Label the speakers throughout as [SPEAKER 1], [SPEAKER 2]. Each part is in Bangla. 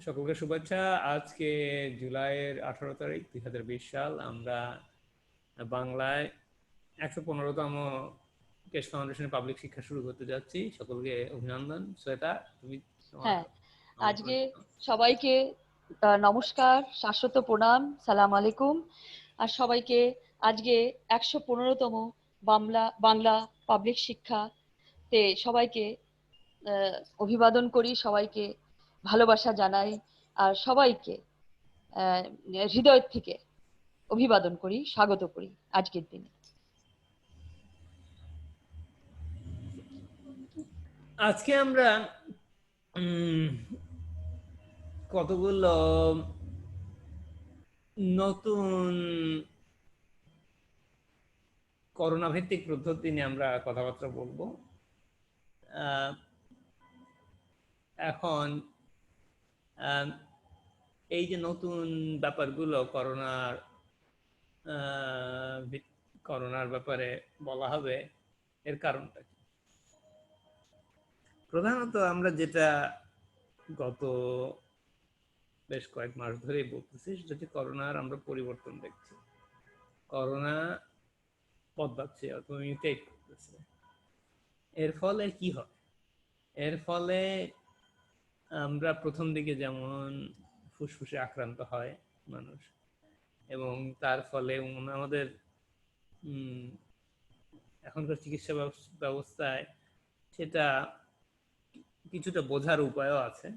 [SPEAKER 1] সকলকে শুভেচ্ছা। আজকে জুলাইয়ের 18 তারিখ 2020 সাল। আমরা বাংলায় 115তম কেশ ফাউন্ডেশনের পাবলিক শিক্ষা শুরু করতে যাচ্ছি। সকলকে অভিনন্দন। শ্বেতা, তুমি তোমার
[SPEAKER 2] হ্যাঁ,
[SPEAKER 1] আমন্ত্রণ।
[SPEAKER 2] আজকে সবাইকে নমস্কার, শাশ্বত প্রণাম, সালাম আলাইকুম। আর সবাইকে আজকে 115তম বাংলা পাবলিক শিক্ষাতে সবাইকে অভিবাদন করি, সবাইকে ভালোবাসা জানাই আর সবাইকে হৃদয় থেকে অভিবাদন করি, স্বাগত করি আজকের দিনে।
[SPEAKER 1] আজকে আমরা কতগুলো নতুন করোনা ভিত্তিক পদ্ধতি নিয়ে আমরা কথাবার্তা বলবো। এখন এই যে নতুন ব্যাপারগুলো করোনার ব্যাপারে বলা হবে, এর কারণটা কি? প্রধানত আমরা যেটা গত বেশ কয়েক মাস ধরেই বলতেছি, সেটা হচ্ছে করোনার আমরা পরিবর্তন দেখছি। করোনা বদলাচ্ছে অথবা মিউটেট করতেছে। এর ফলে কি হয়? এর ফলে আমরা প্রথম দিকে যেমন ফুসফুসে আক্রান্ত হয় মানুষ, এবং তার ফলে আমাদের এখনকার চিকিৎসা ব্যবস্থায় সেটা কিছুটা বোঝার উপায়ও আছে,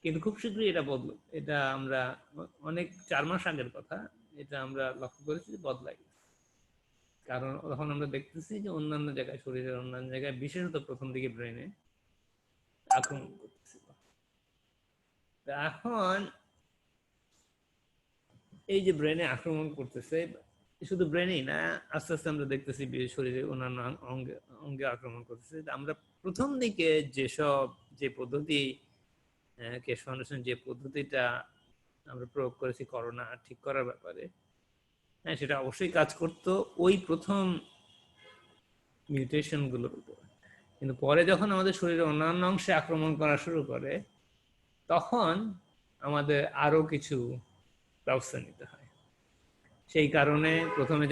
[SPEAKER 1] কিন্তু খুব শীঘ্রই এটা বদল। এটা আমরা অনেক 4 মাস আগের কথা, এটা আমরা লক্ষ্য করেছি বদলাই গেছে। কারণ তখন আমরা দেখতেছি যে অন্যান্য জায়গায়, শরীরের অন্যান্য জায়গায়, বিশেষত প্রথম দিকে ব্রেনে আক্রমণ করতেছিল। এখন এই যে ব্রেনে আক্রমণ করতেছে, শুধু ব্রেনেই না, আস্তে আস্তে আমরা দেখতেছি শরীরের অন্যান্য অঙ্গে আক্রমণ করতেছে। আমরা প্রথম দিকে যে পদ্ধতি, কেশ ফাউন্ডেশন যে পদ্ধতিটা আমরা প্রয়োগ করেছি করোনা ঠিক করার ব্যাপারে, হ্যাঁ, সেটা অবশ্যই কাজ করতো ওই প্রথম মিউটেশন গুলোর উপর। কিন্তু পরে যখন আমাদের শরীরের অন্যান্য অংশে আক্রমণ করা শুরু করে, তখন আমাদের আরো কিছু ব্যবস্থা নিতে হয়। সেই কারণে প্রথমে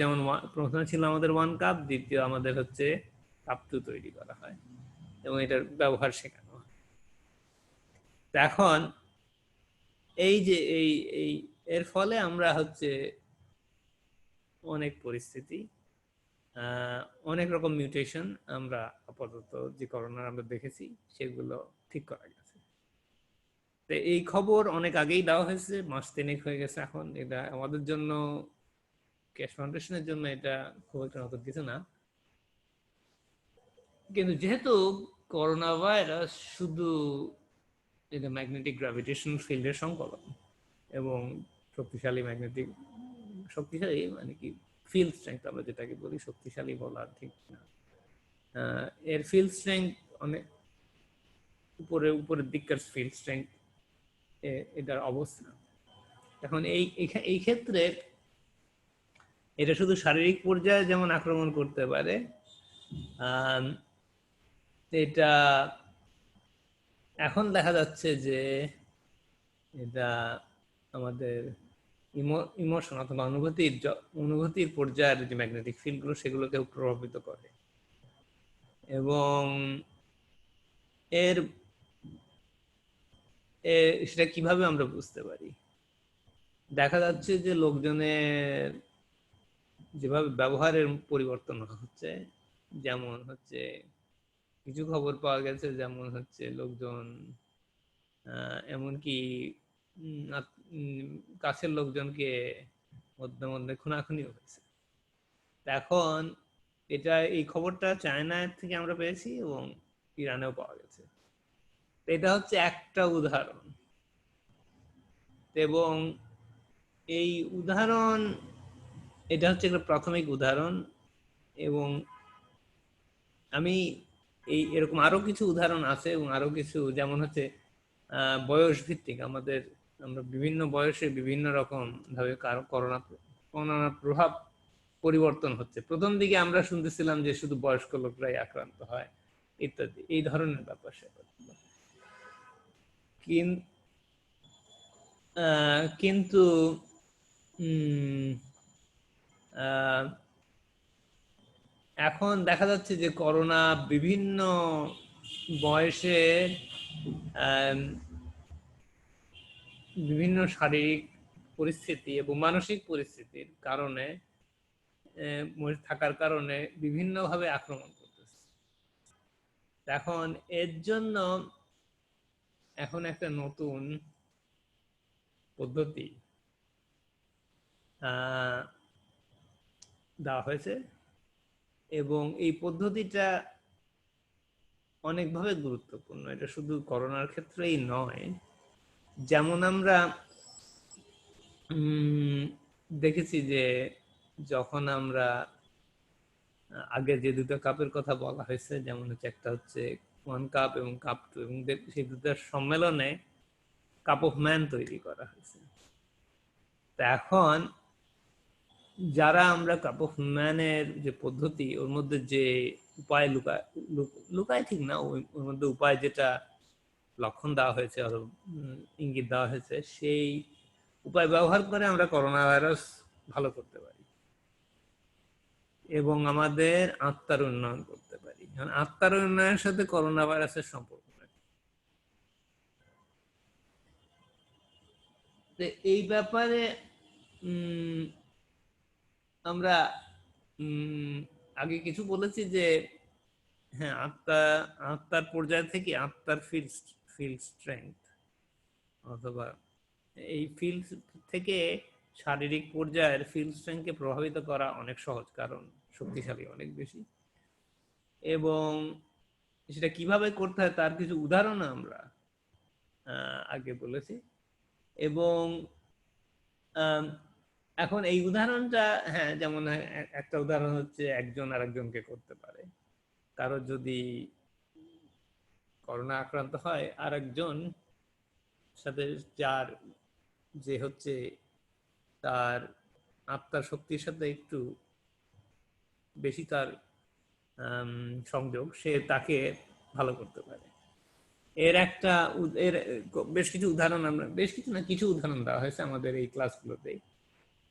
[SPEAKER 1] ছিল আমাদের 1 কাপ, দ্বিতীয় আমাদের হচ্ছে কাপ 2 তৈরি করা হয় এবং এটার ব্যবহার শেখানো হয়। এখন এই যে এই এর ফলে আমরা হচ্ছে অনেক পরিস্থিতি, অনেক রকম মিউটেশন আমরা আপাতত যে করোনার আমরা দেখেছি সেগুলো ঠিক করা গেছে। তো এই খবর অনেক আগেই দেওয়া হয়েছে, মাস 3 হয়ে গেছে। এখন এটা আমাদের জন্য, কেশ ফাউন্ডেশনের জন্য এটা খুব একটা নতুন কিছু না। কিন্তু যেহেতু করোনা ভাইরাস শুধু এটা ম্যাগনেটিক গ্র্যাভিটেশন ফিল্ডের সংকলন, এবং শক্তিশালী মানে কি ফিল্ড স্ট্রেংথ আমরা যেটাকে বলি, শক্তিশালী বলা ঠিক না, এর ফিল্ড স্ট্রেংথ অনেক উপরের দিককার ফিল্ড স্ট্রেংথ এটার অবস্থা। এখন এই ক্ষেত্রে এটা শুধু শারীরিক পর্যায়ে যেমন আক্রমণ করতে পারে, এটা এখন দেখা যাচ্ছে যে এটা আমাদের ইমোশন অথবা অনুভূতির পর্যায়ের যে ম্যাগনেটিক ফিল্ডগুলো, সেগুলোকেও প্রভাবিত করে। এবং সেটা কিভাবে আমরা বুঝতে পারি? দেখা যাচ্ছে যে লোকজনের যেভাবে ব্যবহারের পরিবর্তন হচ্ছে, যেমন হচ্ছে কিছু খবর পাওয়া গেছে, যেমন হচ্ছে লোকজন এমনকি কাছের লোকজনকে মধ্যে মধ্যে খুনাখুনি হয়েছে। এখন এই খবরটা চায়না থেকে আমরা পেয়েছি এবং ইরানেও পাওয়া গেছে। এটা হচ্ছে একটা উদাহরণ, এবং এই উদাহরণ, এটা হচ্ছে একটা প্রাথমিক উদাহরণ, এবং আমি এরকম আরো কিছু উদাহরণ আছে, এবং আরো কিছু, যেমন হচ্ছে বয়স ভিত্তিক আমরা বিভিন্ন বয়সে বিভিন্ন রকম ভাবে করোনার প্রভাব পরিবর্তন হচ্ছে। প্রথম দিকে আমরা শুনতেছিলাম যে শুধু বয়স্ক লোকরাই আক্রান্ত হয় ইত্যাদি, এই ধরনের ব্যাপার স্যাপার। কিন্তু উম, আহ, এখন দেখা যাচ্ছে যে করোনা বিভিন্ন বয়সে আম, বিভিন্ন শারীরিক পরিস্থিতি এবং মানসিক পরিস্থিতির কারণে থাকার কারণে বিভিন্নভাবে আক্রমণ করতেছে। এখন এর জন্য এখন একটা নতুন পদ্ধতি আহ, দেওয়া হয়েছে এবং এই পদ্ধতিটা অনেকভাবে গুরুত্বপূর্ণ। এটা শুধু করোনার ক্ষেত্রেই নয়। যেমন আমরা দেখেছি যে যখন আমরা আগে যে দুটো কাপের কথা বলা হয়েছে, যেমন হচ্ছে একটা হচ্ছে ওয়ান কাপ এবং কাপ টু, এবং সেই দুটার সম্মেলনে কাপ অফ ম্যান তৈরি করা হয়েছে। তা এখন যারা আমরা কাপ অফ ম্যানের যে পদ্ধতি, ওর মধ্যে যে উপায় লুকায়, লুকায় ঠিক না, ওর মধ্যে উপায় যেটা লক্ষণ দেওয়া হয়েছে অথবা ইঙ্গিত দেওয়া হয়েছে, সেই উপায় ব্যবহার করে আমরা করোনা ভাইরাস ভালো করতে পারি এবং আমাদের আত্মার উন্নয়ন করতে পারি। আত্মার উন্নয়নের সাথে করোনা ভাইরাসের সম্পর্ক নেই। এই ব্যাপারে আমরা আগে কিছু বলেছি যে হ্যাঁ, আত্মার পর্যায় থেকে আত্মার ফিল্ড স্ট্রেংথ, অথবা এই ফিল্ড থেকে শারীরিক পর্যায়ের ফিল্ড স্ট্রেংথকে প্রভাবিত করা অনেক সহজ, কারণ শক্তিশালী অনেক বেশি। এবং সেটা কিভাবে করতে হয় তার কিছু উদাহরণ আমরা আগে বলেছি। এবং এখন এই উদাহরণটা, হ্যাঁ, যেমন একটা উদাহরণ হচ্ছে একজন আরেকজনকে করতে পারে। কারো যদি করোনা আক্রান্ত হয়, আরেকজন সাথে যার যে হচ্ছে তার আত্মার শক্তির সাথে একটু বেশি তার সংযোগ, সে তাকে ভালো করতে পারে। এর একটা এর বেশ কিছু উদাহরণ, আমরা বেশ কিছু না কিছু উদাহরণ দেওয়া হয়েছে আমাদের এই ক্লাসগুলোতে।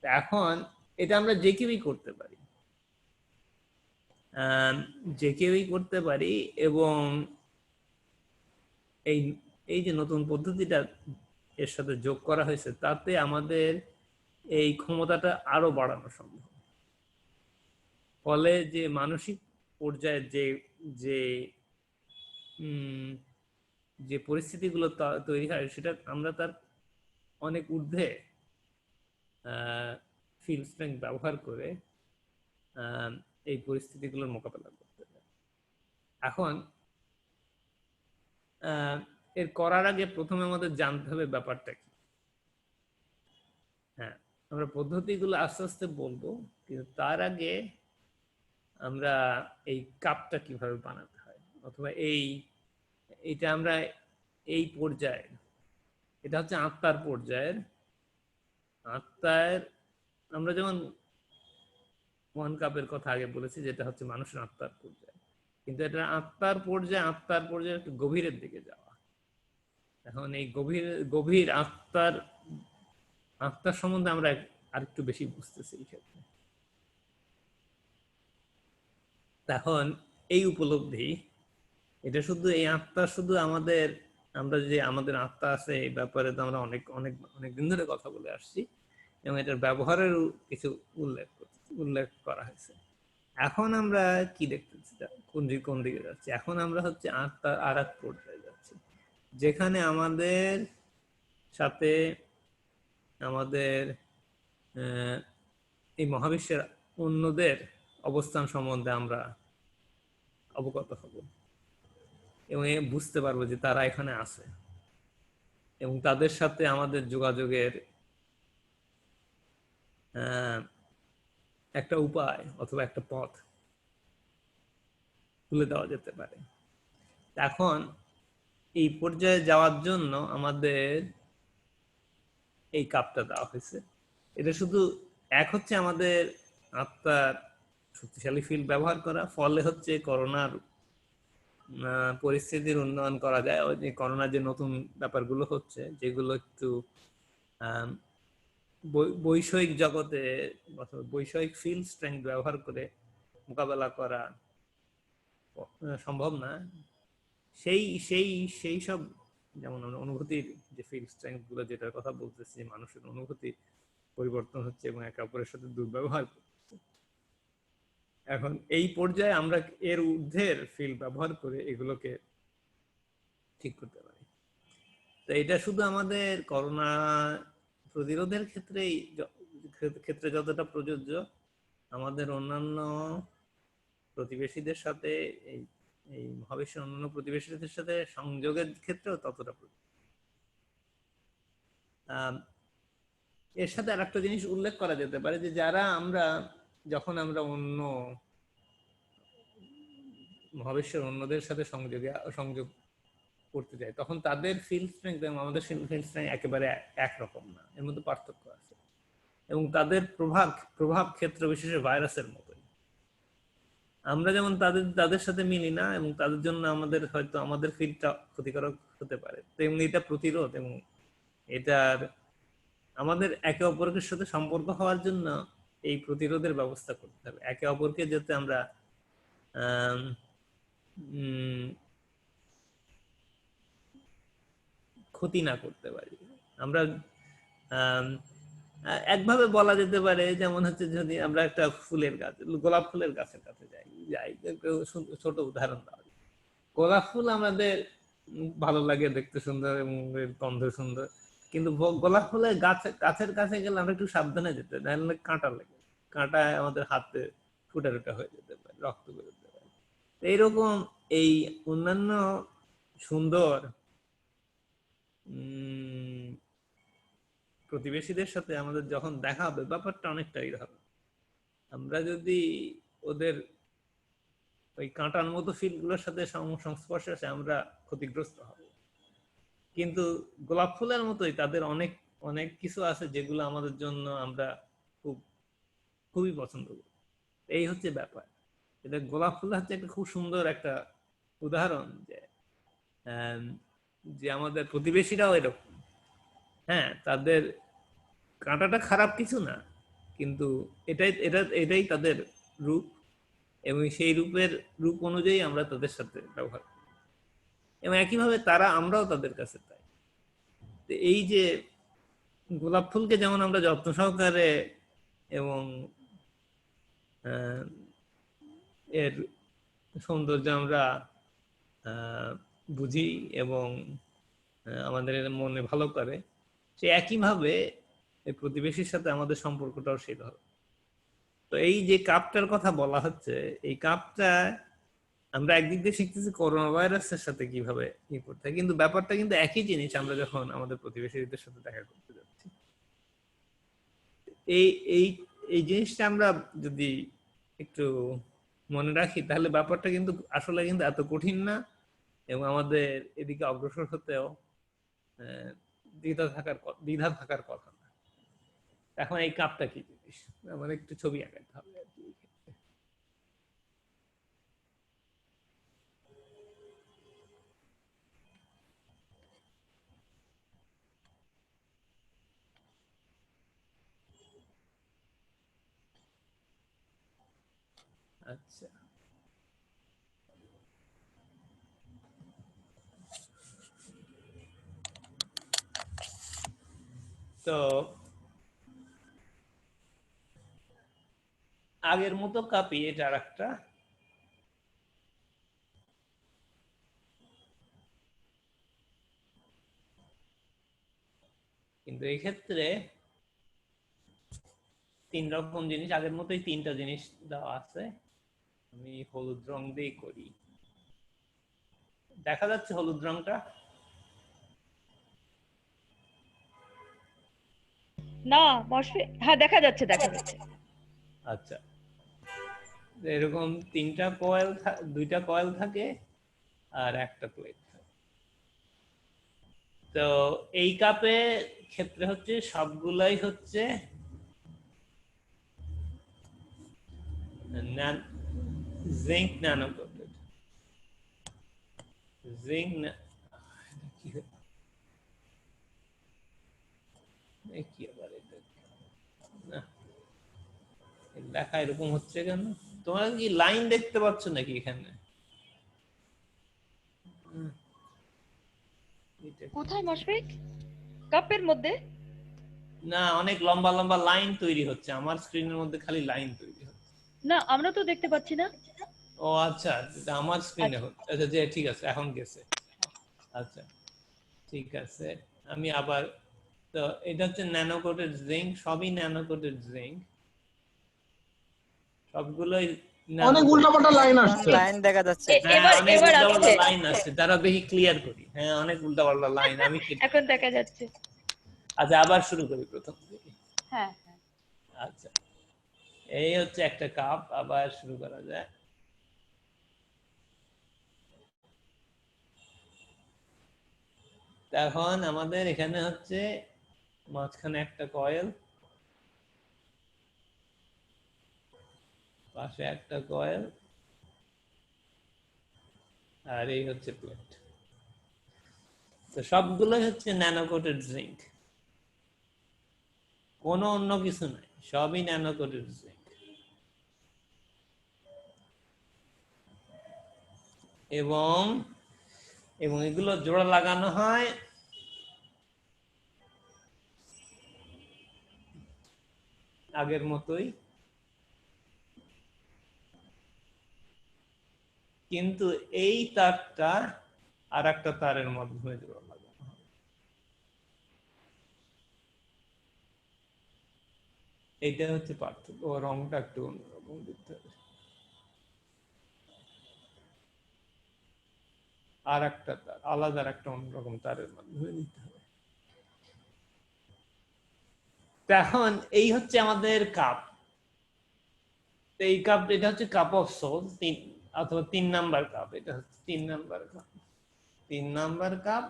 [SPEAKER 1] এখন এটা আমরা যে কেউই করতে পারি, যে কেউই করতে পারি। এবং এই এই যে নতুন পদ্ধতিটা এর সাথে যোগ করা হয়েছে, তাতে আমাদের এই ক্ষমতাটা আরো বাড়ানো সম্ভব। ফলে যে মানসিক পর্যায়ে যে যে যে পরিস্থিতিগুলো তৈরি হয়, সেটা আমরা তার অনেক ঊর্ধ্বে ফিল্ড স্ট্রেংথ ব্যবহার করে এই পরিস্থিতিগুলোর মোকাবেলা করতে পারি। এখন এর করার আগে প্রথমে আমাদের জানতে হবে ব্যাপারটা কি। হ্যাঁ, আমরা পদ্ধতিগুলো আস্তে আস্তে বলবো, কিন্তু তার আগে আমরা এই কাপটা কিভাবে বানাতে হয়, অথবা এইটা আমরা এই পর্যায়ে, এটা হচ্ছে আত্মার পর্যায়ের। আত্মার আমরা যেমন ওয়ান কাপের কথা আগে বলেছি, যেটা হচ্ছে মানুষের আত্মার পর্যায়ে, কিন্তু এটা আত্মার পর্যায়ে একটু গভীরের দিকে যাওয়া। এখন এই গভীর গভীর আত্মার সম্বন্ধে আমরা আরেকটু বেশি বুঝতেছি এই ক্ষেত্রে। এখন এই উপলব্ধি, এটা শুধু এই আত্মা, শুধু আমরা যে আমাদের আত্মা আছে এই ব্যাপারে তো আমরা অনেক অনেক অনেক দিন ধরে কথা বলে আসছি, এবং এটার ব্যবহারের কিছু উল্লেখ করা হয়েছে। এখন আমরা কি দেখতেছি, কোন দিকে যাচ্ছি? এখন আমরা হচ্ছে আত্মার আর এক পর্যায়ে যাচ্ছি, যেখানে আমাদের সাথে আমাদের এই মহাবিশ্বের অন্যদের অবস্থান সম্বন্ধে আমরা অবগত হব এবং বুঝতে পারবো যে তারা এখানে আছে, এবং তাদের সাথে আমাদের যোগাযোগের একটা উপায় অথবা একটা পথ খুলে দেওয়া যেতে পারে। এখন এই পর্যায়ে যাওয়ার জন্য আমাদের এই কাপটা দেওয়া হয়েছে। এটা শুধু এক হচ্ছে আমাদের আত্মার শক্তিশালী ফিল্ড ব্যবহার করা, ফলে হচ্ছে করোনার পরিস্থিতির উন্নয়ন করা যায়। ওই যে করোনার যে নতুন ব্যাপারগুলো হচ্ছে, যেগুলো একটু আম, বৈষয়িক জগতে অথবা বৈষয়িক ফিল্ড স্ট্রেংথ ব্যবহার করে মোকাবেলা করা সম্ভব না, সেই সেই সেই সব, যেমন অনুভূতির যে ফিল্ড স্ট্রেংথ গুলো, যেটার কথা বলতেছি, মানুষের অনুভূতি পরিবর্তন হচ্ছে এবং একে অপরের সাথে দুর্ব্যবহার করছে। এখন এই পর্যায়ে আমরা এর ঊর্ধ্বের ফিল্ড ব্যবহার করে এগুলোকে ঠিক করতে পারি। তো এটা শুধু আমাদের করোনা প্রতিরোধের ক্ষেত্রে যতটা প্রযোজ্য, আমাদের অন্যান্য প্রতিবেশীদের সাথে, এই এই মহাবিশ্বের অন্যান্য প্রতিবেশীদের সাথে সংযোগের ক্ষেত্রেও ততটা প্রযোজ্য। এর সাথে আর একটা জিনিস উল্লেখ করা যেতে পারে, যে যারা যখন আমরা অন্য মহাবিশ্বের অন্যদের সাথে সংযোগ করতে যাই, তখন তাদের ফিল্ড স্ট্রেংথ এবং আমাদের ফিল্ড স্ট্রেংথ একেবারে একরকম না, এর মধ্যে পার্থক্য আছে। এবং তাদের প্রভাব ক্ষেত্র বিশেষে ভাইরাসের মতোই। আমরা যেমন তাদের সাথে মিলি না, এবং তাদের জন্য হয়তো আমাদের ফিল্ডটা ক্ষতিকারক হতে পারে। এবং এটা প্রতিরোধ এবং এটার আমাদের একে অপরের সাথে সম্পর্ক হওয়ার জন্য এই প্রতিরোধের ব্যবস্থা করতে হবে, একে অপরকে যাতে আমরা ক্ষতি না করতে পারি। আমরা একভাবে বলা যেতে পারে, যেমন হচ্ছে যদি আমরা একটা ফুলের গাছ, গোলাপ ফুলের গাছের কাছে যাই, ছোট উদাহরণ দেওয়া, গোলাপ ফুল আমাদের ভালো লাগে, দেখতে সুন্দর এবং গন্ধ সুন্দর, কিন্তু গোলাপ ফুলের গাছের কাছে গেলে আমরা একটু সাবধানে যেতে, নাহলে কাঁটা লাগে, কাঁটায় আমাদের হাতে ফুটা হয়ে যেতে পারে, রক্ত বেরোতে পারে। এইরকম এই অন্যান্য সুন্দর প্রতিবেশীদের সাথে আমাদের যখন দেখা হবে, ব্যাপারটা অনেকটা এরকম। আমরা যদি ওদের ওই কাঁটার মতো ফিল গুলোর সাথে সংস্পর্শে আসে, আমরা ক্ষতিগ্রস্ত হব। কিন্তু গোলাপ ফুলের মতোই তাদের অনেক অনেক কিছু আছে যেগুলো আমাদের জন্য আমরা খুবই পছন্দ করি। এই হচ্ছে ব্যাপার। এটা গোলাপ ফুল হচ্ছে একটা খুব সুন্দর একটা উদাহরণ, যে আমাদের প্রতিবেশীরাও এরকম। হ্যাঁ, তাদের কাঁটাটা খারাপ কিছু না, কিন্তু এটাই তাদের রূপ, এবং সেই রূপ অনুযায়ী আমরা তাদের সাথে ব্যবহার করি, এবং একইভাবে আমরাও তাদের কাছে তাই। এই যে গোলাপ ফুলকে যেমন আমরা যত্ন সহকারে এবং এর সৌন্দর্য আমরা বুঝি এবং আমাদের মনে ভালো করে, সে একইভাবে প্রতিবেশীর সাথে আমাদের সম্পর্কটাও সেভাবে। তো এই যে কাপটার কথা বলা হচ্ছে, এই কাপটা আমরা একদিক দিয়ে শিখতেছি করোনা ভাইরাসের সাথে কিভাবে করতে হয়, কিন্তু ব্যাপারটা কিন্তু একই জিনিস আমরা যখন আমাদের প্রতিবেশীদের সাথে দেখা করতে যাচ্ছি। এই এই এই জিনিসটা আমরা যদি একটু মনে রাখি, তাহলে ব্যাপারটা কিন্তু আসলে কিন্তু এত কঠিন না, এবং আমাদের এদিকে অগ্রসর হতেও দ্বিধা থাকার কথা না। এখন এই কাপটা কি জিনিস, আমার একটু ছবি আঁকাতে হবে আর কি। আচ্ছা, তো আগের মতো কাপি, এটা আর একটা, কিন্তু এই ক্ষেত্রে 3 রকম জিনিস, আগের মতোই 3টা জিনিস দেওয়া আছে। আমি হলুদ রং দিয়ে করি, দেখা যাচ্ছে হলুদ রংটা?
[SPEAKER 2] না মশফি, হ্যাঁ দেখা যাচ্ছে।
[SPEAKER 1] আচ্ছা, এরকম 2টা কয়েল থাকে আর একটা প্লেট থাকে। তো এই কাপে ক্ষেত্রে হচ্ছে সবগুলাই হচ্ছে জিঙ্ক ন্যানো কোটেড। কি আবার এটা না, লেখা এরকম হচ্ছে কেন? তোমরা কি লাইন দেখতে পাচ্ছ নাকি এখানে?
[SPEAKER 2] কোথায় মশফিক? কাপের মধ্যে?
[SPEAKER 1] না, অনেক লম্বা লম্বা লাইন তৈরি হচ্ছে আমার স্ক্রিনের মধ্যে, খালি লাইন তৈরি হচ্ছে।
[SPEAKER 2] না, আমরা তো দেখতে পাচ্ছি না।
[SPEAKER 1] ও আচ্ছা, এটা আমার স্ক্রিনে
[SPEAKER 2] আচ্ছা,
[SPEAKER 1] হচ্ছে। আচ্ছা, যে ঠিক আছে, এখন গেছে। আচ্ছা, ঠিক আছে। আমি আবার, তো এটা হচ্ছে ন্যানো কোটেড জিঙ্ক, সবই ন্যানো কোটেড জিঙ্ক, সবগুলোই ন্যানো
[SPEAKER 3] অনেক
[SPEAKER 1] কোটেড।
[SPEAKER 3] উল্টাপাল্টা লাইন
[SPEAKER 4] এখন
[SPEAKER 3] আসছে।
[SPEAKER 4] লাইন দেখা যাচ্ছে।
[SPEAKER 1] হ্যাঁ,
[SPEAKER 2] এবার
[SPEAKER 1] অনেক
[SPEAKER 2] এবার
[SPEAKER 1] উল্টাপাল্টা
[SPEAKER 2] আসছে।
[SPEAKER 1] লাইন আসছে, তারা দেখি ক্লিয়ার করি। হ্যাঁ, অনেক উল্টাপাল্টা লাইন, আমি
[SPEAKER 2] এখন দেখা যাচ্ছে।
[SPEAKER 1] আচ্ছা, আবার শুরু করি প্রথম থেকে।
[SPEAKER 2] হ্যাঁ।
[SPEAKER 1] আচ্ছা, এই হচ্ছে একটা কাপ, আবার শুরু করা যায়। এখন আমাদের এখানে হচ্ছে মাঝখানে একটা কয়েল, পাশে একটা কয়েল, আর এই হচ্ছে প্লেট। তো সবগুলোই হচ্ছে ন্যানো কোটেড জিঙ্ক, কোনো অন্য কিছু নাই, সবই ন্যানো কোটেড জিঙ্ক। এবং এবং এগুলো জোড়া লাগানো হয় আগের মতোই, কিন্তু এই তারটা আর একটা তারের মাধ্যমে জোড়া লাগানো হয়। এইটা হচ্ছে পার্থক্য, রংটা একটু অন্যরকম দিতে হবে। আর একটা তার আলাদা, একটা অন্যরকম তারের মাধ্যমে দিতে হবে। এখন এই হচ্ছে আমাদের কাপ। এই কাপ, এটা হচ্ছে কাপ অফ সোল, অথবা 3 নাম্বার কাপ। এটা হচ্ছে 3 নাম্বার কাপ। 3 number cup.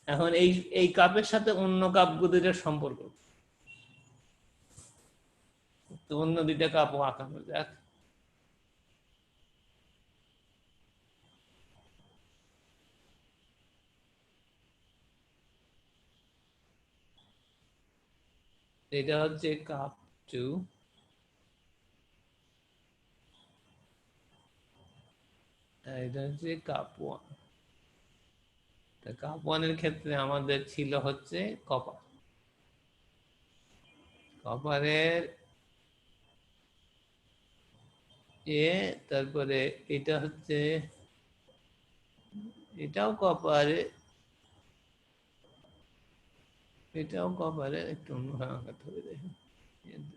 [SPEAKER 1] এখন এই কাপের সাথে অন্য কাপগুলোর সম্পর্ক, তো অন্য দুইটা কাপও আঁকানো যাক। এটা হচ্ছে কাপ 2, এটা হচ্ছে কাপ 1। কাপ 1 এর ক্ষেত্রে আমাদের ছিল হচ্ছে কপার। কপারের তারপরে এটা হচ্ছে, এটাও কপারে, এটাও কপারে, একটু অন্যভাবে আঁকাতে হবে। দেখুন,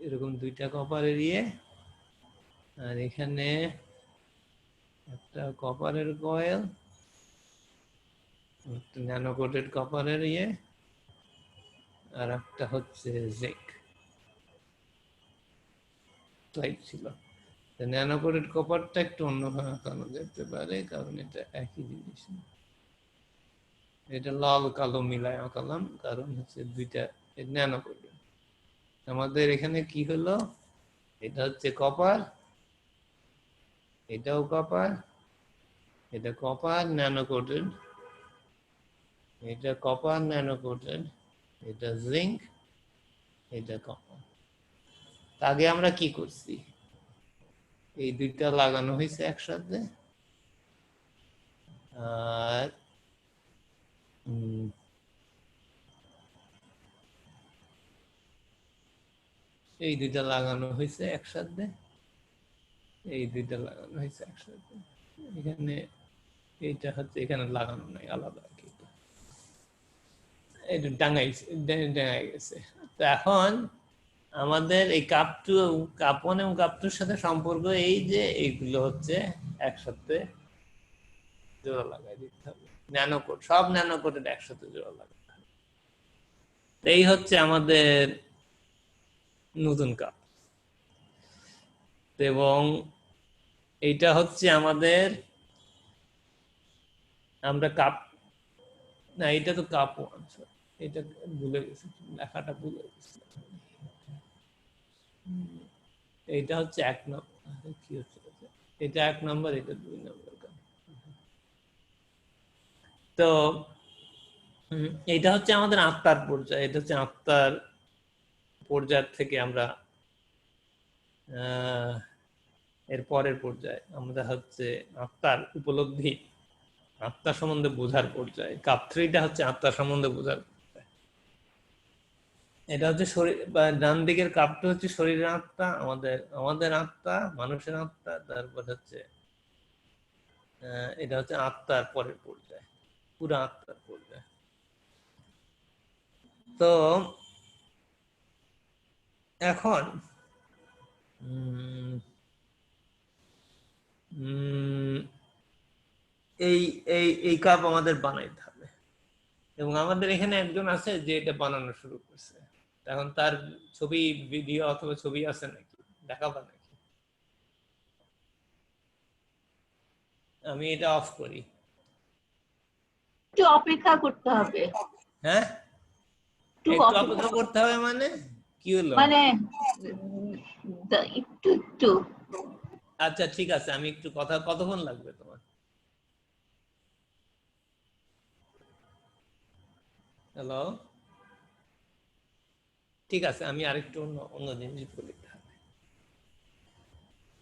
[SPEAKER 1] এরকম দুইটা কপারের আর এখানে একটা কপারের কয়েল, ন্যানো কোটেড কপারের আর একটা হচ্ছে জিঙ্ক প্লেট ছিল। ন্যানো কোটেড কপারটা একটু অন্যভাবে আঁকানো যেতে পারে, কারণ এটা একই জিনিস না। এটা লাল কালো মিলায় আঁকালাম, কারণ হচ্ছে দুইটা ন্যানো কোটেড। আমাদের এখানে কি হলো, এটা হচ্ছে কপার, এটাও কপার, এটা কপার ন্যানো কোটেড, এটা কপার ন্যানো কোটেড, এটা জিঙ্ক, এটা কপার। আগে আমরা কি করছি, এই দুইটা লাগানো হয়েছে একসাথে, আর এই দুইটা লাগানো হয়েছে একসাথে, এই দুইটা লাগানো হয়েছে একসাথে। এখানে এইটা হচ্ছে, এখানে লাগানো নাই, আলাদা আর কি, এটা ডাঙাই গেছে। তো এখন আমাদের এই কাপ 2, কাপ 1 এবং কাপ 2 সাথে সম্পর্ক এই যে এইগুলো হচ্ছে একসাথে জোড়া লাগাই দিতে হবে। ন্যানো কোড, সব ন্যানো কোডের একসাথে জোড়া লাগাতে হবে। এই হচ্ছে আমাদের নতুন কাপ। এবং এইটা হচ্ছে আমাদের, আমরা কাপ, না এটা তো কাপ 1, এটা ভুলে গেছি, লেখাটা ভুলে গেছি। এইটা হচ্ছে 1 নম্বর, কি হচ্ছে এটা 1 নম্বর, এটা 2 নম্বর কাপ। তো এটা হচ্ছে আমাদের আত্মার পর্যায়, এটা হচ্ছে আত্মার পর্যায় থেকে আমরা এর পরের পর্যায়ে আমরা হচ্ছে আত্মার উপলব্ধি, আত্মা সম্বন্ধে বোঝার পর্যায়ে। কাপ 3টা হচ্ছে আত্মা সম্বন্ধে বোঝার পর্যায়ে। এটা হচ্ছে শরীর বা ডান দিকের কাপটা হচ্ছে শরীরের আত্মা, আমাদের আত্মা, মানুষের আত্মা। তারপর হচ্ছে এটা হচ্ছে আত্মার পরের পর্যায়ে, পুরো আত্মার পর্যায়ে। তো এখন এই এই এই কাপ আমাদের বানাইতে হবে, এবং আমাদের এখানে একজন আছে যে এটা বানানো শুরু করছে। এখন তার ছবি, ভিডিও অথবা ছবি আছে নাকি, দেখাবা নাকি? আমি এটা অফ করি।
[SPEAKER 3] একটু অপেক্ষা করতে হবে।
[SPEAKER 1] হ্যাঁ, একটু অপেক্ষা করতে হবে মানে কি হলো?
[SPEAKER 3] মানে একটু একটু।
[SPEAKER 1] আচ্ছা ঠিক আছে, আমি একটু কথা, কতক্ষণ লাগবে তোমার? হ্যালো, ঠিক আছে, আমি আরেকটু অন্য অন্য জিনিস বলি।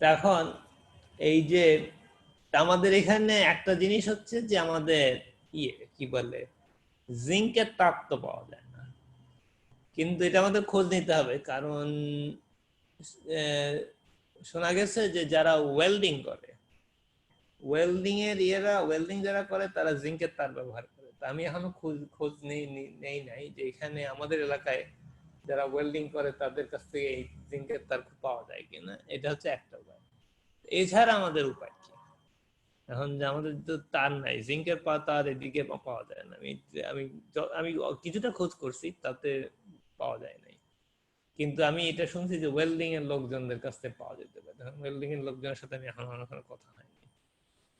[SPEAKER 1] এখন এই যে আমাদের এখানে একটা জিনিস হচ্ছে যে আমাদের কি বলে, জিঙ্কের তাপ তো পাওয়া যায় না, কিন্তু এটা আমাদের খোঁজ নিতে হবে। কারণ শোনা গেছে যে যারা ওয়েল্ডিং করে, ওয়েল্ডিং যারা করে তারা জিঙ্কের তার ব্যবহার করে। তা আমি এখনো খোঁজ নেই নাই যে এখানে আমাদের এলাকায় যারা ওয়েল্ডিং করে তাদের কাছ থেকে এই জিঙ্কের তার পাওয়া যায় কিনা। এটা হচ্ছে একটা উপায়। এছাড়া আমাদের উপায় কি? এখন যে আমাদের তো তার নাই, জিঙ্কের তার এদিকে পাওয়া যায় না। আমি আমি কিছুটা খোঁজ করছি, তাতে পাওয়া যায় নাই। কিন্তু আমি এটা শুনছি যে ওয়েল্ডিং এর লোকজনদের কাছ থেকে পাওয়া যেতে পারে। ওয়েল্ডিং এর লোকজনের সাথে আমি এখন কথা হয়নি।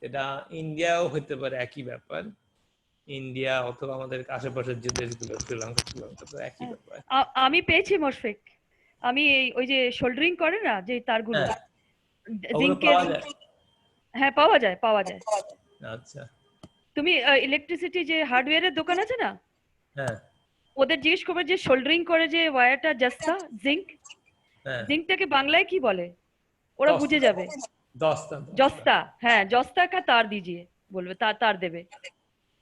[SPEAKER 1] এটা ইন্ডিয়াও হতে পারে, একই ব্যাপার। ইন্ডিয়া অথবা আমাদের আশেপাশের যে দেশগুলো, শ্রীলঙ্কা তো একই ব্যাপার।
[SPEAKER 2] আমি পেয়েছি মোশফিক, আমি ওই যে শোল্ডারিং করে না যে তারগুলো, জিঙ্কের। হ্যাঁ, পাওয়া যায়, পাওয়া যায়।
[SPEAKER 1] আচ্ছা,
[SPEAKER 2] তুমি ইলেকট্রিসিটি যে হার্ডওয়্যারের দোকান আছে না,
[SPEAKER 1] হ্যাঁ
[SPEAKER 2] ওদের জিজ্ঞেস করবে যে শোল্ডারিং করে যে ওয়্যারটা, জস্তা, জিঙ্ক,
[SPEAKER 1] হ্যাঁ,
[SPEAKER 2] জিঙ্কটাকে বাংলায় কি বলে, ওরা বুঝে যাবে।
[SPEAKER 1] দস্তা।
[SPEAKER 2] জস্তা, হ্যাঁ, জস্তা কা তার দিজিয়ে বলবে, তার দেবে।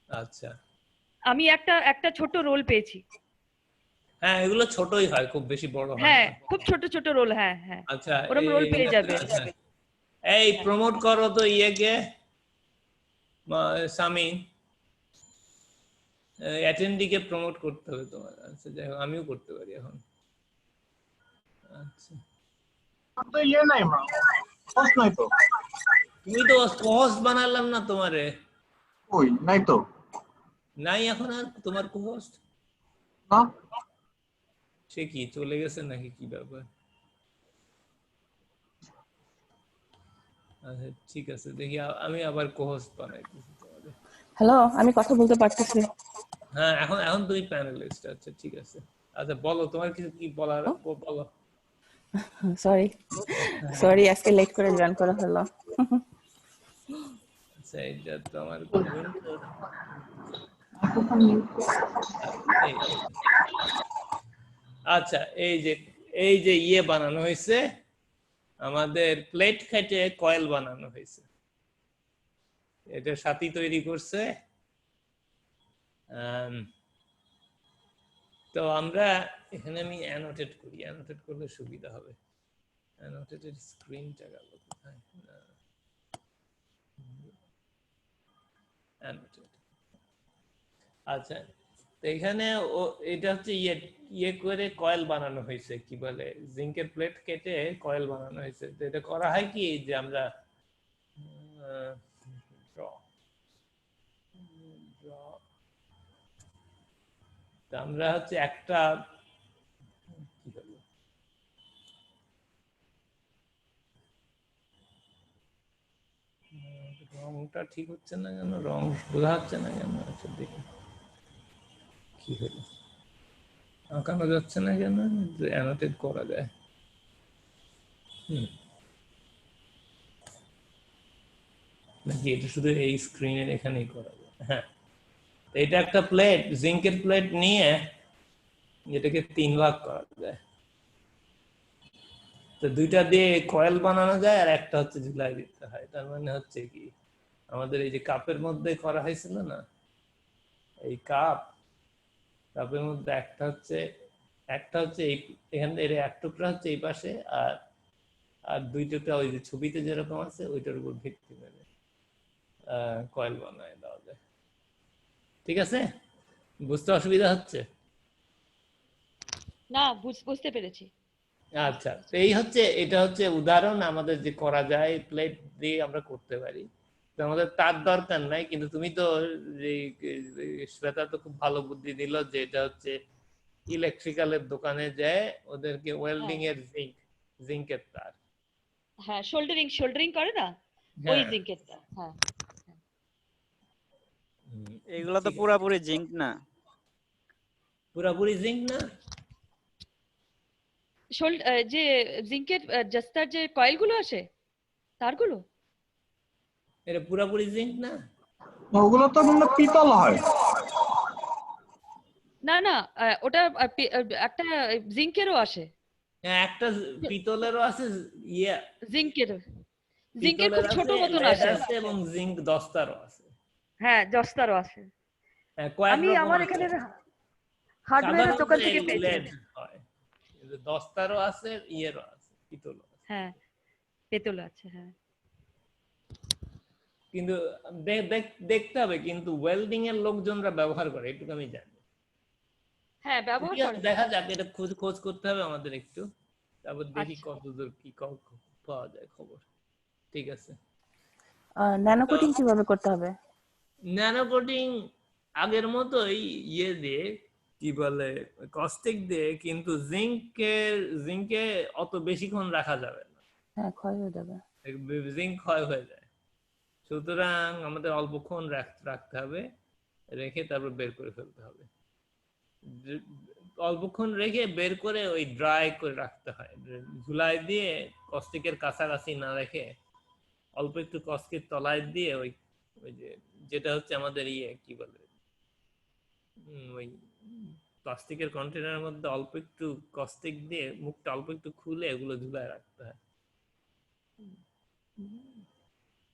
[SPEAKER 1] আচ্ছা,
[SPEAKER 2] আমি একটা একটা ছোট রোল পেয়েছি।
[SPEAKER 1] হ্যাঁ এগুলো ছোটই হয়, খুব বেশি বড় হয়
[SPEAKER 2] হ্যাঁ,
[SPEAKER 1] না।
[SPEAKER 2] খুব ছোট ছোট রোল, হ্যাঁ হ্যাঁ,
[SPEAKER 1] আচ্ছা,
[SPEAKER 2] ওরকম রোল পেয়ে যাবে।
[SPEAKER 1] এই প্রমোট করো তো ইয়েকে, সামি, অ্যাটেন্ডিকে প্রমোট করতে হবে তোমার। আচ্ছা যাই হোক, আমিও করতে পারি এখন। আচ্ছা,
[SPEAKER 4] তো ইয়ে নাই মা, হোস্ট নাই তো।
[SPEAKER 1] তুমি তো কোহোস্ট বানালাম না তোমারে।
[SPEAKER 4] ওই নাই তো।
[SPEAKER 1] নাই এখন আর তোমার কোহোস্ট?
[SPEAKER 4] না,
[SPEAKER 1] সে কি চলে গেছে নাকি, কি ব্যাপার? আচ্ছা ঠিক আছে, দেখি আমি আবার কোহোস্ট বানাইতেছি তোমারে।
[SPEAKER 5] হ্যালো, আমি কথা বলতে পারতেছি।
[SPEAKER 1] হ্যাঁ, এখন এখন তুমি প্যানেলিস্ট। আচ্ছা ঠিক আছে। আচ্ছা বলো, তোমার কিছু কি বলার, বলো।
[SPEAKER 5] সরি আজকে লেট করে জয়েন করা হলো।
[SPEAKER 1] আচ্ছা, এটা তো আমার আচ্ছা, এই যে ইয়ে বানানো হয়েছে, আমাদের প্লেট কেটে কয়েল বানানো হয়েছে। এটা সাথী তৈরি করছে। তো আমরা এখানে আমি অ্যানোটেট করি, অ্যানোটেট করলে সুবিধা হবে। অ্যানোটেটেড স্ক্রিনটা গেল কোথায়? আচ্ছা, তো এখানে এটা হচ্ছে ইয়ে করে কয়েল বানানো হয়েছে, কি বলে, জিঙ্কের প্লেট কেটে কয়েল বানানো হয়েছে। তো এটা করা হয় কি যে আমরা আমরা হচ্ছে একটা কি বলবো, রংটা ঠিক হচ্ছে না কেন, রং বোঝা যাচ্ছে না কেন। আচ্ছা দেখি কি হলো, আঁকানো যাচ্ছে না কেন, যে অ্যানোটেট করা যায়। নাকি এটা শুধু এই স্ক্রিনের এখানেই করা যায়? হ্যাঁ, এটা একটা প্লেট, জিঙ্কের প্লেট নিয়ে এটাকে 3 ভাগ করা যায়। তো দুইটা দিয়ে কয়েল বানানো যায়, আর একটা হচ্ছে ঝুলাই দিতে হয়। তার মানে হচ্ছে কি, আমাদের এই যে কাপের মধ্যে করা হয়েছিল না, এই কাপের মধ্যে একটা হচ্ছে এখান থেকে এক টুকরা হচ্ছে এই পাশে, আর আর দুই টুকরা ওই যে ছবিতে যেরকম আছে ওইটার উপর ভিত্তি করে কয়েল বানায় দেওয়া যায়। ঠিক আছে, বুঝতে অসুবিধা হচ্ছে?
[SPEAKER 2] না, বুঝতে পেরেছি।
[SPEAKER 1] আচ্ছা, তো এই হচ্ছে, এটা হচ্ছে উদাহরণ আমাদের যে করা যায়, প্লেট দিয়ে আমরা করতে পারি। তো আমাদের তার দরকার নাই, কিন্তু তুমি তো শ্বেতা তো খুব ভালো বুদ্ধি দিল যে এটা হচ্ছে ইলেকট্রিক্যালের দোকানে যায় ওদেরকে ওয়েল্ডিং এর জিঙ্কের তার।
[SPEAKER 2] হ্যাঁ, শোল্ডারিং করে না, ওই জিঙ্কের তার। হ্যাঁ,
[SPEAKER 6] এগুলো তো পুরাপুরি জিঙ্ক না।
[SPEAKER 1] পুরাপুরি জিঙ্ক না,
[SPEAKER 2] যে জিঙ্কের জাস্তার যে কয়েলগুলো আসে তারগুলো।
[SPEAKER 1] এটা পুরাপুরি জিঙ্ক না।
[SPEAKER 4] ওগুলো তো মনে হয় পিতল হয়।
[SPEAKER 2] না না, ওটা একটা জিঙ্কেরও আসে।
[SPEAKER 1] হ্যাঁ, একটা পিতলেরও আছে,
[SPEAKER 2] জিঙ্কের
[SPEAKER 1] পিতলের
[SPEAKER 2] খুব ছোট
[SPEAKER 1] আছে,
[SPEAKER 2] মতন
[SPEAKER 1] lead
[SPEAKER 2] আসে।
[SPEAKER 1] আছে, এবং জিঙ্ক দস্তারও আছে।
[SPEAKER 2] হ্যাঁ, জস্তারও আসে।
[SPEAKER 1] হ্যাঁ, কয়েক
[SPEAKER 2] আমি
[SPEAKER 1] রকম
[SPEAKER 2] আমার
[SPEAKER 1] আছে।
[SPEAKER 2] এখানে হার্ডওয়্যারের দোকান থেকে
[SPEAKER 1] সাধারণত
[SPEAKER 2] পেয়েছি।
[SPEAKER 1] lead হয়, কিন্তু দস্তারও আছে, ইয়েরও আছে, পিতলও আছে।
[SPEAKER 2] হ্যাঁ, পেতল আছে। হ্যাঁ,
[SPEAKER 1] কিন্তু দেখতে হবে, কিন্তু ওয়েল্ডিং এর লোকজনরা ব্যবহার করে, এটুকু আমি জানি।
[SPEAKER 2] হ্যাঁ, ব্যবহার
[SPEAKER 1] ঠিক আছে,
[SPEAKER 2] করে।
[SPEAKER 1] দেখা যাক, এটা খোঁজ করতে হবে আমাদের একটু, তারপর দেখি
[SPEAKER 2] আচ্ছা।
[SPEAKER 1] কতদূর কি পাওয়া যায় খবর। ঠিক আছে।
[SPEAKER 5] ন্যানো কোটিং কিভাবে করতে হবে?
[SPEAKER 1] ন্যানো কোটিং আগের মতোই ইয়ে দিয়ে, কি বলে, কস্টিক দিয়ে, কিন্তু জিঙ্কে অত বেশিক্ষণ রাখা যাবে না,
[SPEAKER 5] হ্যাঁ, ক্ষয় হয়ে যাবে।
[SPEAKER 1] জিঙ্ক ক্ষয় হয়ে যায়। সুতরাং আমাদের অল্পক্ষণ রাখতে হবে, রেখে তারপর বের করে ফেলতে হবে। অল্পক্ষণ রেখে বের করে ওই ড্রাই করে রাখতে হয়, ঝুলাই দিয়ে কস্টিকের কাছাকাছি না রেখে অল্প একটু কস্টিক তলায় দিয়ে ওই ওই যেটা হচ্ছে আমাদের কি বলে, ওই প্লাস্টিকের কন্টেনারের মধ্যে অল্প একটু কস্টিক দিয়ে মুখটা অল্প একটু খুলে এগুলো ঝুলায় রাখতে হয়।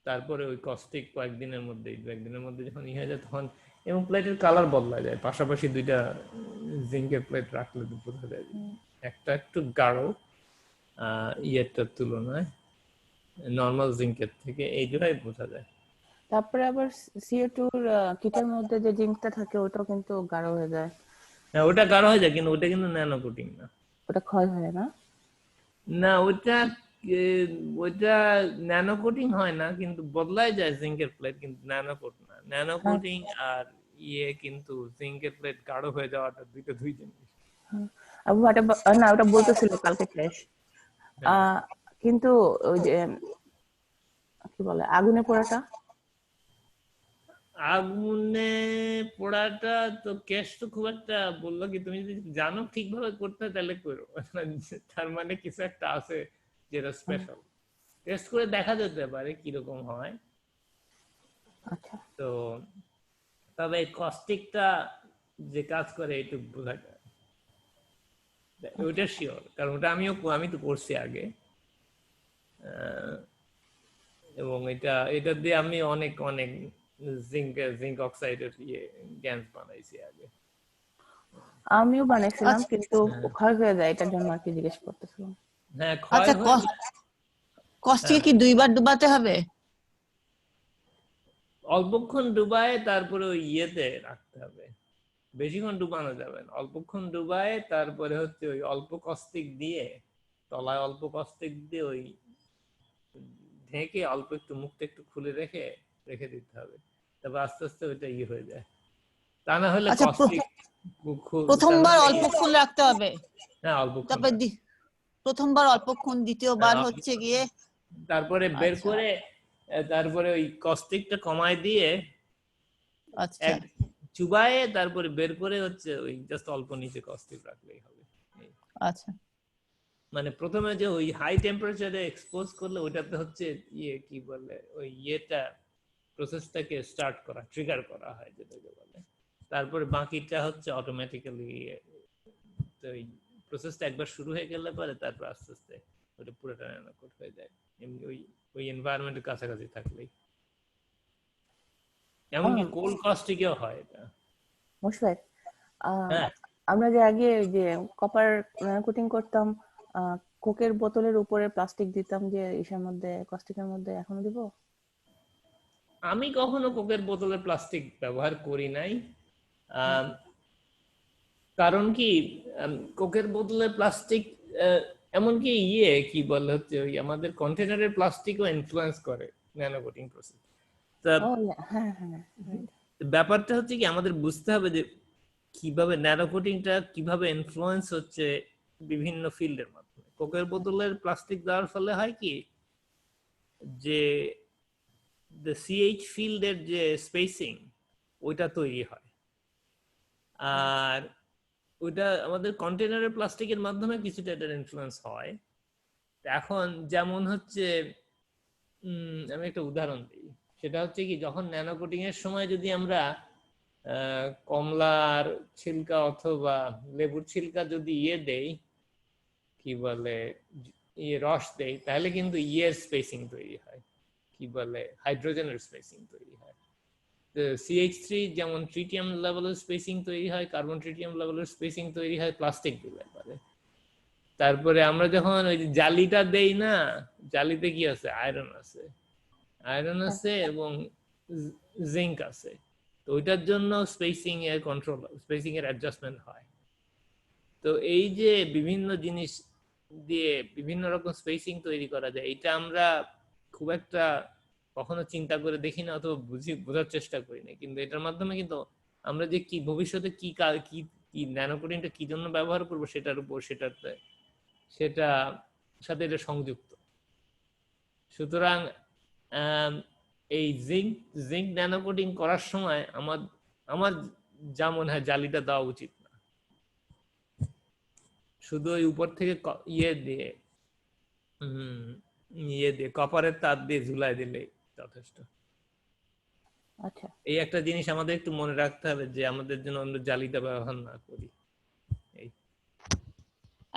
[SPEAKER 1] তারপরে ওই কস্টিক কয়েকদিনের মধ্যে যখন হয়ে যায় তখন, এবং প্লেটের কালার বদলা যায়। পাশাপাশি দুইটা জিঙ্কের প্লেট রাখলে বোঝা যায় একটা একটু গাঢ় ইয়েরটার তুলনায়, নর্মাল জিঙ্কের থেকে, এই দুটাই বোঝা যায়।
[SPEAKER 5] তারপরে আবার CO2 কিটের মধ্যে যে জিঙ্কটা থাকে ওটাও কিন্তু গাঢ় হয়ে যায়।
[SPEAKER 1] হ্যাঁ, ওটা গাঢ় হয়ে যায়, কিন্তু ওটা কিন্তু ন্যানো কোটিং না।
[SPEAKER 5] ওটা ক্ষয় হয় না?
[SPEAKER 1] না, ওইটা ন্যানো কোটিং হয় না, কিন্তু বদলায় যায় জিঙ্কের প্লেট, কিন্তু ন্যানো কোট না। ন্যানো কোটিং আর কিন্তু জিঙ্কের প্লেট গাঢ় হয়ে যাওয়াটা দুই জিনিস।
[SPEAKER 5] আবু না, ওটা বলতেছিল কালকে ক্লাস। কিন্তু ওই যে কি বলে, আগুনে পোড়াটা
[SPEAKER 1] তো কেস তো খুব একটা, বললো কি, তুমি যদি জানো ঠিকভাবে করতে তাহলে করো, তার মানে কিছু একটা আছে যেটা স্পেশাল। টেস্ট করে দেখা যেতে পারে কিরকম হয়।
[SPEAKER 5] আচ্ছা।
[SPEAKER 1] তো তবে কস্টিকটা যে কাজ করে একটু বোঝা যায়, ওইটা শিওর, কারণ ওটা আমি তো করছি আগে, এবং এটা দিয়ে আমি অনেক অনেক জিঙ্ক অক্সাইডের গ্যাস বানাইছি আগে।
[SPEAKER 5] আমিও বানাইছিলাম, কিন্তু ক্ষয় হয়ে যায়, এটার জন্য আর কি জিজ্ঞেস করতেছিলাম।
[SPEAKER 1] হ্যাঁ,
[SPEAKER 7] আচ্ছা, কস্টিকে কি দুইবার ডুবাতে হবে?
[SPEAKER 1] অল্পক্ষণ ডুবায় তারপরে ওই ইয়েতে রাখতে হবে, বেশিক্ষণ ডুবানো যাবে না। অল্পক্ষণ ডুবায় তারপরে হচ্ছে ওই অল্প কস্টিক দিয়ে, তলায় অল্প কস্টিক দিয়ে ওই ঢেকে অল্প একটু মুখটা একটু খুলে রেখে দিতে হবে। তারপর আস্তে আস্তে ওইটা হয়ে যায়। তা না হলে কস্টিক
[SPEAKER 7] প্রথমবার অল্পক্ষণ রাখতে হবে।
[SPEAKER 1] হ্যাঁ, অল্পক্ষণ।
[SPEAKER 7] তারপর প্রথমবার অল্পক্ষণ, দ্বিতীয়বার হচ্ছে গিয়ে
[SPEAKER 1] তারপরে বের করে, তারপরে ওই কস্টিকটা কমায় দিয়ে
[SPEAKER 7] আচ্ছা
[SPEAKER 1] চুবায়ে তারপরে বের করে হচ্ছে ওই জাস্ট অল্প নিচে কস্টিক রাখলেই হবে।
[SPEAKER 7] আচ্ছা,
[SPEAKER 1] মানে প্রথমে যে ওই হাই টেম্পারেচারে এক্সপোজ করলে ওইটাতে হচ্ছে কি বলে, ওই প্রসেসটাকে স্টার্ট করা, ট্রিগার করা হয় যেটাকে বলে। তারপরে বাকিটা হচ্ছে অটোমেটিক্যালি, তো এই প্রসেসটা একবার শুরু হয়ে গেলে পরে তারপর আস্তে আস্তে ওটা পুরোটা ন্যানোকোড হয়ে যায়, এমনি ওই এনভায়রনমেন্টের কাছাকাছি থাকলেই। এমনকি কোল্ড কস্টিকেও হয় এটা।
[SPEAKER 5] মুশফিক,
[SPEAKER 1] হ্যাঁ,
[SPEAKER 5] আমরা যে আগে ওই যে কপার কোটিং করতাম, কোকের বোতলের উপরে প্লাস্টিক দিতাম যে ইসের মধ্যে, কস্টিকের মধ্যে, এখনো দিব?
[SPEAKER 1] আমি কখনো কোকের বোতলে প্লাস্টিক ব্যবহার করি নাই। কারণ কি, কোকের বোতলে প্লাস্টিক, এমনকি কি বলে হচ্ছে ওই আমাদের কন্টেনারের প্লাস্টিকও ইনফ্লুয়েন্স করে ন্যানো কোটিং প্রসেস। তা
[SPEAKER 5] ও হ্যাঁ হ্যাঁ,
[SPEAKER 1] ব্যাপারটা হচ্ছে কি, আমাদের বুঝতে হবে যে কিভাবে ন্যানো কোটিংটা কিভাবে ইনফ্লুয়েন্স হচ্ছে বিভিন্ন ফিল্ডের মাধ্যমে। কোকের বোতলের প্লাস্টিক দেওয়ার ফলে হয় কি, যে সিএইচ ফিল্ডের যে স্পেসিং ওইটা তৈরি হয়, আর ওইটা আমাদের কন্টেনারের প্লাস্টিকের মাধ্যমে কিছুটা এটার ইনফ্লুয়েন্স হয়। এখন যেমন হচ্ছে, আমি একটা উদাহরণ দিই, সেটা হচ্ছে কি, যখন ন্যানো কোটিং এর সময় যদি আমরা কমলার ছিলকা অথবা লেবুর ছিলকা যদি দেই, কি বলে রস দেই, তাহলে কিন্তু এর স্পেসিং তৈরি হয়, কি বলে হাইড্রোজেনের স্পেসিং তৈরি হয়। CH3 যেমন ট্রিটিয়াম লেভেলের স্পেসিং তৈরি হয়, কার্বন ট্রিটিয়াম লেভেলের স্পেসিং তৈরি হয় প্লাস্টিক দিলে পারে। তারপরে আমরা যখন ওই জালিটা দেই না, জালিতে কি আছে, আয়রন আছে এবং জিঙ্ক আছে, তো ওইটার জন্য স্পেসিং এর কন্ট্রোল, স্পেসিং এর অ্যাডজাস্টমেন্ট হয়। তো এই যে বিভিন্ন জিনিস দিয়ে বিভিন্ন রকম স্পেসিং তৈরি করা যায়, এটা আমরা খুব একটা কখনো চিন্তা করে দেখি না অথবা বোঝার চেষ্টা করি না, কিন্তু এটার মাধ্যমে কিন্তু আমরা যে কি ভবিষ্যতে কি কি ন্যানো কোটিংটা কি জন্য ব্যবহার করবো সেটার উপর সেটা সাথে এটা সংযুক্ত। সুতরাং এই জিঙ্ক ন্যানো কোটিং করার সময় আমার যা মনে হয় জালিটা দেওয়া উচিত না, শুধু ওই উপর থেকে দিয়ে কপারের তার দিয়ে ঝুলাই দিলে যথেষ্ট।
[SPEAKER 5] আচ্ছা।
[SPEAKER 1] এই একটা জিনিস আমাদের একটু মনে রাখতে হবে যে আমাদের জন্য আমরা জালিটা ব্যবহার না করি।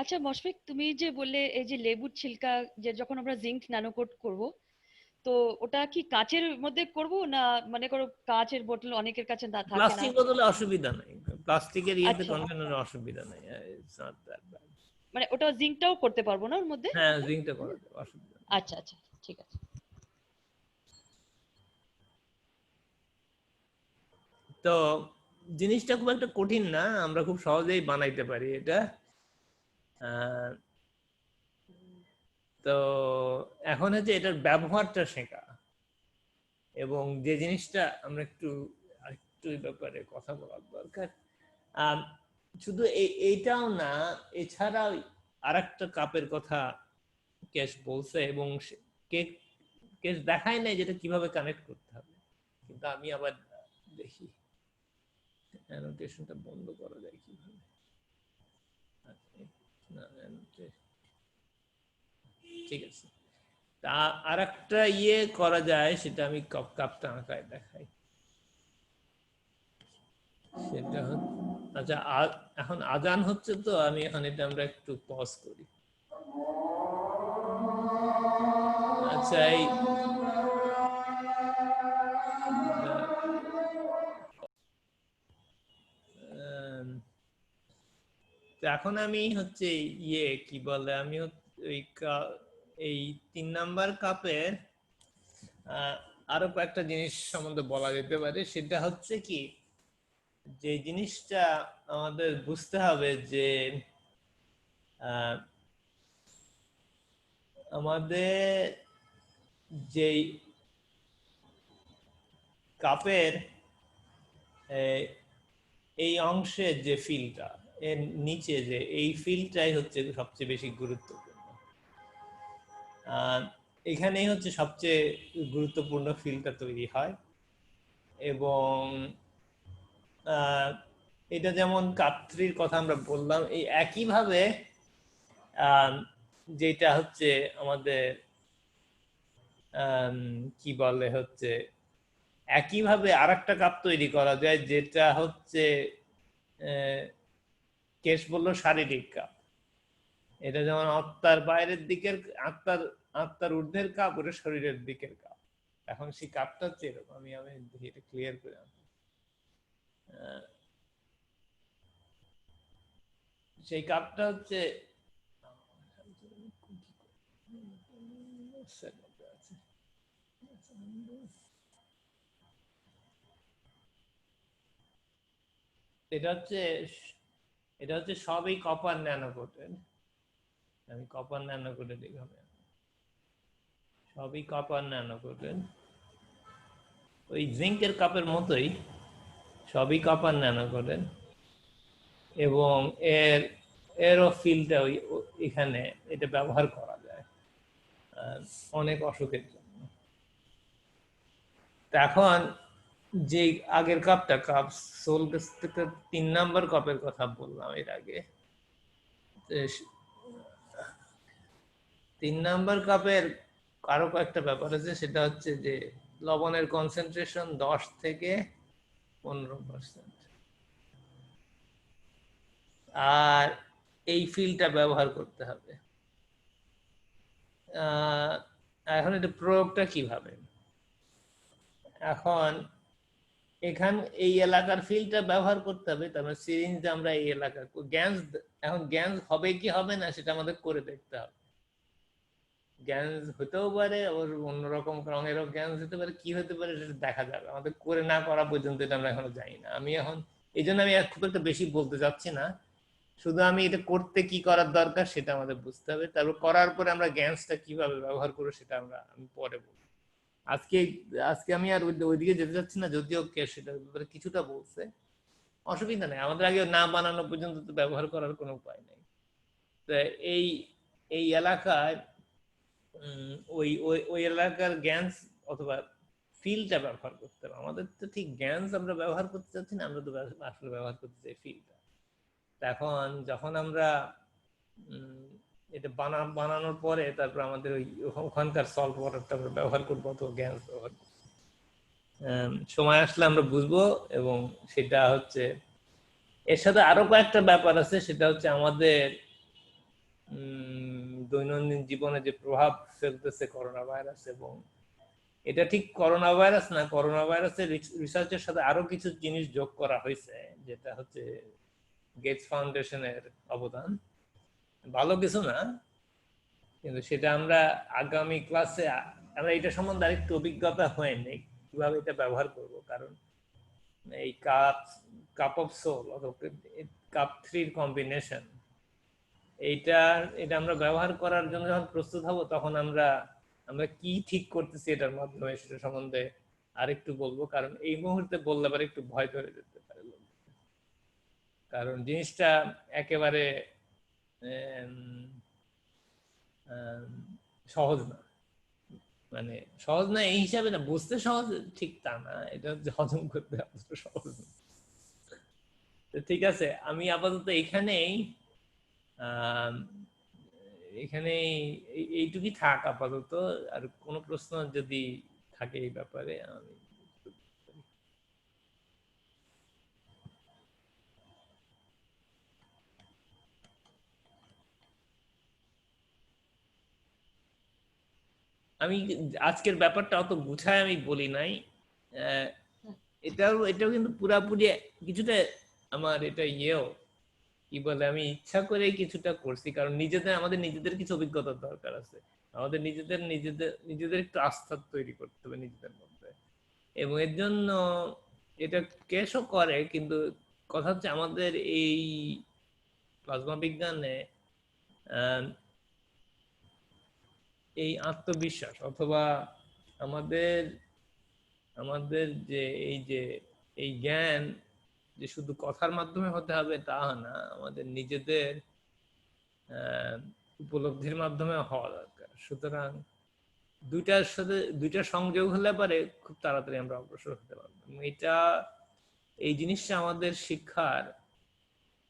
[SPEAKER 2] আচ্ছা মুশফিক, তুমি যে বললে এই যে লেবুর ছিলকা যে যখন আমরা জিঙ্ক ন্যানোকোট করব, তো ওটা কি কাচের মধ্যে করব না, মনে করো কাচের বোতল অনেকের কাছে না থাকে না,
[SPEAKER 1] প্লাস্টিক বোতলে অসুবিধা নাই, প্লাস্টিকের
[SPEAKER 2] আচ্ছা,
[SPEAKER 1] কন্টেনারে অসুবিধা নাই, ইটস নট দ্যাট ব্যাড।
[SPEAKER 2] মানে ওটা জিঙ্কটাও করতে পারবো না ওর মধ্যে?
[SPEAKER 1] হ্যাঁ, জিঙ্কটা করা যাবে, অসুবিধা নেই।
[SPEAKER 2] আচ্ছা আচ্ছা, ঠিক আছে।
[SPEAKER 1] তো জিনিসটা খুব একটা কঠিন না, আমরা খুব সহজেই বানাইতে পারি এটা। তো এখন হচ্ছে এটার ব্যবহারটা শেখা, এবং যে জিনিসটা আমরা একটু এই ব্যাপারে কথা বলার দরকার। শুধু এইটাও না, এছাড়াও আরেকটা কাপের কথা কেস বলছে, এবং কেস দেখায় নাই যেটা কিভাবে কানেক্ট করতে হবে, কিন্তু আমি আবার দেখি অ্যানোটেশনটা বন্ধ করা যায় কিভাবে। ঠিক আছে, তা আর একটা করা যায়, সেটা আমি কাপটা আঁকায় দেখাই। সেটা আচ্ছা, এখন আজান হচ্ছে, তো আমি এখন এটা আমরা একটু পজ করি। আচ্ছা, এখন আমি হচ্ছে কি বলে, আমি এই 3 নাম্বার কাপের আরো কয়েকটা জিনিস সম্বন্ধে বলা যেতে পারে। সেটা হচ্ছে কি, যে জিনিসটা আমাদের বুঝতে হবে যে আমাদের যেই কাপের এই অংশের যে ফিলটা, এর নিচে যে এই ফিলটাই হচ্ছে সবচেয়ে বেশি গুরুত্বপূর্ণ। এখানেই হচ্ছে সবচেয়ে গুরুত্বপূর্ণ ফিলটা তৈরি হয়, এবং এটা যেমন কাপ3 কথা আমরা বললাম, এই একইভাবে যেটা হচ্ছে আমাদের কি বলে হচ্ছে একইভাবে আরেকটা কাপ তৈরি করা যায়, যেটা হচ্ছে কেশ বললো শারীরিক কাপ। এটা যেমন আত্মার বাইরের দিকের, আত্মার ঊর্ধ্বের কাপ, ওটা শরীরের দিকের কাপ। এখন সেই কাপটা হচ্ছে এরকম, আমি এটা ক্লিয়ার করে আনবো। সেই কাপটা হচ্ছে এটা হচ্ছে সবই কপার ন্যানো কোটেড। আমি কপার ন্যানো কোটেড দেখাবো, সবই কপার ন্যানো কোটেড, ওই জিঙ্কের কাপের মতোই সবই কপার ন্যানো কোটেড। এবং এরও ফিলটা এখানে এটা ব্যবহার করা যায় অনেক অসুখের জন্য। এখন যে আগের কাপটা, কাপ সোল 3 নাম্বার কাপের কথা বললাম এর আগে, 3 নাম্বার কাপের আরো কয়েকটা ব্যাপার আছে। সেটা হচ্ছে যে লবণের কনসেন্ট্রেশন 10 থেকে 15%, আর এই ফিলটা ব্যবহার করতে হবে। এখন এটা প্রয়োগটা কিভাবে, এখন এই এলাকার ফিলটা ব্যবহার করতে হবে। তারপরে সিরিঞ্জ আমরা এই এলাকার গ্যাস, এখন গ্যাস হবে কি হবে না সেটা আমাদের করে দেখতে হবে। গ্যাস হতেও পারে, আবার অন্যরকম রঙেরও গ্যাস হতে পারে, কি হতে পারে সেটা দেখা যাবে, আমাদের করে না করা পর্যন্ত এটা আমরা এখনো জানি না। আমি এখন এই জন্য আমি খুব একটা বেশি বলতে চাচ্ছি না, শুধু আমি এটা করতে কি করার দরকার সেটা আমাদের বুঝতে হবে। তারপর করার পরে আমরা গ্যাসটা কিভাবে ব্যবহার করবো সেটা আমি পরে বলবো। আজকে আমি আর ওইদিকে যেতে চাচ্ছি না, যদিও সেটার ব্যাপারে কিছুটা বলছে, অসুবিধা নেই। আমাদের আগে না বানানো পর্যন্ত তো ব্যবহার করার কোনো উপায় নেই। তো এই এলাকায় ওই এলাকার গ্যাস অথবা ফিলটা ব্যবহার করতে হবে। আমাদের তো ঠিক গ্যাস আমরা ব্যবহার করতে চাচ্ছি না, আমরা তো আসলে ব্যবহার করতে চাই ফিলটা। এখন যখন আমরা এটা বানানোর পরে তারপর আমাদের ওখানকার সল্ট ওয়াটারটা আমরা ব্যবহার করবো অথবা গ্যাস ব্যবহার করবো, সময় আসলে আমরা বুঝবো। এবং সেটা হচ্ছে এর সাথে আরো কয়েকটা ব্যাপার আছে, সেটা হচ্ছে আমাদের দৈনন্দিন জীবনে যে প্রভাব ফেলতেছে করোনা ভাইরাস। এবং এটা ঠিক করোনা ভাইরাস না, করোনা ভাইরাসের রিসার্চের সাথে আরো কিছু জিনিস যোগ করা হয়েছে, যেটা হচ্ছে গেটস ফাউন্ডেশনের অবদান। ভালো কিছু না, কিন্তু সেটা আমরা আগামী ক্লাসে আমরা এটা সম্বন্ধে আরেকটু অভিজ্ঞতা হয়ে নেই কিভাবে এটা ব্যবহার করব। কারণ এই কাপ অফ সোল অথবা কাপ 3 কম্বিনেশন, এটা আমরা ব্যবহার করার জন্য যখন প্রস্তুত হব, তখন আমরা কি ঠিক করতেছি এটার মাধ্যমে সেটা সম্বন্ধে আরেকটু বলবো। কারণ এই মুহূর্তে বললে আবার একটু ভয় ধরে যেতে পারে, কারণ জিনিসটা একেবারে সহজ না। মানে সহজ না এই হিসাবে না, বুঝতে সহজ ঠিক তা না, এটা হচ্ছে হজম করতে সহজ না। ঠিক আছে, আমি আপাতত এখানেই এইটুকুই থাক আপাতত। আর কোনো প্রশ্ন যদি থাকে এই ব্যাপারে আমি আজকের ব্যাপারটা অত গুছায় আমি বলি নাই। এটাও কিন্তু পুরাপুরি কিছুটা আমার এটা কি বলে, আমি ইচ্ছা করে কিছুটা করছি, কারণ আমাদের নিজেদের কিছু অভিজ্ঞতার দরকার আছে। আমাদের নিজেদের একটু আস্থা তৈরি করতে হবে নিজেদের মধ্যে। এবং এর জন্য এটা কেসও করে, কিন্তু কথা হচ্ছে আমাদের এই প্লাজমা বিজ্ঞানে এই আত্মবিশ্বাস অথবা আমাদের যে এই জ্ঞান যে শুধু কথার মাধ্যমে হতে হবে তা না, আমাদের নিজেদের উপলব্ধির মাধ্যমে হওয়া দরকার। সুতরাং দুইটার সংযোগ হলে পারে খুব তাড়াতাড়ি আমরা অগ্রসর হতে পারবো। এই জিনিসটা আমাদের শিক্ষার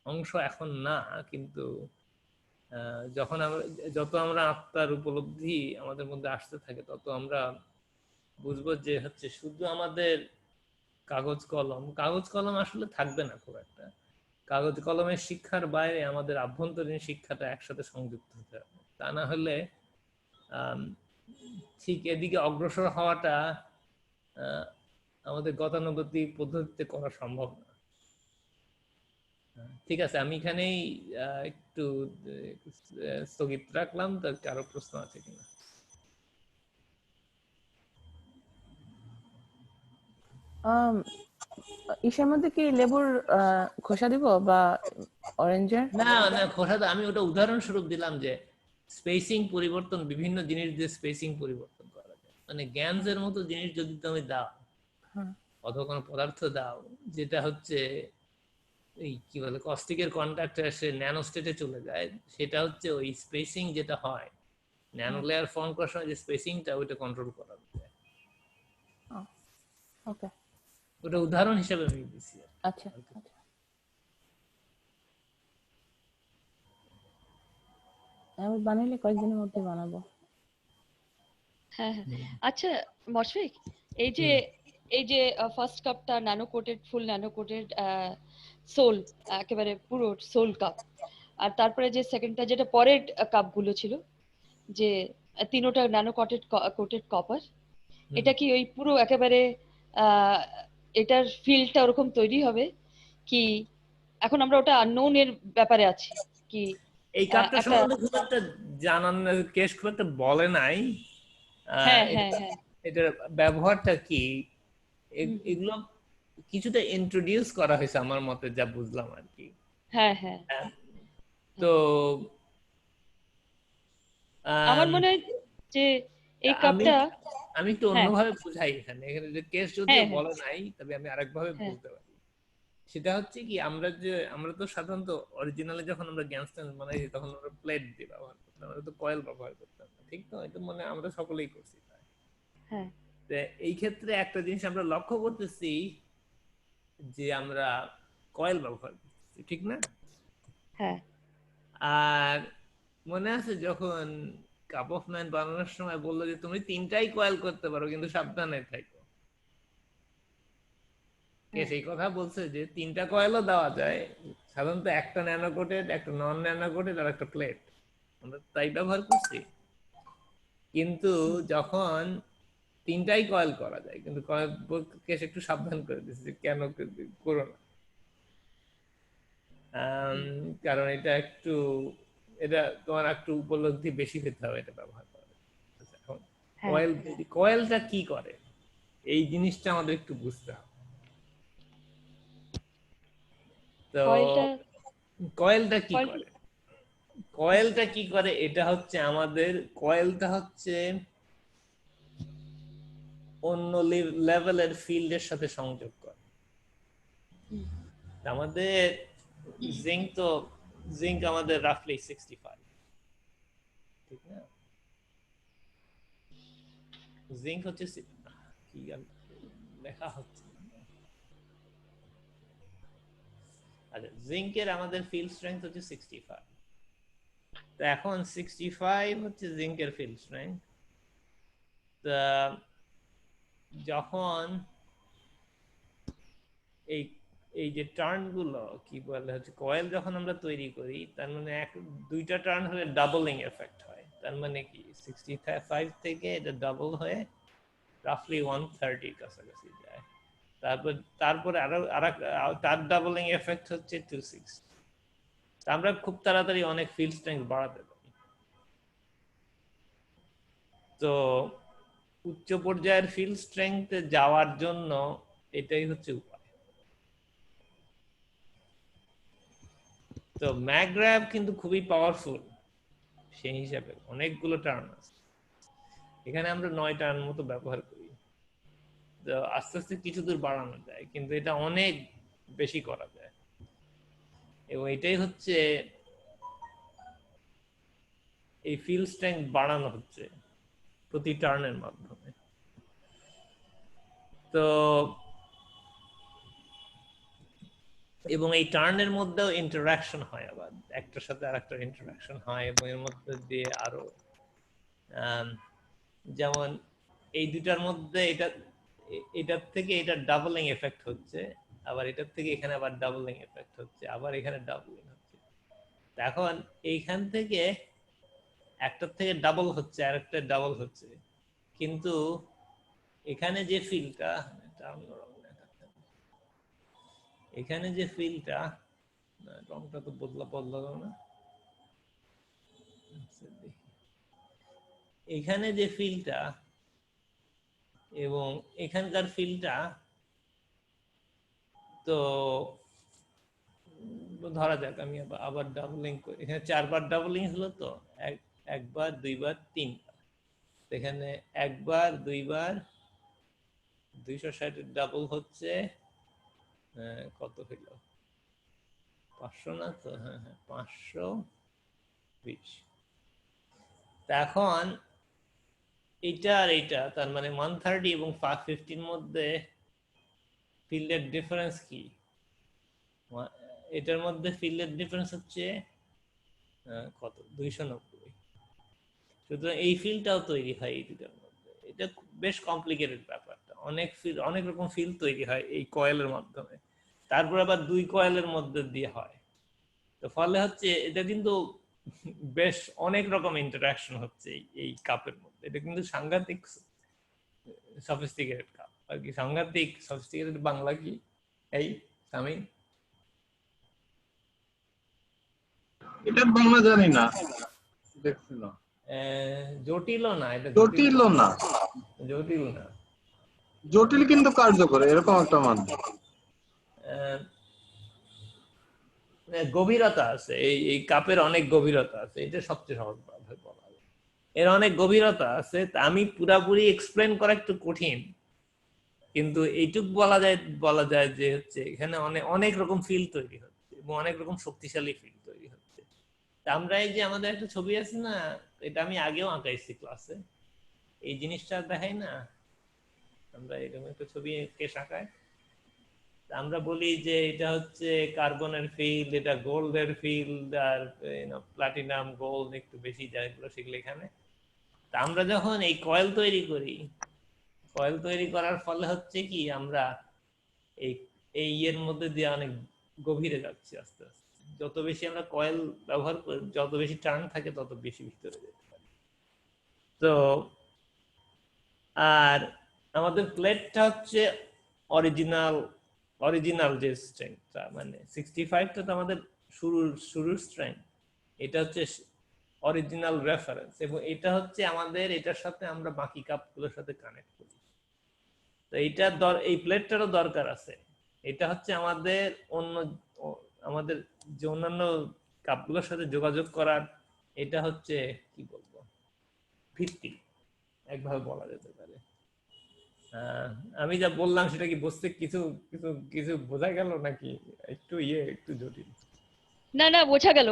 [SPEAKER 1] অংশ এখন না, কিন্তু যত আমরা আত্মার উপলব্ধি আমাদের মধ্যে আসতে থাকে, তত আমরা বুঝবো যে হচ্ছে শুধু আমাদের কাগজ কলম আসলে থাকবে না খুব একটা। কাগজ কলমের শিক্ষার বাইরে আমাদের আভ্যন্তরীণ শিক্ষাটা একসাথে সংযুক্ত হতে হবে, তা না হলে ঠিক এদিকে অগ্রসর হওয়াটা আমাদের গতানুগতিক পদ্ধতিতে করা সম্ভব না। ঠিক আছে, আমি এখানেই একটু স্থগিত রাখলাম। তো কারো প্রশ্ন আছে কিনা?
[SPEAKER 5] ইসের মধ্যে কি লেবুর খোসা দিব বা অরেঞ্জের?
[SPEAKER 1] না না, খোসা তো আমি ওটা উদাহরণস্বরূপ দিলাম যে স্পেসিং পরিবর্তন, বিভিন্ন জিনিস দিয়ে স্পেসিং পরিবর্তন করা যায়। মানে গ্যান্সের মতো জিনিস যদি তুমি দাও অথবা কোনো পদার্থ দাও যেটা হচ্ছে এই কি বলে কস্টিকের কন্ট্যাক্টে এসে ন্যানো স্টেটে চলে যায়, সেটা হচ্ছে ওই স্পেসিং যেটা হয় ন্যানো লেয়ার ফর্ম করার সময় যে স্পেসিংটা ওইটা কন্ট্রোল করা যায়।
[SPEAKER 5] ওকে,
[SPEAKER 1] ওটা উদাহরণ হিসেবে আমি দিচ্ছি।
[SPEAKER 5] আচ্ছা আচ্ছা। আমি বানাইলে কয়েকদিনের মধ্যে বানাবো।
[SPEAKER 2] হ্যাঁ হ্যাঁ। আচ্ছা মশফিক, এই যে ফার্স্ট কাপটা ন্যানো কোটেড, ফুল ন্যানো কোটেড সোল, একেবারে পুরো সোল কাপ, আর তারপরে যে সেকেন্ডটা যেটা পরের কাপগুলো ছিল যে তিনোটা ন্যানো কোটেড কপার, এটা কি ওই পুরো একেবারে এটার ফিল্ডটা ওরকম তৈরি হবে কি? এখন আমরা ওটা আননোন এর ব্যাপারে আছি কি?
[SPEAKER 1] এই কাপটা সম্বন্ধে খুব একটা জানান কেস খুব একটা বলে নাই।
[SPEAKER 2] হ্যাঁ হ্যাঁ হ্যাঁ,
[SPEAKER 1] এটার ব্যবহারটা কি এগুলো কিছুটা ইন্ট্রোডিউস করা হয়েছে আমার মতে, যা বুঝলাম আর কি।
[SPEAKER 2] হ্যাঁ হ্যাঁ।
[SPEAKER 1] তো
[SPEAKER 2] আমার মনে হয় যে এই কাপটা
[SPEAKER 1] আমি একটু অন্যভাবে বুঝাই এখানে। এখানে যে কেস যদিও বলে নাই, তবে আমি আরেকভাবে বলতে পারি। সেটা হচ্ছে কি, আমরা তো সাধারণত অরিজিনালি যখন আমরা গ্যাংস্টার বানাই তখন আমরা প্লেট দিয়ে ব্যবহার করতাম, আমরা তো কয়েল ব্যবহার করতাম না, ঠিক তো? এটা মনে আমরা সকলেই করছি।
[SPEAKER 2] হ্যাঁ,
[SPEAKER 1] এই ক্ষেত্রে একটা জিনিস আমরা লক্ষ্য করতেছি যে আমরা কয়েল ব্যবহার করতেছি, ঠিক না?
[SPEAKER 2] হ্যাঁ।
[SPEAKER 1] আর মনে আছে যখন কাপ অফ ম্যান বানানোর সময় বললো যে তুমি 3টাই কয়েল করতে পারো কিন্তু সাবধানে থাকো। সেই কথা বলছে যে 3টা কয়েলও দেওয়া যায়, সাধারণত একটা ন্যানো কোটেড, একটা নন ন্যানো কোটেড আর একটা প্লেট, আমরা তাই ব্যবহার করছি। কিন্তু যখন 3টাই কয়েল করা যায়, কিন্তু কেস একটু সাবধান করে দিচ্ছে যে কেন করো না, কারণ এটা তোমার একটু উপলব্ধি বেশি হতে হবে এটা ব্যবহার করা। এখন কয়েলটা কি করে এই জিনিসটা আমাদের একটু বুঝতে হবে। তো কয়েলটা কি করে, এটা হচ্ছে আমাদের কয়েলটা হচ্ছে অন্য লেভেলের ফিল্ডের সাথে সংযোগ করে। আমাদের জিঙ্ক আমাদের রাফলি 65, ঠিক না? জিঙ্ক হচ্ছে কি লেখা হচ্ছে, আচ্ছা, জিঙ্কের আমাদের ফিল্ড স্ট্রেংথ হচ্ছে 65। তো এখন 65 হচ্ছে জিঙ্কের ফিল্ড স্ট্রেংথ। যখন এই যে টার্ন গুলো কি বলে হচ্ছে কয়েল যখন আমরা তৈরি করি, তার মানে 2টা টার্ন হলে ডাবলিং এফেক্ট হয়। তার মানে কি 65 থেকে এটা ডাবল হয়ে রাফলি 130 কাছাকাছি যায়। তারপরে আরো তার ডাবলিং এফেক্ট হচ্ছে 260। আমরা খুব তাড়াতাড়ি অনেক ফিল্ড স্ট্রেংথ বাড়াতে পারি। তো উচ্চ পর্যায়ের ফিল্ড স্ট্রেংথে যাওয়ার জন্য এটাই হচ্ছে উপায়। তো ম্যাগ্রাব কিন্তু খুবই পাওয়ারফুল, সেই হিসাবে অনেকগুলো টার্ন আছে। এখানে আমরা 9 টার্ন মতো ব্যবহার করি। তো আস্তে আস্তে কিছু দূর বাড়ানো যায়, কিন্তু এটা অনেক বেশি করা যায়। এবং এটাই হচ্ছে এই ফিল্ড স্ট্রেংথ বাড়ানো হচ্ছে প্রতি টার্নের মাধ্যমে। তো এবং এই টার্নের মধ্যেও ইন্টারাকশন হয়, আবার একটার সাথে আরেকটার ইন্টারাকশন হয়, এবং এর মধ্যে দিয়ে আরো যেমন এই দুটার মধ্যে এটার থেকে এটা ডাবলিং এফেক্ট হচ্ছে, আবার এটার থেকে এখানে আবার ডাবলিং এফেক্ট হচ্ছে, আবার এখানে ডাবলিং হচ্ছে। এখন এইখান থেকে একটার থেকে ডাবল হচ্ছে আর একটা ডাবল হচ্ছে, কিন্তু এখানে যে ফিলটা, এখানে যে ফিলটা, রংটা তো বদলালো না, এখানে যে ফিলটা এবং এখানকার ফিলটা, তো ধরা যাক আমি আবার ডাবলিং করি, এখানে 4 বার ডাবলিং হলো, তো একবার, দুইবার, 3বার, এখানে একবার, দুইবার, 260 ডাবল হচ্ছে কত হইল, 500 না তো, হ্যাঁ 520। এখন এটা আর এটা, তার মানে 130 এবং 550 মধ্যে ফিল্ডের ডিফারেন্স কি? এটার মধ্যে ফিল্ডের ডিফারেন্স হচ্ছে কত, 290। সুতরাং এই ফিল্ডটাও তৈরি হয় এই দুটার মধ্যে। এটা বেশ কমপ্লিকেটেড ব্যাপারটা, অনেক রকম ফিল্ড তৈরি হয় এই কয়েলের মাধ্যমে, তারপর আবার 2 কয়েলের মধ্যে দিয়ে হয়। তো ফলে হচ্ছে এটা কিন্তু বেশ অনেক রকম ইন্টারাকশন হচ্ছে এই কাপের মধ্যে। এটা কিন্তু সাংঘাতিক সফিস্টিকেটেড কাপ আর কি। সাংঘাতিক সফিস্টিকেটেড বাংলা কি এই সামিন?
[SPEAKER 4] এটা বাংলা জানি না, দেখছিলাম।
[SPEAKER 1] জটিল না, এটা
[SPEAKER 4] জটিল না,
[SPEAKER 1] জটিল না,
[SPEAKER 4] জটিল কিন্তু কার্যকর, এরকম একটা মান।
[SPEAKER 1] গভীরতা আছে এই কাপের, অনেক গভীরতা আছে, এটা সবচেয়ে সহজ ভাবে বলা যায়। এর অনেক গভীরতা আছে, তা আমি পুরাপুরি এক্সপ্লেন করা একটু কঠিন, কিন্তু এইটুক বলা যায় যে হচ্ছে এখানে অনেক রকম ফিল্ড তৈরি হচ্ছে এবং অনেক রকম শক্তিশালী ফিল্ড তৈরি হচ্ছে। তা আমরা এই যে আমাদের একটা ছবি আছে না, এটা আমি আগেও আঁকাইছি ক্লাসে, এই জিনিসটা দেখাই না, আমরা এরকম একটা ছবি কেস আঁকায়, আমরা বলি যে এটা হচ্ছে কার্বনের ফিল্ড, এটা গোল্ডের ফিল্ড, আর প্লাটিনাম, গোল্ড একটু বেশি যায়গুলো সেগুলো এখানে। তা আমরা যখন এই কয়েল তৈরি করি, কয়েল তৈরি করার ফলে হচ্ছে কি, আমরা এই ইয়ের মধ্যে দিয়ে অনেক গভীরে যাচ্ছি আস্তে আস্তে। যত বেশি আমরা কয়েল ব্যবহার করি, যত বেশি টার্ন থাকে তত বেশি ভিতরে যেতে পারি। তো আর আমাদের প্লেটটা হচ্ছে অরিজিনাল যে স্ট্রেংথটা, মানে 65টা তো আমাদের শুরুর স্ট্রেংথ, এটা হচ্ছে অরিজিনাল রেফারেন্স, এবং এটা হচ্ছে আমাদের, এটার সাথে আমরা বাকি কাপগুলোর সাথে কানেক্ট করি। তো এই প্লেটটারও দরকার আছে, এটা হচ্ছে আমাদের আমাদের যে অন্যান্য কাপগুলোর সাথে যোগাযোগ করার, এটা হচ্ছে কি বলবো, ভিত্তি একভাবে বলা যেতে পারে। আমি যা বললাম সেটা কি বুঝতে কিছু কিছু কিছু বোঝা গেল নাকি একটু জটিল?
[SPEAKER 2] না বোঝা গেল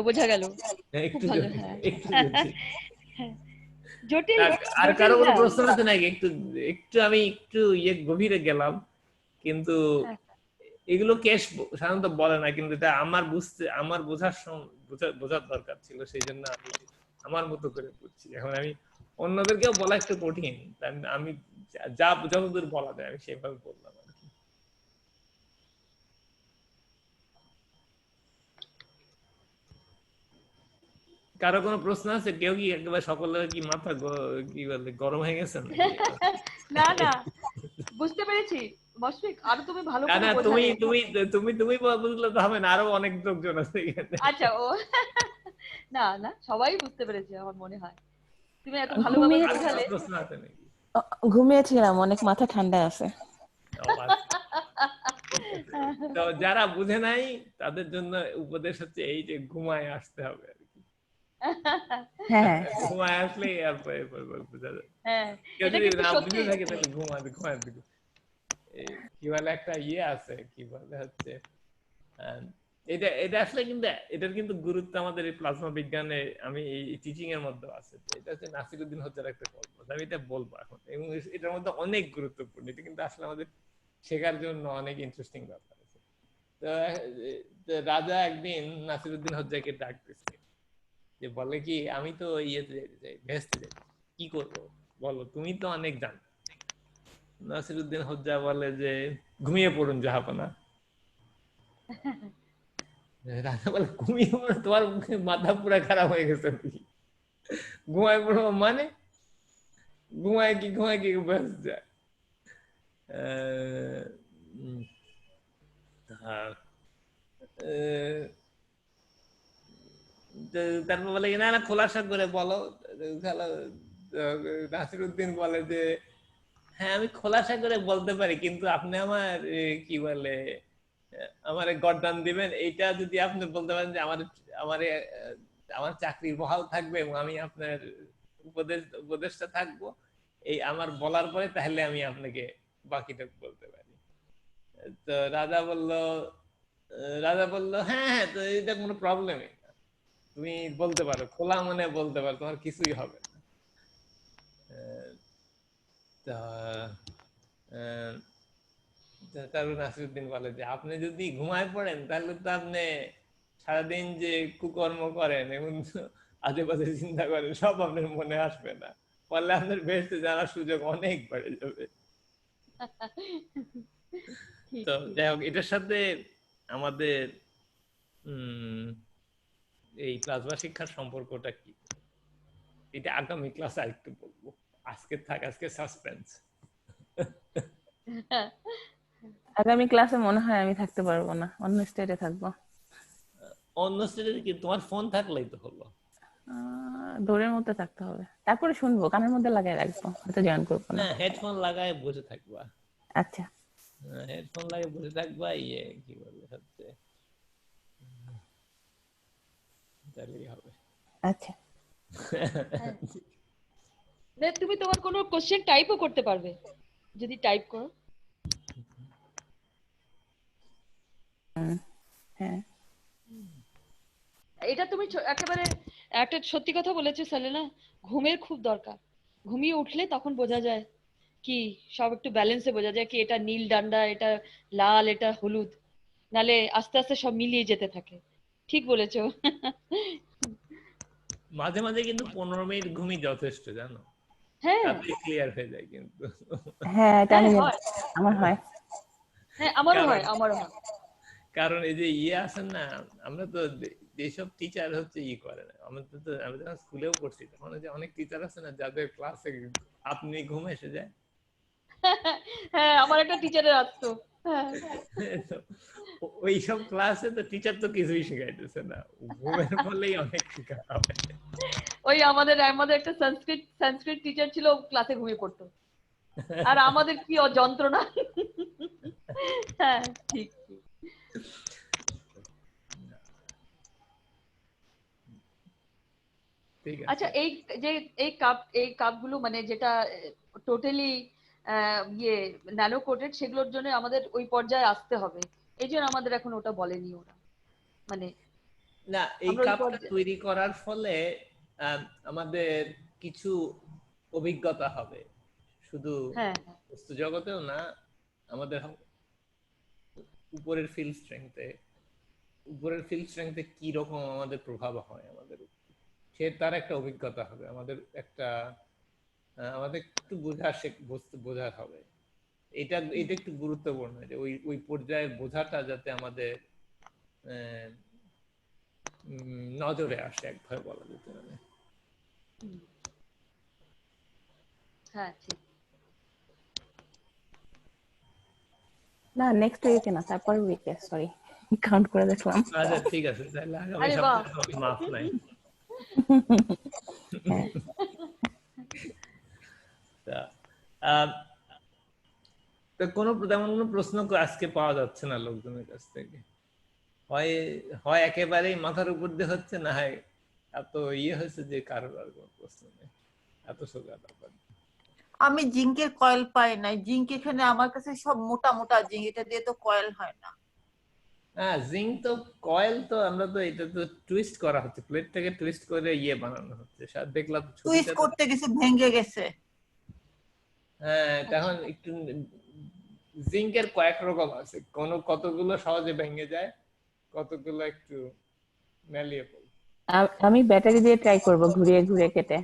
[SPEAKER 1] একটু
[SPEAKER 2] ভালো,
[SPEAKER 1] জটিল,
[SPEAKER 2] হ্যাঁ।
[SPEAKER 1] একটু জটিল।
[SPEAKER 2] জটিল,
[SPEAKER 1] আর কারো কোনো
[SPEAKER 2] না।
[SPEAKER 1] প্রশ্ন আছে নাকি? আমি একটু গভীরে গেলাম, কিন্তু
[SPEAKER 2] হ্যাঁ।
[SPEAKER 1] এগুলো কেস সাধারণত বলে না, কিন্তু এটা আমার বোঝার দরকার ছিল, সেই জন্য আমি আমার মতো করে বুঝছি। এখন আমি অন্যদেরকেও বলা একটু কঠিন, আমি যতদূর বলা যায় আমি সেভাবে বললাম আর কি। কারো কোনো প্রশ্ন আছে? কেউ কি একেবারে সকলের কি মাথা কি বলে গরম হয়ে গেছে নাকি?
[SPEAKER 2] না বুঝতে পেরেছি মশফিক, আরো তুমি ভালো করে
[SPEAKER 1] না,
[SPEAKER 2] বোঝালে।
[SPEAKER 1] তুমি বুঝলে তো হবে না, আরো অনেক লোকজন আছে এখানে।
[SPEAKER 2] আচ্ছা, ও না সবাই বুঝতে পেরেছে আমার মনে হয়, তুমি এত ভালোভাবে বোঝালে।
[SPEAKER 1] প্রশ্ন আছে নাকি?
[SPEAKER 5] ঘুমিয়েছিলাম, অনেক মাথা ঠান্ডা আছে।
[SPEAKER 1] তো যারা বুঝে নাই তাদের জন্য উপদেশ হচ্ছে এই যে ঘুমায় আসতে হবে আর কি।
[SPEAKER 5] হ্যাঁ
[SPEAKER 1] ঘুমায় আসলে বোঝা যায়।
[SPEAKER 2] হ্যাঁ,
[SPEAKER 1] কেউ
[SPEAKER 2] এটা
[SPEAKER 1] যদি
[SPEAKER 2] কিন্তু
[SPEAKER 1] না
[SPEAKER 2] সত্যি।
[SPEAKER 1] বুঝে থাকে তাহলে ঘুমায় কি বলে একটা আছে, কি বলে হচ্ছে এটা আসলে কিন্তু এটার কিন্তু গুরুত্ব আমাদের এই প্লাজমা বিজ্ঞানে, আমি এই টিচিং এর মধ্যে আছে। এটা হচ্ছে নাসিরউদ্দিন হজ্জার একটা গল্প, আমি এটা বলবো এখন, এবং এটার মধ্যে অনেক গুরুত্বপূর্ণ, এটা কিন্তু আসলে আমাদের শেখার জন্য অনেক ইন্টারেস্টিং ব্যাপার আছে। তো রাজা একদিন নাসিরউদ্দিন হজ্জাকে ডাক দিচ্ছে, যে বলে কি, আমি তো ইয়েতে যেতে চাই, ভেস্তে যাই, কি করবো বলো, তুমি তো অনেক জানো। নাসিরউদ্দিন হোজ্জা বলে যে ঘুমিয়ে পড়ুন জাহাপনা। রাজা বলে ঘুমিয়ে পড়ো, তোমার মাথা পুরো খারাপ হয়ে গেছে নাকি? ঘুমায় পড়ো মানে ঘুমায় কি ব্যাস যায়। তারপর বলে না না খোলাসা করে বলো। নাসিরউদ্দিন বলে যে হ্যাঁ আমি খোলাসা করে বলতে পারি, কিন্তু আপনি আমার কি বলে আমার গর্দান দিবেন, এইটা যদি আপনি বলতে পারেন যে আমার আমার চাকরি বহাল থাকবে এবং আমি আপনার উপদেষ্টা থাকবো, এই আমার বলার পরে তাহলে আমি আপনাকে বাকিটা বলতে পারি। তো রাজা বলল হ্যাঁ হ্যাঁ, তো এটা কোনো প্রবলেমই না, তুমি বলতে পারো, খোলা মনে বলতে পারো, তোমার কিছুই হবে না। তারপর নাসিরউদ্দিন বলে যে আপনি যদি ঘুমায় পড়েন তাহলে তো আপনি সারাদিন যে কুকর্ম করেন এবং আজে বাজে চিন্তা করেন সব আপনার মনে আসবে না, ফলে আপনার বেহেশতে যাওয়ার সুযোগ অনেক বেড়ে যাবে। তো যাই হোক, এটার সাথে আমাদের এই প্লাজমা শিক্ষার সম্পর্কটা কি, এটা আগামী ক্লাসে আরেকটু বলবো। আজকে সাসপেন্স।
[SPEAKER 5] আগামী ক্লাসে মনে হয় আমি থাকতে পারবো না, অন্য স্টেটে থাকবো।
[SPEAKER 1] অন্য স্টেটে কি? তোমার ফোন থাকলেই তো হলো।
[SPEAKER 5] দৌড়ের মধ্যে থাকতে হবে, তারপরে শুনবো, কানের মধ্যে লাগাই রাখবো, হয়তো জয়েন করবো না।
[SPEAKER 1] হ্যাঁ, হেডফোন লাগায় বসে থাকবা।
[SPEAKER 5] আচ্ছা,
[SPEAKER 1] হেডফোন লাগিয়ে বসে থাকবা, কি বলবো হচ্ছে তাহলেই হবে।
[SPEAKER 5] আচ্ছা।
[SPEAKER 2] তুমি তোমার কোনো কোশ্চেন টাইপও করতে পারবে যদি টাইপ করো।
[SPEAKER 5] হ্যাঁ,
[SPEAKER 2] এটা তুমি একেবারে একটা সত্যি কথা বলেছো সেলেনা, ঘুমের খুব দরকার। ঘুমিয়ে উঠলে তখন বোঝা যায় কি, সব একটু ব্যালেন্সে বোঝা যায় কি এটা নীল ডান্ডা, এটা লাল, এটা হলুদ, নালে আস্তে আস্তে সব মিলিয়ে যেতে থাকে। ঠিক বলেছো।
[SPEAKER 1] মাঝে মাঝে কিন্তু 15 মিনিট ঘুমই যথেষ্ট, জানো,
[SPEAKER 2] হ্যাঁ
[SPEAKER 1] তাতে ক্লিয়ার হয়ে যায় কিন্তু।
[SPEAKER 5] হ্যাঁ, এটা আমি
[SPEAKER 2] হয়।
[SPEAKER 5] আমার হয়।
[SPEAKER 2] হ্যাঁ, আমারও হয়।
[SPEAKER 1] কারণ এই যে আছেন না, আমরা তো যেসব টিচার হচ্ছে করে না, আমি যখন স্কুলেও পড়ছি তখন যে অনেক টিচার আছে না যাদের ক্লাসে আপনি ঘুম এসে যায়।
[SPEAKER 2] হ্যাঁ, আমার একটা টিচারের আসতো।
[SPEAKER 1] ওইসব ক্লাসে তো টিচার তো কিছুই শিখাইতেছে না, ঘুমের ফলেই অনেক শিখা হবে।
[SPEAKER 2] ওই আমাদের একটা সংস্কৃত টিচার ছিল, ক্লাসে ঘুমিয়ে পড়তো, আর আমাদের কি যন্ত্রণা। হ্যাঁ, ঠিক। আচ্ছা, এই কাপগুলো মানে যেটা টোটালি ন্যানো কোটেড, সেগুলোর জন্য আমাদের ওই পর্যায়ে আসতে হবে, এই জন্য আমাদের এখন ওটা বলেনি ওরা। মানে
[SPEAKER 1] না, এই কাপটা তৈরি করার ফলে আমাদের কিছু অভিজ্ঞতা হবে, শুধু বস্তু জগতেও না, আমাদের উপরের ফিল্ড স্ট্রেংথে কি রকম আমাদের প্রভাব হয় আমাদের, সে তার একটা অভিজ্ঞতা হবে, আমাদের একটু বোঝার হবে। এটা একটু গুরুত্বপূর্ণ যে ওই পর্যায়ে বোঝাটা যাতে আমাদের নজরে আসে, একভাবে বলা যেতে পারে।
[SPEAKER 2] হ্যাঁ, ঠিক।
[SPEAKER 5] না, নেক্সট উইকে না, তারপর উইকে, সরি, কাউন্ট করে দেখলাম।
[SPEAKER 1] আচ্ছা, ঠিক আছে, তাহলে আগামী সপ্তাহে মাফ নাই। তেমন কোনো প্রশ্ন আজকে পাওয়া যাচ্ছে না লোকজনের কাছ থেকে, হয় একেবারেই মাথার উপর দিয়ে হচ্ছে, না হয় এত হয়েছে যে কারোর আর কোনো প্রশ্ন নেই, এত সোজা ব্যাপার।
[SPEAKER 3] আমি জিঙ্কের কয়েল পাই নাই, জিঙ্ক এখানে আমার কাছে সব মোটা মোটা জিঙ্ক, এটা দিয়ে তো কয়েল হয় না।
[SPEAKER 1] হ্যাঁ, জিঙ্ক তো কয়েল তো আমরা তো এটা তো টুইস্ট করা হচ্ছে, প্লেটটাকে টুইস্ট করে বানানো হচ্ছে, দেখলাম
[SPEAKER 3] টুইস্ট করতে গেছে ভেঙে গেছে।
[SPEAKER 1] হ্যাঁ, তখন একটু জিঙ্কের কয়েক রকম আছে, কতগুলো সহজে ভেঙে যায়, কতগুলো একটু ম্যালিয়েবল।
[SPEAKER 5] আমি ব্যাটারি দিয়ে ট্রাই করব, ঘুরিয়ে ঘুরিয়ে কেটে।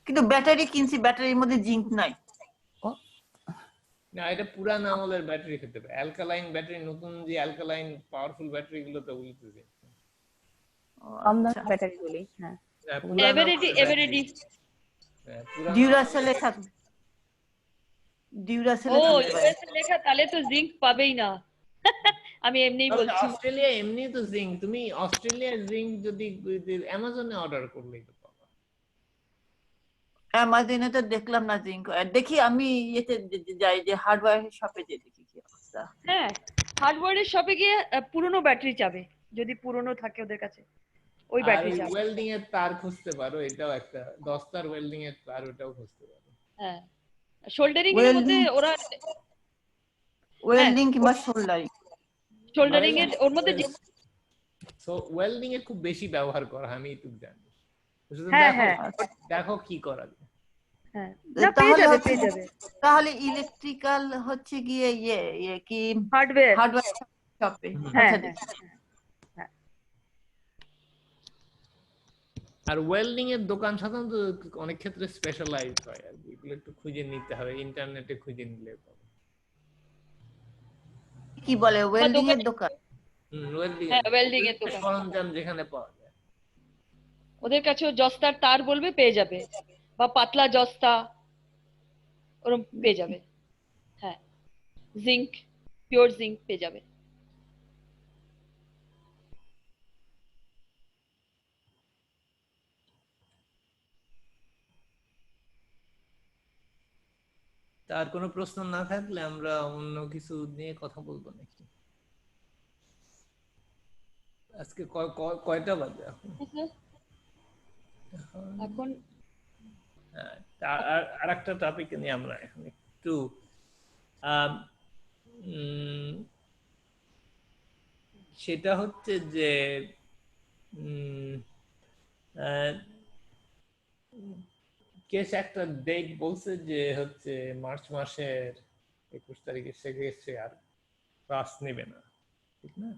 [SPEAKER 3] কিন্তু ব্যাটারি কিনছি, ব্যাটারির মধ্যে জিঙ্ক নাই।
[SPEAKER 1] না, এটা পুরান আমলের ব্যাটারি খেতে পারে। অ্যালকালাইন ব্যাটারি, নতুন যে অ্যালকালাইন পাওয়ারফুল ব্যাটারি গুলো তো ওগুলোতে জিঙ্ক।
[SPEAKER 3] ও
[SPEAKER 5] কম
[SPEAKER 3] আচ্ছা,
[SPEAKER 5] দামের ব্যাটারি গুলি, হ্যাঁ।
[SPEAKER 1] পুরান
[SPEAKER 2] এভারেডি
[SPEAKER 1] আমলের ব্যাটারি,
[SPEAKER 2] এভারেডি
[SPEAKER 1] পুরান
[SPEAKER 3] ডিউরাসেলে
[SPEAKER 1] আমলের
[SPEAKER 3] থাকবে,
[SPEAKER 2] ও
[SPEAKER 3] ডিউরাসেলে থাকতে পারে।
[SPEAKER 2] ইউএস লেখা, তাহলে তো জিঙ্ক পাবেই না। আমি এমনিই
[SPEAKER 1] তাহলে
[SPEAKER 2] বলছি।
[SPEAKER 1] অস্ট্রেলিয়া এমনি তো জিঙ্ক, তুমি অস্ট্রেলিয়ার জিঙ্ক যদি অ্যামাজনে অর্ডার করলেই তো পাবা।
[SPEAKER 3] অ্যামাজনে তো দেখলাম না জিঙ্ক। দেখি আমি ইয়েতে যাই, যে হার্ডওয়্যার শপে যে দেখি কি অবস্থা।
[SPEAKER 2] হ্যাঁ, হার্ডওয়্যারের শপে গিয়ে পুরনো ব্যাটারি চাবে, যদি পুরনো থাকে ওদের কাছে ওই
[SPEAKER 1] আর
[SPEAKER 2] ব্যাটারি
[SPEAKER 1] ওই
[SPEAKER 2] চাবে।
[SPEAKER 1] ওয়েল্ডিং এর তার খুঁজতে পারো, এটাও একটা 10 তার ওয়েল্ডিং এর তার, ওটাও খুঁজতে পারো।
[SPEAKER 2] হ্যাঁ, শোল্ডারিং এর মধ্যে
[SPEAKER 3] ওয়েল্ডিং,
[SPEAKER 2] ওরা, হ্যাঁ
[SPEAKER 3] ওয়েল্ডিং কিংবা সোল্ডারিং।
[SPEAKER 2] শোল্ডারিং এর ওর মধ্যে
[SPEAKER 1] ওয়েল্ডিং এ খুব বেশি ব্যবহার করা হয়, আমি এইটুকু জানি। শুধু
[SPEAKER 2] হ্যাঁ
[SPEAKER 1] দেখো,
[SPEAKER 2] হ্যাঁ
[SPEAKER 1] দেখো কি করা যায়।
[SPEAKER 2] হ্যাঁ, না পেয়ে
[SPEAKER 3] তাহলে
[SPEAKER 2] যাবে
[SPEAKER 3] হচ্ছে,
[SPEAKER 2] পেয়ে যাবে।
[SPEAKER 3] তাহলে ইলেকট্রিক্যাল হচ্ছে গিয়ে ইয়ে ইয়ে কি
[SPEAKER 2] হার্ডওয়্যার,
[SPEAKER 3] হার্ডওয়্যার শপে।
[SPEAKER 2] হ্যাঁ
[SPEAKER 3] আচ্ছা
[SPEAKER 2] হ্যাঁ
[SPEAKER 3] দেখি।
[SPEAKER 2] হ্যাঁ।
[SPEAKER 1] আর ওয়েল্ডিং এর দোকান সাধারণত অনেক ক্ষেত্রে স্পেশালাইজড হয়, আর কি এগুলো একটু খুঁজে নিতে হবে, ইন্টারনেটে খুঁজে নিলে পাবে।
[SPEAKER 3] কি বলে
[SPEAKER 2] বা
[SPEAKER 3] ওয়েল্ডিং এর
[SPEAKER 2] দোকানে,
[SPEAKER 3] দোকান?
[SPEAKER 1] ওয়েল্ডিং
[SPEAKER 2] হ্যাঁ ওয়েল্ডিং এর দোকান,
[SPEAKER 1] সরঞ্জাম যেখানে পাওয়া যায়।
[SPEAKER 2] ওদের কাছেও জস্তার তার বলবে, পেয়ে যাবে, বা পাতলা জস্তা ওরকম পেয়ে যাবে। হ্যাঁ, জিঙ্ক, পিওর জিঙ্ক পেয়ে যাবে।
[SPEAKER 1] তার কোনো প্রশ্ন না থাকলে আমরা অন্য কিছু নিয়ে কথা বলবো নাকি? আজকে কয়টা বাজে এখন?
[SPEAKER 2] এখন
[SPEAKER 1] আর একটা টপিক নিয়ে আমরা এখন একটু আম, উম, সেটা হচ্ছে যে উম, আহ, কেস একটা ডেট বলছে যে হচ্ছে মার্চ মাসের 21 তারিখে সে আর ক্লাস নেবে না, ঠিক না?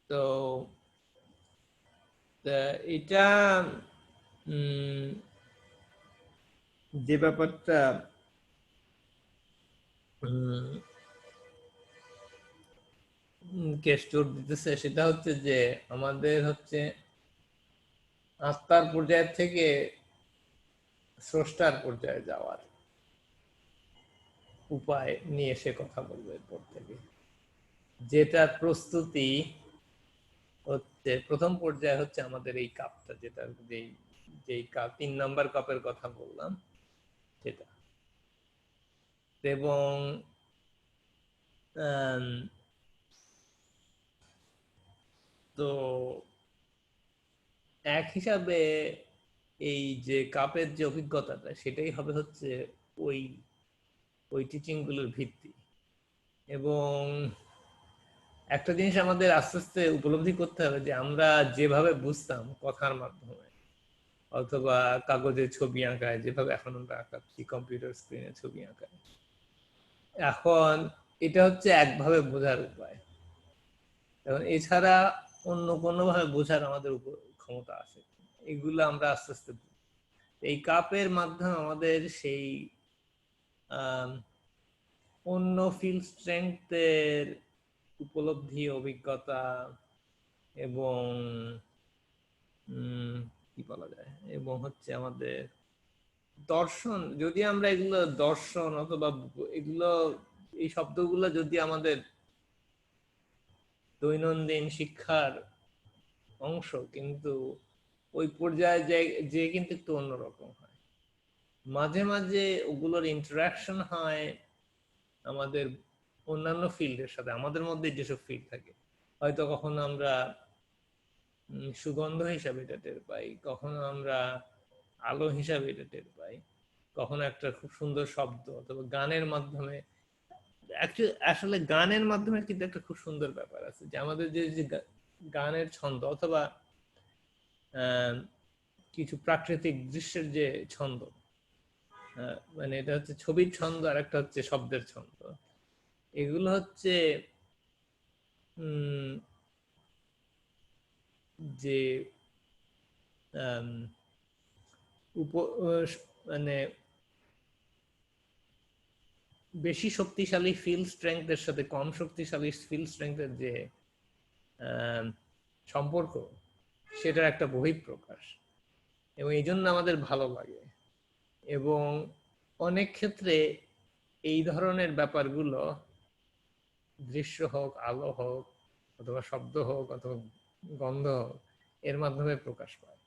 [SPEAKER 1] তো এটা উম, যে ব্যাপারটা কেস জোর দিতেছে সেটা হচ্ছে যে আমাদের হচ্ছে আত্মার পর্যায় থেকে স্রষ্টার পর্যায়ে যাওয়ার উপায় নিয়ে সে কথা বলবে এরপর থেকে, যেটার প্রস্তুতি হচ্ছে প্রথম পর্যায়ে হচ্ছে আমাদের এই কাপটা, যেটা যেই কাপ 3 নাম্বার কাপের কথা বললাম সেটা। এবং তো এক হিসাবে এই যে কাপের যে অভিজ্ঞতাটা, সেটাই হবে হচ্ছে ওই ওই টিচিং গুলোর ভিত্তি। এবং একটা জিনিস আমাদের আস্তে আস্তে উপলব্ধি করতে হবে, যে আমরা যেভাবে বুঝতাম কথার মাধ্যমে অথবা কাগজে ছবি আঁকায়, যেভাবে এখন আমরা আঁকাচ্ছি কম্পিউটার স্ক্রিনে ছবি আঁকায়, এখন এটা হচ্ছে একভাবে বোঝার উপায়। এবং এছাড়া অন্য কোনো ভাবে বোঝার আমাদের উপর ক্ষমতা আছে, এগুলো আমরা আস্তে আস্তে এই কাপের মাধ্যমে আমাদের সেই অন্য ফিল স্ট্রেংথের উপলব্ধি, অভিজ্ঞতা এবং কি বলা যায়, এবং হচ্ছে আমাদের দর্শন, যদি আমরা এগুলো দর্শন অথবা এগুলো এই শব্দগুলো যদি আমাদের দৈনন্দিন শিক্ষার অংশ, কিন্তু ওই পর্যায়ে যে কিন্তু একটু অন্যরকম হয়। মাঝে মাঝে ওগুলোর ইন্টারাকশন হয় আমাদের অন্যান্য ফিল্ডের সাথে, আমাদের মধ্যে যেসব ফিল্ড থাকে, হয়তো কখনো আমরা সুগন্ধ হিসাবে এটা টের পাই, কখনো আমরা আলো হিসাবে এটা টের পাই, কখনো একটা খুব সুন্দর শব্দ অথবা গানের মাধ্যমে। আসলে গানের মাধ্যমে কিন্তু একটা খুব সুন্দর ব্যাপার আছে, যে আমাদের যে গানের ছন্দ অথবা কিছু প্রাকৃতিক দৃশ্যের যে ছন্দ, মানে এটা হচ্ছে ছবির ছন্দ আর একটা হচ্ছে শব্দের ছন্দ, এগুলো হচ্ছে যে মানে বেশি শক্তিশালী ফিল্ড স্ট্রেংথের সাথে কম শক্তিশালী ফিল্ড স্ট্রেংথের যে সম্পর্ক, সেটার একটা বহিঃপ্রকাশ, এবং এই জন্য আমাদের ভালো লাগে। এবং অনেক ক্ষেত্রে এই ধরনের ব্যাপারগুলো দৃশ্য হোক, আলো হোক, অথবা শব্দ হোক, অথবা গন্ধ হোক, এর মাধ্যমে প্রকাশ পায়।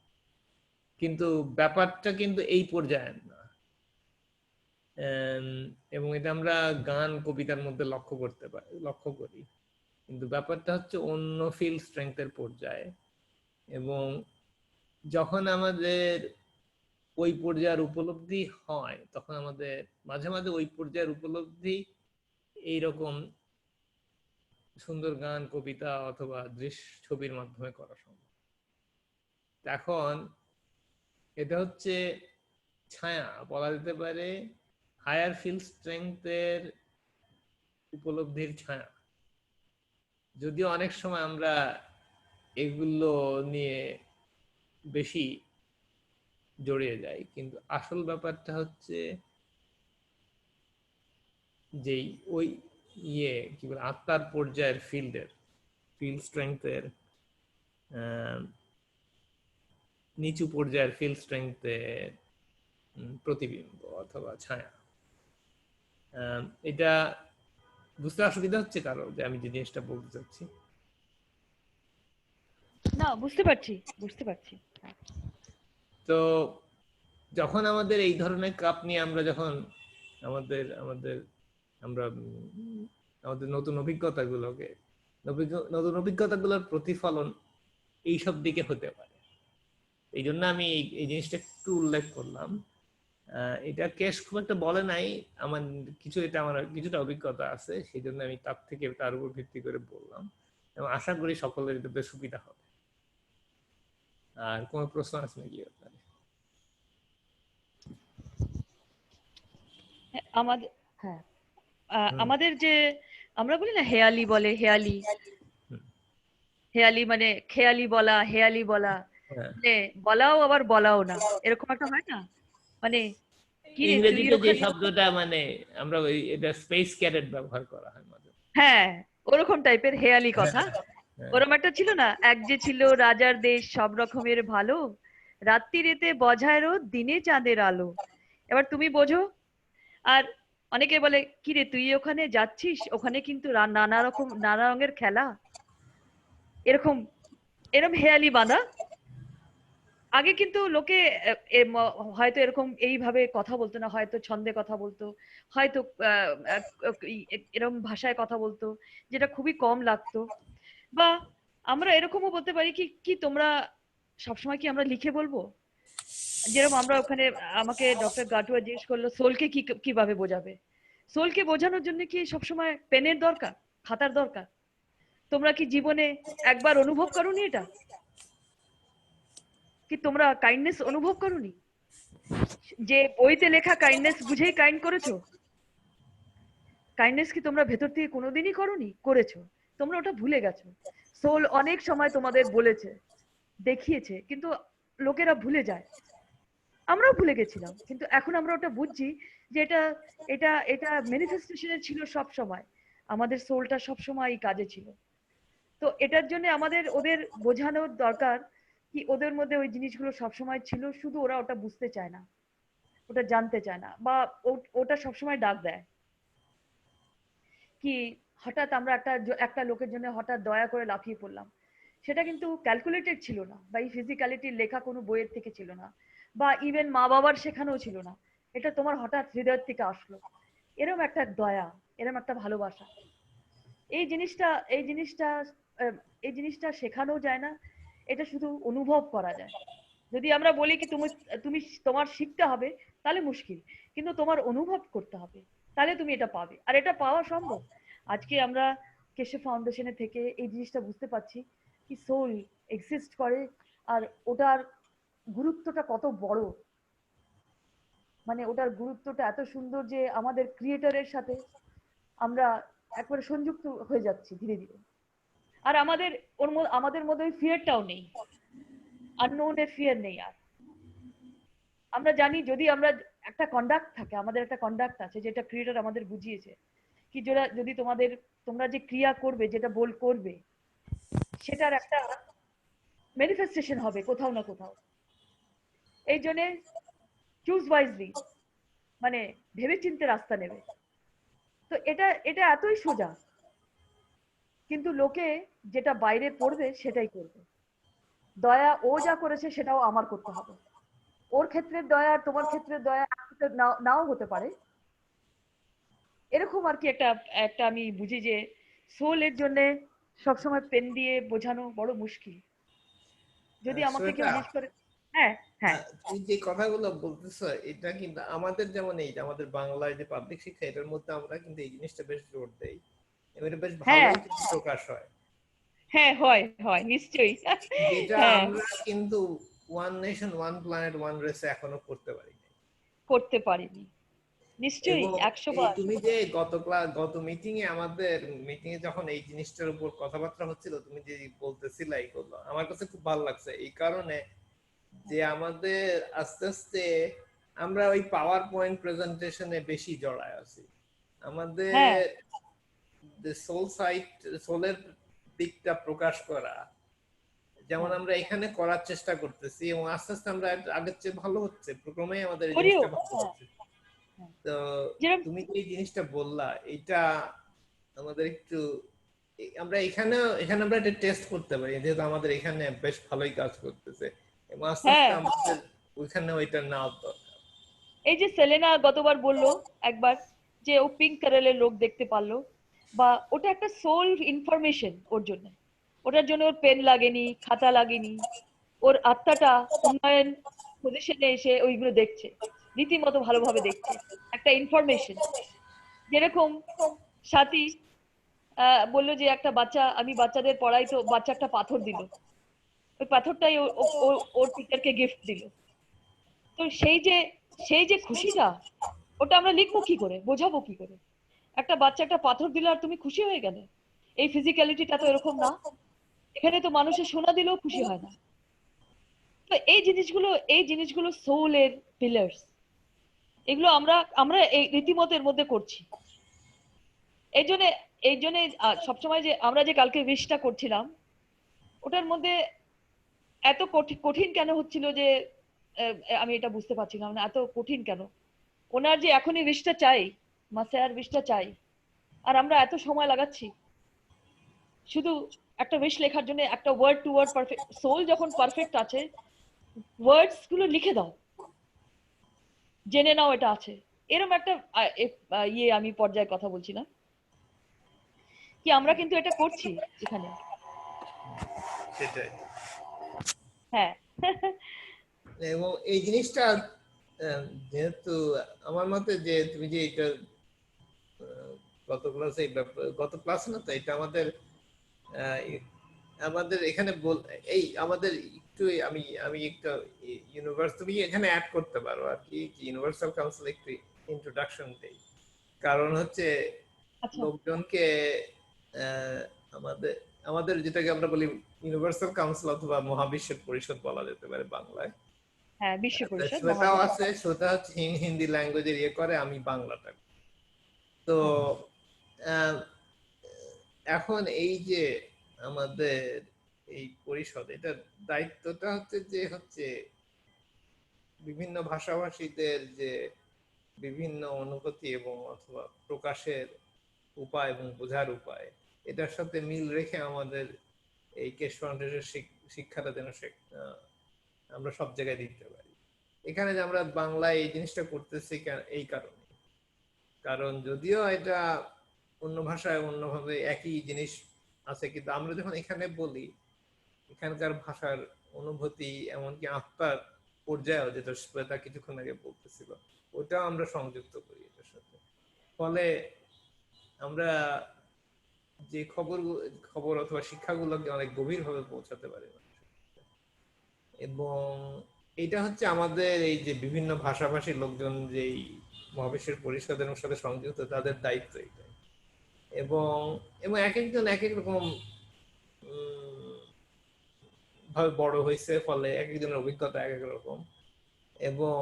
[SPEAKER 1] কিন্তু ব্যাপারটা কিন্তু এই পর্যায়ের না। এবং এটা আমরা গান কবিতার মধ্যে লক্ষ্য করি, কিন্তু ব্যাপারটা হচ্ছে অন্য ফিল্ড স্ট্রেংথের পর্যায়ে। এবং যখন আমাদের ওই পর্যায়ের উপলব্ধি হয়, তখন আমাদের মাঝে মাঝে ওই পর্যায়ের উপলব্ধি এইরকম সুন্দর গান, কবিতা অথবা দৃশ্য, ছবির মাধ্যমে করা সম্ভব। এখন এটা হচ্ছে ছায়া, বলা যেতে পারে হায়ার ফিল্ড স্ট্রেংথের উপলব্ধির ছায়া। যদিও অনেক সময় আমরা এগুলো নিয়ে বেশি জড়িয়ে যাই, কিন্তু আসল ব্যাপারটা হচ্ছে যেই ওই কি বলে আত্মার পর্যায়ের ফিল্ড স্ট্রেংথের নিচু পর্যায়ের ফিল্ড স্ট্রেংথের প্রতিবিম্ব অথবা ছায়া। এটা বুঝতে অসুবিধা হচ্ছে কারো, যে আমি যে জিনিসটা বলতে চাচ্ছি?
[SPEAKER 2] না, বুঝতে পারছি।
[SPEAKER 1] তো যখন আমাদের এই ধরনের কাপ নিয়ে আমরা যখন আমাদের আমাদের আমরা আমাদের নতুন অভিজ্ঞতাগুলোর প্রতিফলন এইসব দিকে হতে পারে। এই জন্য আমি এই জিনিসটা একটু উল্লেখ করলাম। এটা কেস খুব একটা বলে নাই, আমার কিছুটা অভিজ্ঞতা আছে, সেই জন্য আমি তার উপর ভিত্তি করে বললাম, এবং আশা করি সকলের এটাতে সুবিধা হবে। আর কোনো প্রশ্ন আছে নাকি আপনার?
[SPEAKER 2] আমাদের যে আমরা বলি না হেয়ালি বলে, হেয়ালি মানে খেয়ালি বলা, হেয়ালি বলা, মানে বলাও আবার বলাও না, এরকম একটা হয় না? মানে কি রে তুই
[SPEAKER 1] ইংরেজিতে যে
[SPEAKER 2] ওখানে,
[SPEAKER 1] শব্দটা মানে আমরা এটা স্পেস ক্যাডেট ব্যবহার করা হয় মাঝে।
[SPEAKER 2] হ্যাঁ ওরকম টাইপের হেয়ালি কথা। ওরকম একটা ছিল না, এক যে ছিল রাজার দেশ সব রকমের ভালো, রাত্রিরেতে বঝায় রোদ, দিনে চাঁদের আলো। এবার তুমি বোঝো। আর অনেকে বলে কি রে তুই ওখানে যাচ্ছিস, ওখানে কিন্তু নানা রঙের খেলা, এরকম হেয়ালি বাঁধা। আগে কিন্তু লোকে হয়তো এরকম এইভাবে কথা বলতো না, হয়তো ছন্দে কথা বলতো, হয়তো এরকম ভাষায় কথা বলতো, যেটা খুবই কম লাগতো। বা আমরা এরকমও বলতে পারি কি কি তোমরা সবসময় কি আমরা লিখে বলবো? যেরকম আমরা ওখানে, আমাকে ডক্টর গাটুয়া জিজ্ঞেস করলো সোলকে কিভাবে বোঝাবে। সোলকে বোঝানোর জন্য কি সবসময় পেনের দরকার, খাতার দরকার? তোমরা কি জীবনে একবার অনুভব করোনি এটা? কি তোমরা কাইন্ডনেস অনুভব করোনি? যে বইতে লেখা কাইন্ডনেস বুঝেই কাইন্ড করেছো? কাইন্ডনেস কি তোমরা ভেতর থেকে কোনোদিনই করোনি? করেছো, তোমরা ওটা ভুলে গেছো। সোল অনেক সময় তোমাদের বলেছে, দেখিয়েছে, কিন্তু লোকেরা ভুলে যায়। আমরাও ভুলে গেছিলাম, কিন্তু এখন আমরা ওটা বুঝছি যে এটা এটা এটা ম্যানিফেস্টেশনে ছিল সব সময়। আমাদের সোলটা সব সময় এই কাজে ছিল। তো এটার জন্য আমাদের ওদের বোঝানোর দরকার কি ওদের মধ্যে ওই জিনিসগুলো সবসময় ছিল, শুধু ওরা ওটা বুঝতে চায় না, ওটা জানতে চায় না, বা ওটা সবসময় ডাক দেয়। কি হঠাৎ আমরা একটা লোকের জন্য হঠাৎ দয়া করে লাফিয়ে পড়লাম, সেটা কিন্তু ক্যালকুলেটেড ছিল না, বা এই ফিজিক্যালিটির লেখা কোনো বইয়ের থেকে ছিল না, বা ইভেন মা বাবার শেখানোও ছিল না। এটা তোমার হঠাৎ হৃদয় থেকে আসলো, এরম একটা দয়া, এরম একটা ভালোবাসা। এই জিনিসটা এই জিনিসটা এই জিনিসটা শেখানো যায় না, এটা শুধু অনুভব করা যায়। যদি আমরা বলি কি তুমি তোমার শিখতে হবে, তাহলে মুশকিল, কিন্তু তোমার অনুভব করতে হবে, তাহলে তুমি এটা পাবে। আর এটা পাওয়া সম্ভব। আজকে আমরা কেশব ফাউন্ডেশনে থেকে এই জিনিসটা বুঝতে পারছি কি সোল এক্সিস্ট করে, আর ওটার গুরুত্বটা কত বড়। মানে ওটার গুরুত্বটা এত সুন্দর যে আমাদের ক্রিয়েটরের সাথে আমরা একবারে সংযুক্ত হয়ে যাচ্ছি ধীরে ধীরে। আর আমাদের মধ্যে ওই ফিয়ারটাও নেই, আননোনের ফিয়ার নেই। আর আমরা জানি যদি আমরা একটা কন্ডাক্ট থাকে, আমাদের একটা কন্ডাক্ট আছে যেটা ক্রিয়েটর আমাদের বুঝিয়েছে কি যদি তোমরা যে ক্রিয়া করবে, যেটা করবে, সেটার একটা ম্যানিফেস্টেশন হবে কোথাও না কোথাও। এই জন্য চুজ ওয়াইজলি, মানে ভেবে চিন্তে রাস্তা নেবে। তো এটা এটা এতই সোজা, কিন্তু লোকে যেটা বাইরে পড়বে সেটাই করবে। দয়া ও যা করেছে সেটাও আমার করতে হবে। ওর ক্ষেত্রে দয়া আর তোমার ক্ষেত্রে দয়া নাও হতে পারে। এরকম আর কি একটা একটা আমি বুঝি যে সোল এর জন্য সবসময় পেন দিয়ে বোঝানো বড় মুশকিল। যদি আমাকে কেউ
[SPEAKER 1] শ্বেতা,
[SPEAKER 2] জিজ্ঞেস করে, হ্যাঁ হ্যাঁ
[SPEAKER 1] তুমি যে কথাগুলো বলতেছো এটা কিন্তু আমাদের যেমন এই যে আমাদের বাংলায় যে পাবলিক শিক্ষা, এটার মধ্যে আমরা কিন্তু এই জিনিসটা বেশ জোর দেই এবং এটা বেশ
[SPEAKER 2] হ্যাঁ
[SPEAKER 1] ভালোই কিন্তু প্রকাশ হয়,
[SPEAKER 2] হ্যাঁ, হয় হয় নিশ্চয়ই।
[SPEAKER 1] যেটা
[SPEAKER 2] হ্যাঁ,
[SPEAKER 1] আমরা কিন্তু one nation one planet one রেসে এখনো করতে পারি নাই।
[SPEAKER 2] করতে পারিনি নিশ্চয়ই
[SPEAKER 1] এবং
[SPEAKER 2] 100
[SPEAKER 1] এই
[SPEAKER 2] বার।
[SPEAKER 1] তুমি যে গত মিটিং এ আমাদের মিটিং এ যখন এই জিনিসটার উপর কথাবার্তা হচ্ছিল, তুমি যে বলতেছিলে এইগুলো আমার কাছে খুব ভালো লাগছে এই কারণে যে আমাদের আস্তে আস্তে আমরা ওই পাওয়ার পয়েন্ট প্রেজেন্টেশনে বেশি জড়ায় আছি। আমাদের
[SPEAKER 2] হ্যাঁ
[SPEAKER 1] সোলের দিকটা প্রকাশ করা, যেমন
[SPEAKER 2] হ্যাঁ,
[SPEAKER 1] আমরা এখানে করার চেষ্টা করতেছি এবং আস্তে আস্তে আমরা আগের চেয়ে ভালো হচ্ছে, ক্রমেই আমাদের এই
[SPEAKER 2] করিও।
[SPEAKER 1] জিনিসটা ভালো
[SPEAKER 2] হ্যাঁ
[SPEAKER 1] হচ্ছে।
[SPEAKER 2] হ্যাঁ।
[SPEAKER 1] তো
[SPEAKER 2] যেরকম
[SPEAKER 1] তুমি যে জিনিসটা বললা এটা আমাদের একটু আমরা এখানে আমরা এটা টেস্ট করতে পারি, যেহেতু আমাদের এখানে বেশ ভালোই কাজ করতেছে এবং আস্তে আস্তে
[SPEAKER 2] হ্যাঁ,
[SPEAKER 1] আমাদের ওইখানে ওইটা নেওয়ার দরকার।
[SPEAKER 2] এই যে সেলেনা গতবার বললো একবার যে ও পিঙ্ক কালারের লোক দেখতে পারলো, বা ওটা একটা সোল ইনফরমেশন ওর জন্য। ওটার জন্য ওর পেন লাগেনি, খাতা লাগেনি, ওর আত্মাটা উন্নয়ন পজিশনে এসে ওইগুলো দেখছে, রীতিমতো ভালোভাবে দেখছে, একটা ইনফরমেশন। যেরকম সাথী বললো যে একটা বাচ্চা, আমি বাচ্চাদের পড়াই, তো বাচ্চা একটা পাথর দিল, ওই পাথরটাই ওর টিচারকে গিফট দিল। তো সেই যে খুশিটা, ওটা আমরা লিখবো কি করে, বোঝাবো কি করে? একটা বাচ্চা একটা পাথর দিল আর তুমি খুশি হয়ে গেলে? এই ফিজিক্যালিটিটা তো এরকম না। এখানে তো মানুষের সোনা দিলেও খুশি হয় না। তো এই জিনিসগুলো সোলের পিলার্স। এগুলো আমরা আমরা এই রীতিমতো এর মধ্যে করছি। এই জন্য সবসময় যে আমরা যে কালকে উইশটা করছিলাম, ওটার মধ্যে এত কঠিন কেন হচ্ছিল যে আমি এটা বুঝতে পারছিলাম না, এত কঠিন কেন। ওনার যে এখনই উইশটা চাই, মাসেয়ার উইশটা চাই, আর আমরা এত সময় লাগাচ্ছি শুধু একটা উইশ লেখার জন্য। একটা word to word perfect, soul যখন পারফেক্ট আছে, ওয়ার্ডস গুলো লিখে দাও, জেনে নাও এটা আছে। এরকম একটা আমি পর্যায়ে কথা বলছি না কি, আমরা কিন্তু এটা করছি এখানে।
[SPEAKER 1] সেটাই।
[SPEAKER 2] হ্যাঁ
[SPEAKER 1] এবং এই জিনিসটা যেহেতু আমার মতে যে তুমি যে এটা গত ক্লাসে না, তো এটা আমাদের আমাদের এখানে এই আমাদের একটু আমি আমি একটা তুমি এখানে অ্যাড করতে পারো আর কি, ইউনিভার্সাল কাউন্সিল একটু ইন্ট্রোডাকশন দেই। কারণ হচ্ছে
[SPEAKER 2] আচ্ছা,
[SPEAKER 1] লোকজনকে আমাদের আমাদের যেটাকে আমরা বলি ইউনিভার্সাল কাউন্সিল অথবা মহাবিশ্বের পরিষদ বলা যেতে পারে বাংলায়।
[SPEAKER 2] হ্যাঁ বিশ্ব পরিষদ
[SPEAKER 1] শ্বেতাও
[SPEAKER 2] মহাবিশ্ব।
[SPEAKER 1] আছে, শ্বেতা হচ্ছে হিন্দি ল্যাঙ্গুয়েজের করে, আমি বাংলাটা। তো
[SPEAKER 2] হ্যাঁ
[SPEAKER 1] এখন এই যে আমাদের এই পরিষদ, এটার দায়িত্বটা হচ্ছে বিভিন্ন ভাষাভাষীদের যে বিভিন্ন অনুভূতি এবং অথবা প্রকাশের উপায় এবং বোঝার উপায়, এটার সাথে মিল রেখে আমাদের এই কেশ ফাউন্ডেশনের শিক্ষাটা যেন আমরা সব জায়গায় দিতে পারি। এখানে যে আমরা বাংলায় এই জিনিসটা করতেছি এই কারণে, কারণ যদিও এটা অন্য ভাষায় অন্যভাবে একই জিনিস আছে, কিন্তু আমরা যখন এখানে বলি, এখানকার ভাষার অনুভূতি এমনকি আত্মার পর্যায়েও, যেটা শ্বেতা কিছুক্ষণ আগে বলতেছিল, ওটাও আমরা সংযুক্ত করি এটার সাথে। ফলে আমরা যে খবর অথবা শিক্ষাগুলোকে অনেক গভীরভাবে পৌঁছাতে পারি। এবং এটা হচ্ছে আমাদের এই যে বিভিন্ন ভাষাভাষী লোকজন যে মহাবিশ্বের পরিষদের সাথে সংযুক্ত, তাদের দায়িত্ব এটা। এবং এবং এক একজন এক এক রকম ভাবে বড় হয়েছে, ফলে এক একজনের অভিজ্ঞতা এক এক রকম। এবং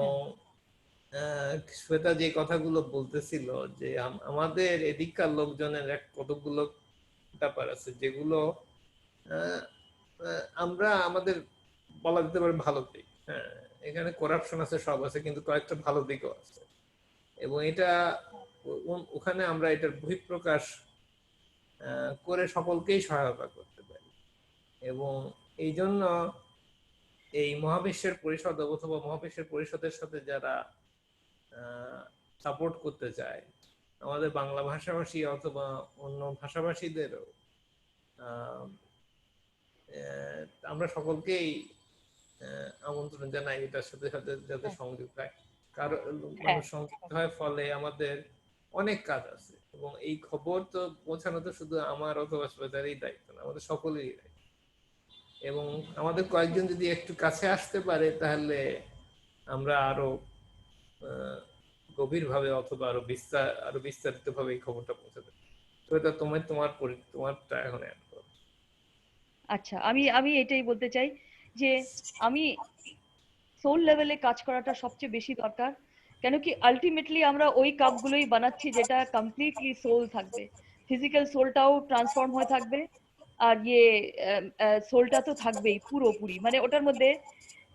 [SPEAKER 1] শ্বেতা যে কথাগুলো বলতেছিল যে আমাদের এদিককার লোকজনের কতগুলো ব্যাপার আছে যেগুলো আহ, আমরা আমাদের বলা যেতে পারে ভালো দিক। হ্যাঁ, এখানে করাপশন আছে, সব আছে, কিন্তু কয়েকটা ভালো দিকও আছে, এবং এটা ওখানে আমরা এটার বহিঃপ্রকাশ করে সকলকেই সহায়তা করতে পারি। এবং এই জন্য এই মহাবিশ্বের পরিষদ অথবা মহাবিশ্বের পরিষদের সাথে যারা সাপোর্ট করতে চায়, আমাদের বাংলা ভাষাভাষী অথবা অন্য ভাষাভাষীদেরও আমরা সকলকেই আমন্ত্রণ জানাই এটার সাথে সাথে যাতে সংযুক্ত হয়। কারণ মানুষ সংযুক্ত হয়, ফলে আমাদের অনেক কাজ আছে, এবং এই খবর তো পৌঁছানো তো শুধু আমার অথবা শ্বেতারই দায়িত্ব না, আমাদের সকলেরই দায়িত্ব। এবং আমাদের কয়েকজন যদি একটু কাছে আসতে পারে, তাহলে আমরা আরো গভীরভাবে অথবা আরো বিস্তারিত ভাবে এই খবরটা পৌঁছাতে পারি। তো এটা তোমারটা এখন অ্যাড করো।
[SPEAKER 2] আচ্ছা, আমি এটাই বলতে চাই যে আমি সোল লেভেলে কাজ করাটা সবচেয়ে বেশি দরকার। কেন কি আলটিমেটলি আমরা ওই কাপগুলোই বানাচ্ছি যেটা কমপ্লিটলি সোল থাকবে, ফিজিক্যাল সোলটাও ট্রান্সফর্ম হয়ে থাকবে, আর সোলটা তো থাকবেই পুরোপুরি, মানে ওটার মধ্যে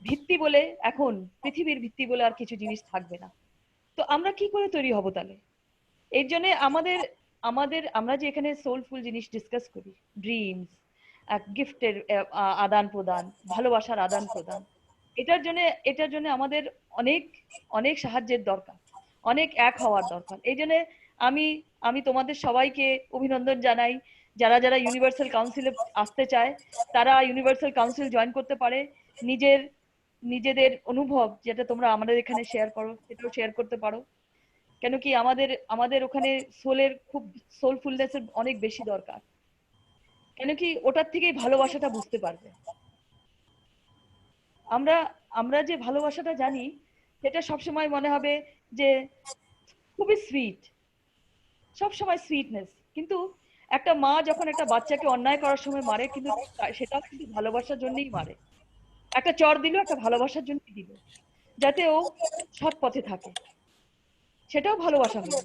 [SPEAKER 2] ভিত্তি বলে এখন পৃথিবীর ভিত্তি বলে আর কিছু জিনিস থাকবে না। তো আমরা কি করে তৈরি হব তাহলে? এর জন্য আমাদের আমাদের আমরা যে এখানে সোলফুল জিনিস ডিসকাস করি, ড্রিমস, গিফটের আদান প্রদান, ভালোবাসার আদান প্রদান, এটার জন্য আমাদের অনেক অনেক সাহায্যের দরকার, অনেক এক হওয়ার দরকার। এই জন্য আমি আমি তোমাদের সবাইকে অভিনন্দন জানাই। যারা যারা ইউনিভার্সাল কাউন্সিলে আসতে চায় তারা ইউনিভার্সাল কাউন্সিল জয়েন করতে পারে। নিজেদের অনুভব যেটা তোমরা আমাদের এখানে শেয়ার করো সেটাও শেয়ার করতে পারো। কেন কি আমাদের ওখানে খুব সোলফুলনেসের অনেক বেশি দরকার। কেন কি ওটার থেকেই ভালোবাসাটা বুঝতে পারবে। আমরা আমরা যে ভালোবাসাটা জানি সেটা সবসময় মনে হবে যে খুবই সুইট, সবসময় সুইটনেস, কিন্তু একটা মা যখন একটা বাচ্চাকে অন্যায় করার সময় মারে, কিন্তু সেটাও কিন্তু ভালোবাসার জন্যই মারে। একটা চড় দিল একটা ভালোবাসার জন্যই দিল, যাতে ও সৎ পথে থাকে, সেটাও ভালোবাসা হলো।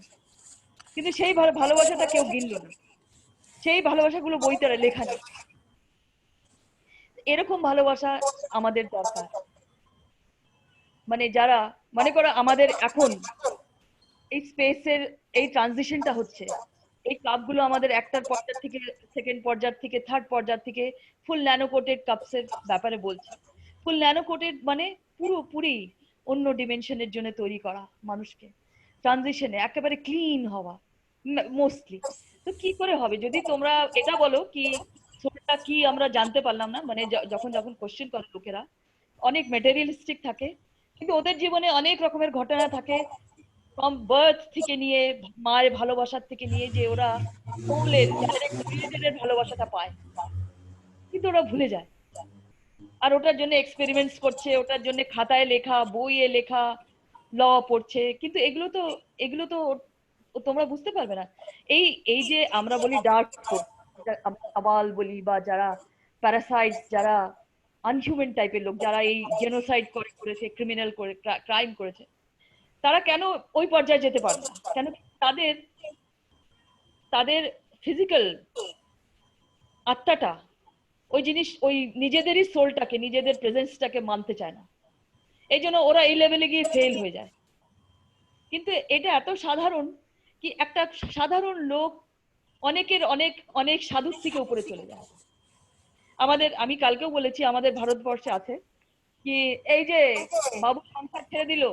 [SPEAKER 2] কিন্তু সেই ভালোবাসাটা কেউ গিলল না, সেই ভালোবাসাগুলো বইতে লেখা নেই। এরকম ভালোবাসা আমাদের দরকার। মানে যারা মনে করো আমাদের এখন এই স্পেসের এই ট্রানজিশনটা হচ্ছে, এই কাপগুলো আমাদের একটার পর্যায় থেকে সেকেন্ড পর্যায় থেকে থার্ড পর্যায় থেকে ফুল ন্যানো কোটেড কাপসের ব্যাপারে বলছি। ফুল ন্যানো কোটেড মানে পুরোপুরি অন্য ডিমেনশনের জন্য তৈরি করা মানুষকে, ট্রানজিশনে একেবারে ক্লিন হওয়া মোস্টলি। তো কি করে হবে যদি তোমরা এটা বলো কি সোলটা কি আমরা জানতে পারলাম না, মানে যখন যখন কোশ্চেন করে লোকেরা অনেক মেটেরিয়ালিস্টিক থাকে, কিন্তু ওদের জীবনে অনেক রকমের ঘটনা থাকে ফ্রম বার্থ থেকে নিয়ে, মায়ের ভালোবাসার থেকে নিয়ে, যে ওরা সোলের ডাইরেক্ট ক্রিয়েটরের ভালোবাসাটা পায়, কিন্তু ওরা ভুলে যায়। আর ওটার জন্য এক্সপেরিমেন্টস করছে, ওটার জন্য খাতায় লেখা, বইয়ে লেখা, ল পড়ছে, কিন্তু এগুলো তো তোমরা বুঝতে পারবে না। এই এই যে আমরা বলি ডার্ক ফোর্স, আবাল বলি, বা যারা প্যারাসাইট, যারা আনহিউম্যান টাইপের লোক, যারা এই জেনোসাইড করেছে, ক্রিমিনাল করে ক্রাইম করেছে, তারা কেন ওই পর্যায়ে যেতে পারবে না? কেন তাদের তাদের ফিজিক্যাল আত্মাটা ওই জিনিস, ওই নিজেদেরই সোলটাকে, নিজেদের প্রেজেন্সটাকে মানতে চায় না, এই জন্য ওরা এই লেভেলে গিয়ে ফেল হয়ে যায়। কিন্তু এটা এত সাধারণ কি একটা সাধারণ লোক অনেকের অনেক অনেক সাধুর থেকে উপরে চলে যায়। আমি কালকেও বলেছি আমাদের ভারতবর্ষে আছে কি এই যে বাবু সংসার ছেড়ে দিল,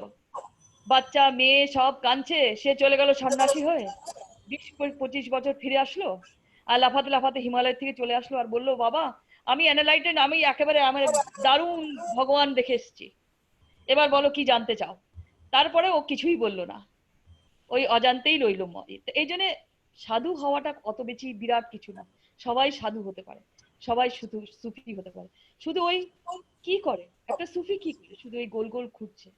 [SPEAKER 2] বাচ্চা মেয়ে সব কাঁদছে, সে চলে গেল সন্ন্যাসী হয়ে, 20-25 বছর ফিরে আসলো, আর লাফাতে লাফাতে হিমালয় থেকে চলে আসলো, আর বললো বাবা আমি এনালাইটেড, আমি একেবারে আমার দারুণ ভগবান দেখে এসেছি, এবার বলো কি জানতে চাও। তারপরে ও কিছুই বললো না, ওই অজান্তেই রইলো। এই জন্য সাধু হওয়াটা অত বেশি বিরাট কিছু না, সবাই সাধু হতে পারে, সবাই শুধু সুফি হতে পারে। শুধু ওই কি করে একটা সুফি, কি করে শুধু ওই গোল গোল ঘুরছে,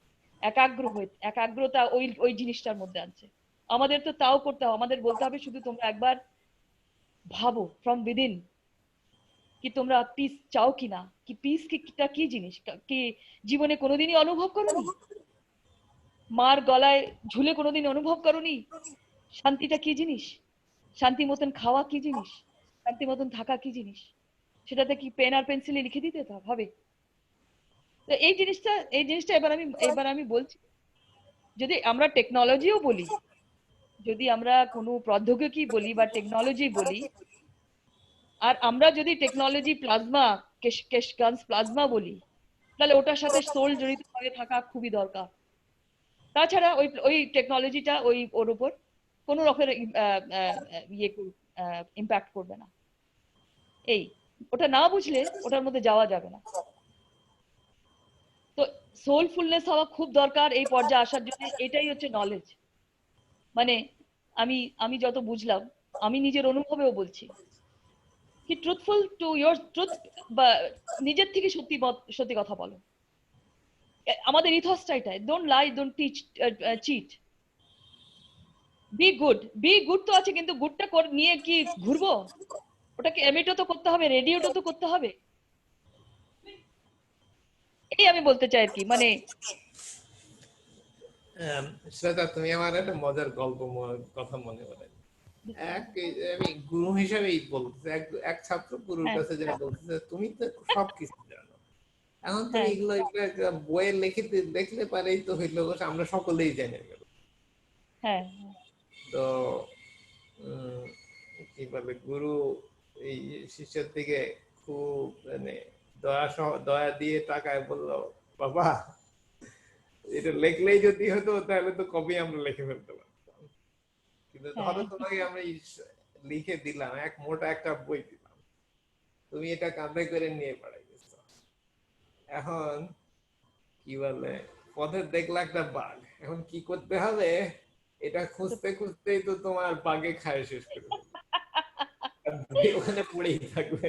[SPEAKER 2] একাগ্রতা ওই ওই জিনিসটার মধ্যে আনছে। আমাদের তো তাও করতে হবে, আমাদের বলতে হবে শুধু তোমরা একবার ভাবো ফ্রম উইদিন কি তোমরা পিস চাও কিনা, কি পিস কি জিনিস কি জীবনে কোনোদিনই অনুভব করোনি? মার গলায় ঝুলে কোনোদিন অনুভব করনি শান্তিটা কি জিনিস, শান্তি মতন খাওয়া কি জিনিস, শান্তি মতন থাকা কি জিনিস? সেটাতে কি পেন আর পেন্সিলে লিখে দিতে হবে? তো এই জিনিসটা এবার আমি বলছি, যদি আমরা টেকনোলজিও বলি, যদি আমরা কোনো প্রৌদ্যোগিকি বলি বা টেকনোলজি বলি, আর আমরা যদি টেকনোলজি প্লাজমা কেশগান্স প্লাজমা বলি, তাহলে ওটার সাথে সোল জড়িত হয়ে থাকা খুবই দরকার। তাছাড়া ওই ওই টেকনোলজিটা ওর উপর কোনো রকমের ইয়ে ইম্প্যাক্ট করবে না। এই ওটা না বুঝলে ওটার মধ্যে যাওয়া যাবে না। তো সোলফুলনেস হওয়া খুব দরকার এই পর্যায়ে আসার জন্য। এটাই হচ্ছে নলেজ। মানে আমি আমি যত বুঝলাম, আমি নিজের অনুভবেও বলছি কি ট্রুথফুল টু ইয়োর ট্রুথ, বা নিজের থেকে সত্যি সত্যি কথা বলো। আমাদের ইথসটা এটাই, don't lie, don't cheat, be good তো আছে, কিন্তু গুডটা নিয়ে কি ঘুরবো? ওটাকে এমিটও তো করতে হবে, রেডিওটা তো করতে হবে। এই আমি বলতে চাই আর কি। মানে
[SPEAKER 1] শ্বেতা, তুমি আমার একটা মজার গল্প কথা মনে পড়ে। আমি গুরু হিসাবেই বলতেছি, এক ছাত্র গুরুর
[SPEAKER 2] হ্যাঁ
[SPEAKER 1] কাছে যা বলতেছে, তুমি তো সবকিছু জানো, এখন তুমি
[SPEAKER 2] হ্যাঁ
[SPEAKER 1] এগুলো একটা বইয়ে লিখলে পারেই তো হইলো, আমরা সকলেই জেনে গেল।
[SPEAKER 2] হ্যাঁ
[SPEAKER 1] তো উম, কি বলে, গুরু এই শিষ্যের দিকে খুব মানে দয়া দিয়ে টাকায় বললো, বাবা এটা লিখলেই যদি হতো তাহলে তো কবে আমরা লিখে ফেলতে পারতাম, কিন্তু ধরো
[SPEAKER 2] হ্যাঁ
[SPEAKER 1] তোমাকে আমরা লিখে দিলাম, মোটা একটা বই দিলাম, তুমি এটা কাঁধে করে নিয়ে পাঠাই গেছো। এখন কি বলে, পথে দেখলা একটা বাঘ, এখন কি করতে হবে? এটা খুঁজতে খুঁজতেই তো তোমার বাঘে খায় শেষ করে দেবে। আর বই ওখানে পড়েই থাকবে।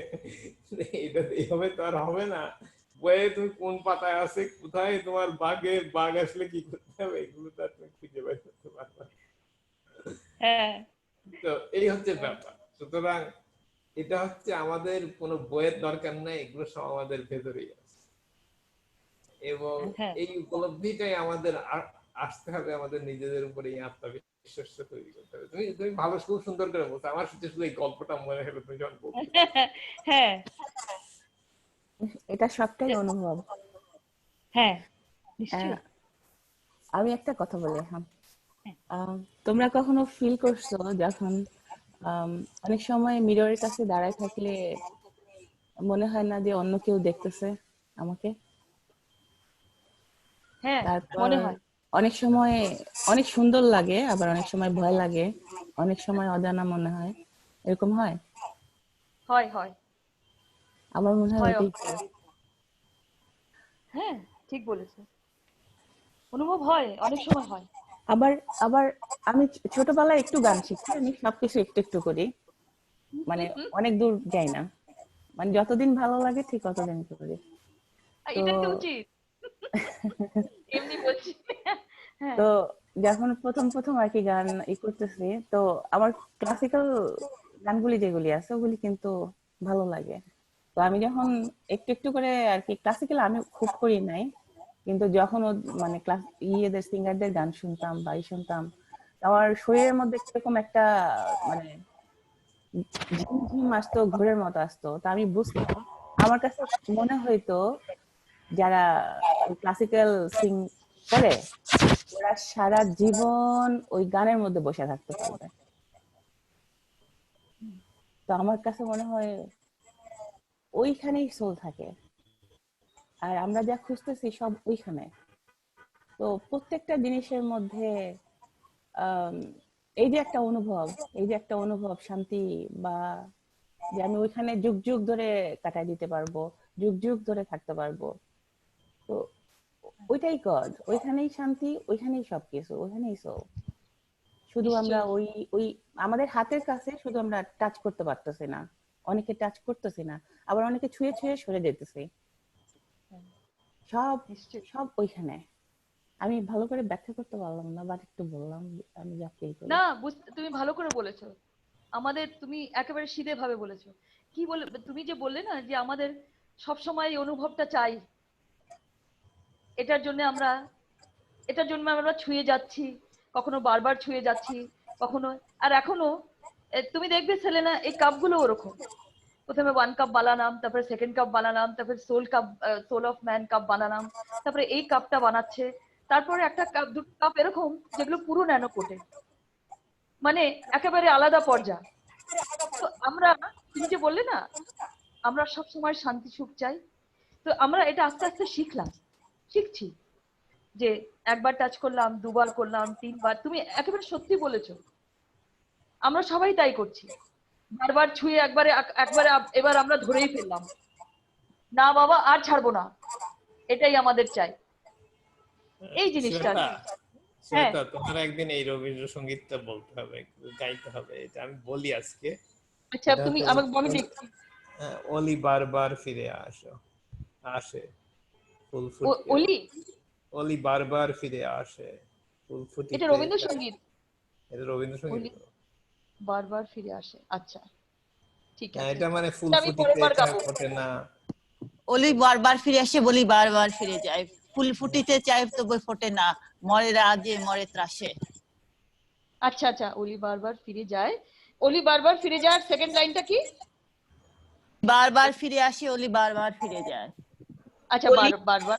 [SPEAKER 1] এটা এইভাবে তো আর হবে না। বইয়ে তুমি কোন পাতায় আছে, কোথায় তোমার বাঘ আসলে কি করতে হবে, এগুলো তো আর তুমি খুঁজে বের করতে পারবে না।
[SPEAKER 2] হ্যাঁ
[SPEAKER 1] তো এই হচ্ছে ব্যাপার। সুতরাং এটা হচ্ছে, আমাদের কোনো বইয়ের দরকার নাই, এগুলো সব আমাদের ভেতরেই আছে, এবং
[SPEAKER 2] হ্যাঁ
[SPEAKER 1] এই উপলব্ধিটাই আমাদের আসতে হবে, আমাদের নিজেদের উপরে এই আত্মবিশ্বাসটা তৈরি করতে হবে। তুমি তুমি ভালো, খুব সুন্দর করে বলছো, আমার সাথে শুধু এই গল্পটা মনে হলো তুমি যখন বলছো।
[SPEAKER 2] হ্যাঁ
[SPEAKER 5] এটা সবটাই অনুভব।
[SPEAKER 2] হ্যাঁ
[SPEAKER 5] আহ,
[SPEAKER 2] নিশ্চয়ই।
[SPEAKER 5] আমি একটা কথা বলি এখন। তোমরা কখনো ফিল করছো যখন আম, অনেক সময় মিররের কাছে দাঁড়ায় থাকলে মনে হয় না যে অন্য কেউ দেখতেছে আমাকে?
[SPEAKER 2] হ্যাঁ
[SPEAKER 5] তারপর
[SPEAKER 2] মনে হয়।
[SPEAKER 5] অনেক সময় অনেক সুন্দর লাগে, আবার অনেক সময় ভয় লাগে, অনেক সময় অজানা মনে হয়। এরকম হয়?
[SPEAKER 2] হয় হয়
[SPEAKER 5] আমার মনে হয়
[SPEAKER 2] হয়
[SPEAKER 5] ওইটাই তো।
[SPEAKER 2] হ্যাঁ ঠিক বলেছো, অনুভব হয়, অনেক সময় হয়।
[SPEAKER 5] আবার আবার আমি ছোটবেলায় একটু গান শিখছি, আমি সবকিছু একটু একটু করি, মানে অনেক দূর যাই না, মানে যতদিন ভালো লাগে ঠিক ততদিন করি। তো
[SPEAKER 2] এটা তো উচিত, এমনি বলছি। হ্যাঁ
[SPEAKER 5] তো যখন প্রথম প্রথম আর কি গান করতেছি, তো আমার ক্লাসিক্যাল গানগুলি যেগুলি আছে ওগুলি কিন্তু ভালো লাগে। তো আমি যখন একটু একটু করে আর কি, ক্লাসিক্যাল আমি খুব করি নাই, কিন্তু যখন মানে ক্লাস ইয়েদের সিঙ্গারদের গান শুনতাম বা শুনতাম, আমার শরীরের মধ্যে কিরকম একটা মানে ঝিমঝিম আসতো, ঘোরের মতো আসতো। তা আমি বুঝতাম, আমার কাছে মনে হইতো যারা ক্লাসিক্যাল সিং করে ওরা সারা জীবন ওই গানের মধ্যে বসে থাকতে পারবে। তো আমার কাছে মনে হয় ওইখানেই সোল থাকে, আর আমরা যা খুঁজতেছি সব ওইখানে। তো প্রত্যেকটা জিনিসের মধ্যে আম, এই যে একটা অনুভব, এই যে একটা অনুভব শান্তি, বা যে আমি ওইখানে যুগ যুগ ধরে কাটায় দিতে পারবো, যুগ যুগ ধরে থাকতে পারবো। তো ওইটাই গড, ওইখানেই শান্তি, ওইখানেই সবকিছু, ওইখানেই সোল। শুধু আমরা
[SPEAKER 2] নিশ্চয়ই।
[SPEAKER 5] ওই ওই আমাদের হাতের কাছে শুধু আমরা টাচ করতে পারতেছি না, অনেকে টাচ করতেছি না, আবার অনেকে ছুঁয়ে ছুঁয়ে সরে যেতেছি।
[SPEAKER 2] হ্যাঁ,
[SPEAKER 5] সব
[SPEAKER 2] নিশ্চয়ই।
[SPEAKER 5] সব ওইখানে। আমি ভালো করে ব্যাখ্যা করতে পারলাম না, বাট একটু বললাম আমি যা ফিল করি।
[SPEAKER 2] না, তুমি ভালো করে বলেছো। আমাদের তুমি একেবারে সিধে ভাবে বলেছো। কি বলে তুমি যে বললে না যে আমাদের সব সময় এই অনুভবটা চাই, এটার জন্য আমরা এটার জন্য আমরা ছুঁয়ে যাচ্ছি, কখনো বারবার ছুঁয়ে যাচ্ছি, কখনো। আর এখনো তুমি দেখবে সেলেনা, এই কাপগুলো ওরকম, প্রথমে 1 কাপ বানালাম, তারপরে 2nd কাপ বানালাম, তারপরে সোল অফ ম্যান কাপ বানালাম, তারপরে এই কাপটা বানাচ্ছে, তারপরে একটা কাপ, 2 কাপ এরকম যেগুলো পুরো ন্যানো কোটেড, মানে একেবারে আলাদা পর্যায়ে। তো আমরা, তুমি যে বললে না আমরা সব সময় শান্তি সুখ চাই, তো আমরা এটা আস্তে আস্তে শিখছি যে একবার টাচ করলাম, 2বার করলাম, 3বার। তুমি একেবারে সত্যি বলেছো, আমরা সবাই তাই করছি, বারবার ছুঁয়ে একবারে একবারে এবার আমরা ধরেই ফেললাম, না বাবা আর ছাড়বো না, এটাই আমাদের চাই, এই জিনিসটা।
[SPEAKER 1] শ্বেতা,
[SPEAKER 2] হ্যাঁ
[SPEAKER 1] শ্বেতা, তোমার একদিন এই রবীন্দ্রসঙ্গীতটা বলতে হবে, গাইতে হবে। এটা আমি বলি আজকে।
[SPEAKER 2] আচ্ছা,
[SPEAKER 1] এটা
[SPEAKER 2] তুমি
[SPEAKER 1] হচ্ছে
[SPEAKER 2] আমাকে আমি দেখছি।
[SPEAKER 1] অলি বারবার ফিরে আসে ফুল ফুটিয়ে,
[SPEAKER 2] অলি,
[SPEAKER 1] অলি বারবার ফিরে আসে ফুল
[SPEAKER 2] এটা
[SPEAKER 1] ফুটিতে।
[SPEAKER 2] রবীন্দ্রসঙ্গীত?
[SPEAKER 1] এটা রবীন্দ্রসঙ্গীত।
[SPEAKER 2] অলি বারবার ফিরে আসে, আচ্ছা ঠিক
[SPEAKER 1] হ্যাঁ,
[SPEAKER 2] আছে,
[SPEAKER 1] এটা মানে ফুল
[SPEAKER 2] এটা আমি
[SPEAKER 1] ফুটিতে
[SPEAKER 2] পরের বার
[SPEAKER 1] চায়
[SPEAKER 2] গাবো।
[SPEAKER 1] ফোটে না।
[SPEAKER 7] অলি বারবার ফিরে আসে, বলি বারবার ফিরে যায়, ফুল ফুটিতে চায় তবু ফোটে না, মরে রাজে মরে ত্রাসে।
[SPEAKER 2] আচ্ছা আচ্ছা, অলি বারবার ফিরে যায়, অলি বারবার ফিরে যায়। সেকেন্ড লাইনটা কি?
[SPEAKER 7] বারবার ফিরে আসে, অলি বারবার ফিরে যায়।
[SPEAKER 2] আচ্ছা,
[SPEAKER 3] কলি
[SPEAKER 2] বারবার।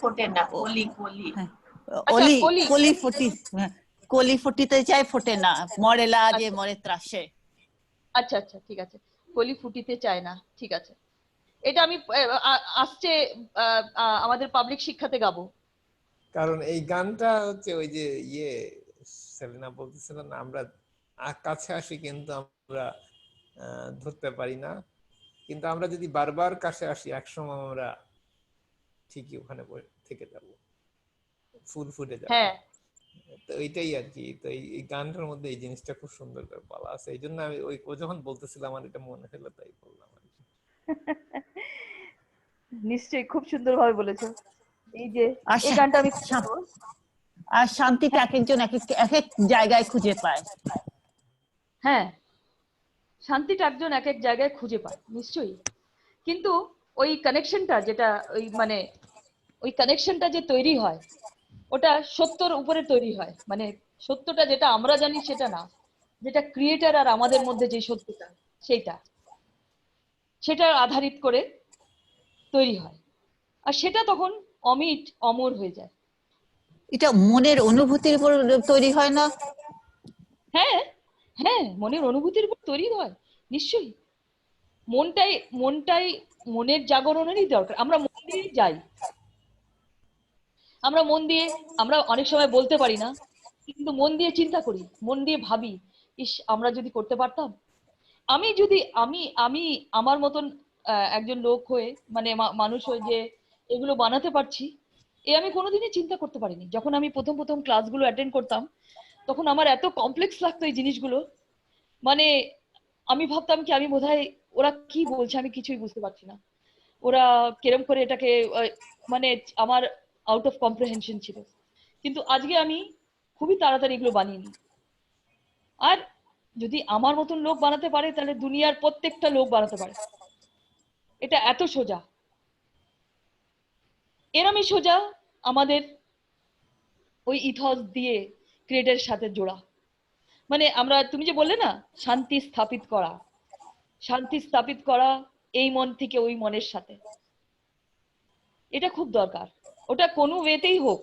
[SPEAKER 3] ফোটে না, কলি কলি।
[SPEAKER 7] হ্যাঁ,
[SPEAKER 2] আচ্ছা,
[SPEAKER 7] অলি
[SPEAKER 2] কলি।
[SPEAKER 7] কলি ফুটি, হ্যাঁ, কলি ফুটিতে চায় ফোটে না, মরে লাজে মরে ত্রাসে।
[SPEAKER 2] আচ্ছা আচ্ছা ঠিক আছে, কলি ফুটিতে চায় না, ঠিক আছে। এটা আমি আসছে আমাদের পাবলিক শিক্ষাতে গাবো।
[SPEAKER 1] কারণ এই গানটা হচ্ছে ওই যে সেলিনা বলতেছিল না, আমরা কাছে আসি কিন্তু আমরা ধরতে পারি না, কিন্তু আমরা যদি বারবার কাছে আসি একসময় আমরা ঠিকই ওখানে থেকে যাব, ফুল ফুটে যাবে।
[SPEAKER 2] হ্যাঁ
[SPEAKER 1] তো এইটাই আর কি। তো এই গানটার মধ্যে এই জিনিসটা খুব সুন্দর করে বলা আছে, এই জন্য আমি ও যখন বলতেছিল আমার এটা মনে হলো, তাই বললাম আর কি।
[SPEAKER 2] নিশ্চয়ই খুব সুন্দরভাবে বলেছো। এই যে
[SPEAKER 7] আর
[SPEAKER 2] এই গানটা আমি
[SPEAKER 7] আর শান্তিটা এক একজন এক এক জায়গায় খুঁজে পায়।
[SPEAKER 2] হ্যাঁ, শান্তিটা একজন এক এক জায়গায় খুঁজে পায় নিশ্চয়ই, কিন্তু ওই কানেকশনটা যেটা, ওই মানে ওই কানেকশনটা যে তৈরি হয়, ওটা সত্যর উপরে তৈরি হয়, মানে সত্যটা যেটা আমরা জানি সেটা না, যেটা ক্রিয়েটার আর আমাদের মধ্যে যে সত্যটা, সেটার আধারিত করে তৈরি হয়, আর সেটা তখন অমিট অমর হয়ে যায়।
[SPEAKER 7] এটা মনের অনুভূতির উপর তৈরি হয় না?
[SPEAKER 2] হ্যাঁ হ্যাঁ, মনের অনুভূতির উপর তৈরি হয় নিশ্চয়ই। মনটাই মনের জাগরণেরই দরকার। আমরা মন দিয়ে যাই, আমরা অনেক সময় বলতে পারি না, কিন্তু মন দিয়ে চিন্তা করি, মন দিয়ে ভাবি, ইস আমরা যদি করতে পারতাম। আমি আমি আমার মতন একজন লোক হয়ে, মানে মানুষ হয়ে যে এগুলো বানাতে পারছি, আমি কোনোদিনই চিন্তা করতে পারিনি। যখন আমি প্রথম প্রথম ক্লাসগুলো অ্যাটেন্ড করতাম, তখন আমার এত কমপ্লেক্স লাগতো এই জিনিসগুলো, মানে আমি ভাবতাম কি আমি বোধহয়, ওরা কি বলছে আমি কিছুই বুঝতে পারছি না, ওরা কিরম করে এটাকে মানে আমার আউট অফ কম্প্রিহেনশন ছিল। কিন্তু আজকে আমি খুবই তাড়াতাড়ি এগুলো বানিয়ে নিই। আর যদি আমার মতন লোক বানাতে পারে, তাহলে দুনিয়ার প্রত্যেকটা লোক বানাতে পারে। এটা এত সোজা, এরমই সোজা আমাদের ওই ইথস দিয়ে ক্রিয়েটারের সাথে জোড়া। মানে আমরা, তুমি যে বললে না শান্তি স্থাপিত করা এই মন থেকে ওই মনের সাথে, এটা খুব দরকার। ওটা কোনো ওয়েতেই হোক।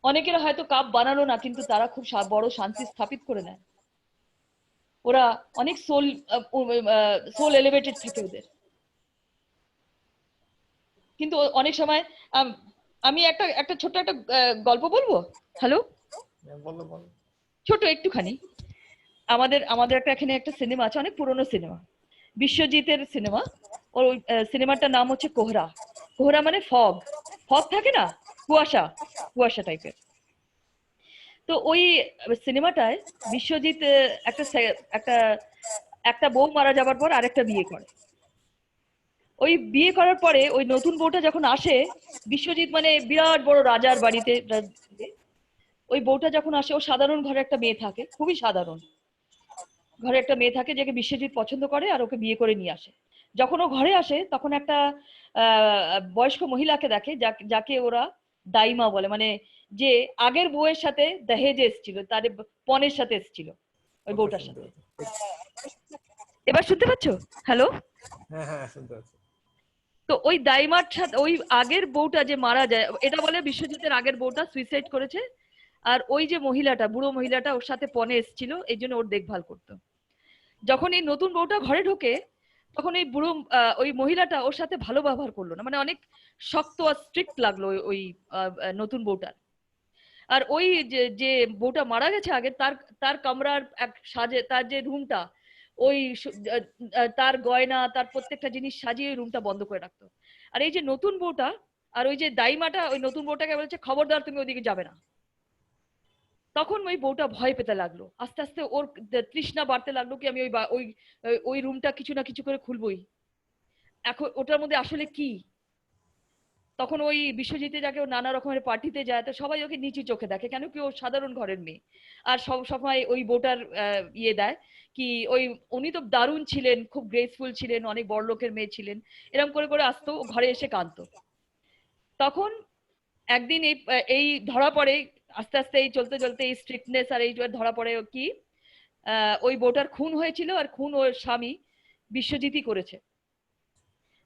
[SPEAKER 2] অনেকেরা হয়তো কাপ বানালো না, কিন্তু তারা খুব বড় শান্তি স্থাপিত করে নেয়। ওরা অনেক সোল এলিভেটেড থাকে ওদের। কিন্তু অনেক সময় আমি একটা ছোট্ট একটা গল্প বলবো। হ্যালো,
[SPEAKER 1] বলো বলো।
[SPEAKER 2] ছোট একটুখানি। আমাদের এখানে একটা সিনেমা আছে, অনেক পুরনো সিনেমা, বিশ্বজিতের সিনেমা। ওর সিনেমাটার নাম হচ্ছে কোহরা। কোহরা মানে ফগ, ফগ থাকে না, কুয়াশা টাইপের। তো ওই সিনেমাটায় বিশ্বজিৎ একটা একটা বউ মারা যাবার পর আরেকটা বিয়ে করে। ওই বিয়ে করার পরে ওই নতুন বউটা যখন আসে, বিশ্বজিৎ মানে বিরাট বড় রাজার বাড়িতে, ওই বউটা যখন আসে, ও সাধারণ ঘরে একটা মেয়ে থাকে, খুবই সাধারণ ঘরে একটা মেয়ে থাকে, যাকে বিশ্বজিৎ পছন্দ করে আর ওকে বিয়ে করে নিয়ে আসে। যখন ও ঘরে আসে, তখন একটা বয়স্ক মহিলাকে দেখে, যাকে ওরা দাইমা বলে, মানে যে আগের বউয়ের সাথে দহেজে এসেছিল, তার পণের সাথে এসেছিল ওই বউটার সাথে। এবার শুনতে পাচ্ছ? হ্যালো?
[SPEAKER 1] হ্যাঁ হ্যাঁ শুনতে পাচ্ছি।
[SPEAKER 2] তো ওই দাইমার সাথে ওই আগের বউটা যে মারা যায়, এটা বলে বিশ্বজিতের আগের বউটা সুইসাইড করেছে, আর ওই যে মহিলাটা, বুড়ো মহিলাটা ওর সাথে পণে এসেছিল, এই জন্য ওর দেখভাল করতো। যখন এই নতুন বউটা ঘরে ঢোকে, তখন এই বুড়ো ওই মহিলাটা ওর সাথে ভালো ব্যবহার করলো না, মানে অনেক শক্ত আর স্ট্রিক্ট লাগলো ওই নতুন বউটার। আর ওই যে যে বউটা মারা গেছে আগে, তার তার কামরার এক সাজে, তার যে রুমটা, ওই তার গয়না, তার প্রত্যেকটা জিনিস সাজিয়ে ওই রুমটা বন্ধ করে রাখতো। আর এই যে নতুন বউটা আর ওই যে দাইমাটা ওই নতুন বউটাকে বলছে, খবরদার তুমি ওদিকে যাবে না। তখন ওই বউটা ভয় পেতে লাগলো, আস্তে আস্তে ওর তৃষ্ণা বাড়তে লাগলো কি আমি ওই ওই ওই রুমটা কিছু না কিছু করে খুলবই। এখন ওটার মধ্যে আসলে কি, তখন ওই বিশ্বজিতে যাকে ও নানা রকমের পার্টিতে যায়, তো সবাই ওকে নিচু চোখে দেখে, কেন কি ও সাধারণ ঘরের মেয়ে। আর সব সময় ওই বউটার ইয়ে দেয় কি ওই উনি তো দারুণ ছিলেন, খুব গ্রেসফুল ছিলেন, অনেক বড় লোকের মেয়ে ছিলেন, এরকম করে করে আসতো, ও ঘরে এসে কাঁদতো। তখন একদিন এই এই ধরা পড়ে, আস্তে আস্তে এই চলতে চলতে এই স্ট্রিক্টনেস আর এই ধরা পড়ে কি ওই বউটার খুন হয়েছিল, আর খুন ওর স্বামী বিশ্বজিৎই করেছে।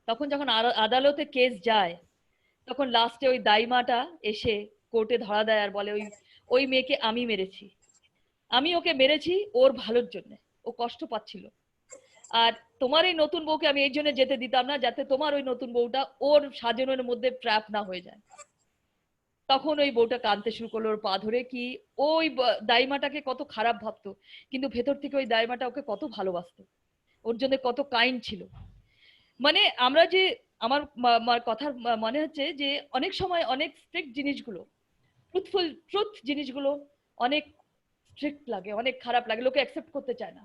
[SPEAKER 2] তখন যখন আদালতে কেস যায়, তখন লাস্টে ওই দাইমাটা এসে কোর্টে ধরা দেয় আর বলে ওই ওই মেয়েকে আমি মেরেছি, আমি ওকে মেরেছি ওর ভালোর জন্য, ও কষ্ট পাচ্ছিল। আর তোমার এই নতুন বউকে আমি এই জন্য যেতে দিতাম না, যাতে তোমার ওই নতুন বউটা ওর সাজানোর মধ্যে ট্র্যাপ না হয়ে যায়। তখন ওই বউটা কাঁদতে শুরু করলো ওর পা ধরে, কি ওই দাইমাটাকে কত খারাপ ভাবতো, কিন্তু ভেতর থেকে ওই দাইমাটা ওকে কত ভালোবাসতো, ওর জন্য কত কাইন্ড ছিল। মানে আমরা যে আমার কথার মনে হচ্ছে যে অনেক সময় অনেক স্ট্রিক্ট জিনিসগুলো, ট্রুথ জিনিসগুলো অনেক স্ট্রিক্ট লাগে, অনেক খারাপ লাগে, লোকে অ্যাকসেপ্ট করতে চায় না,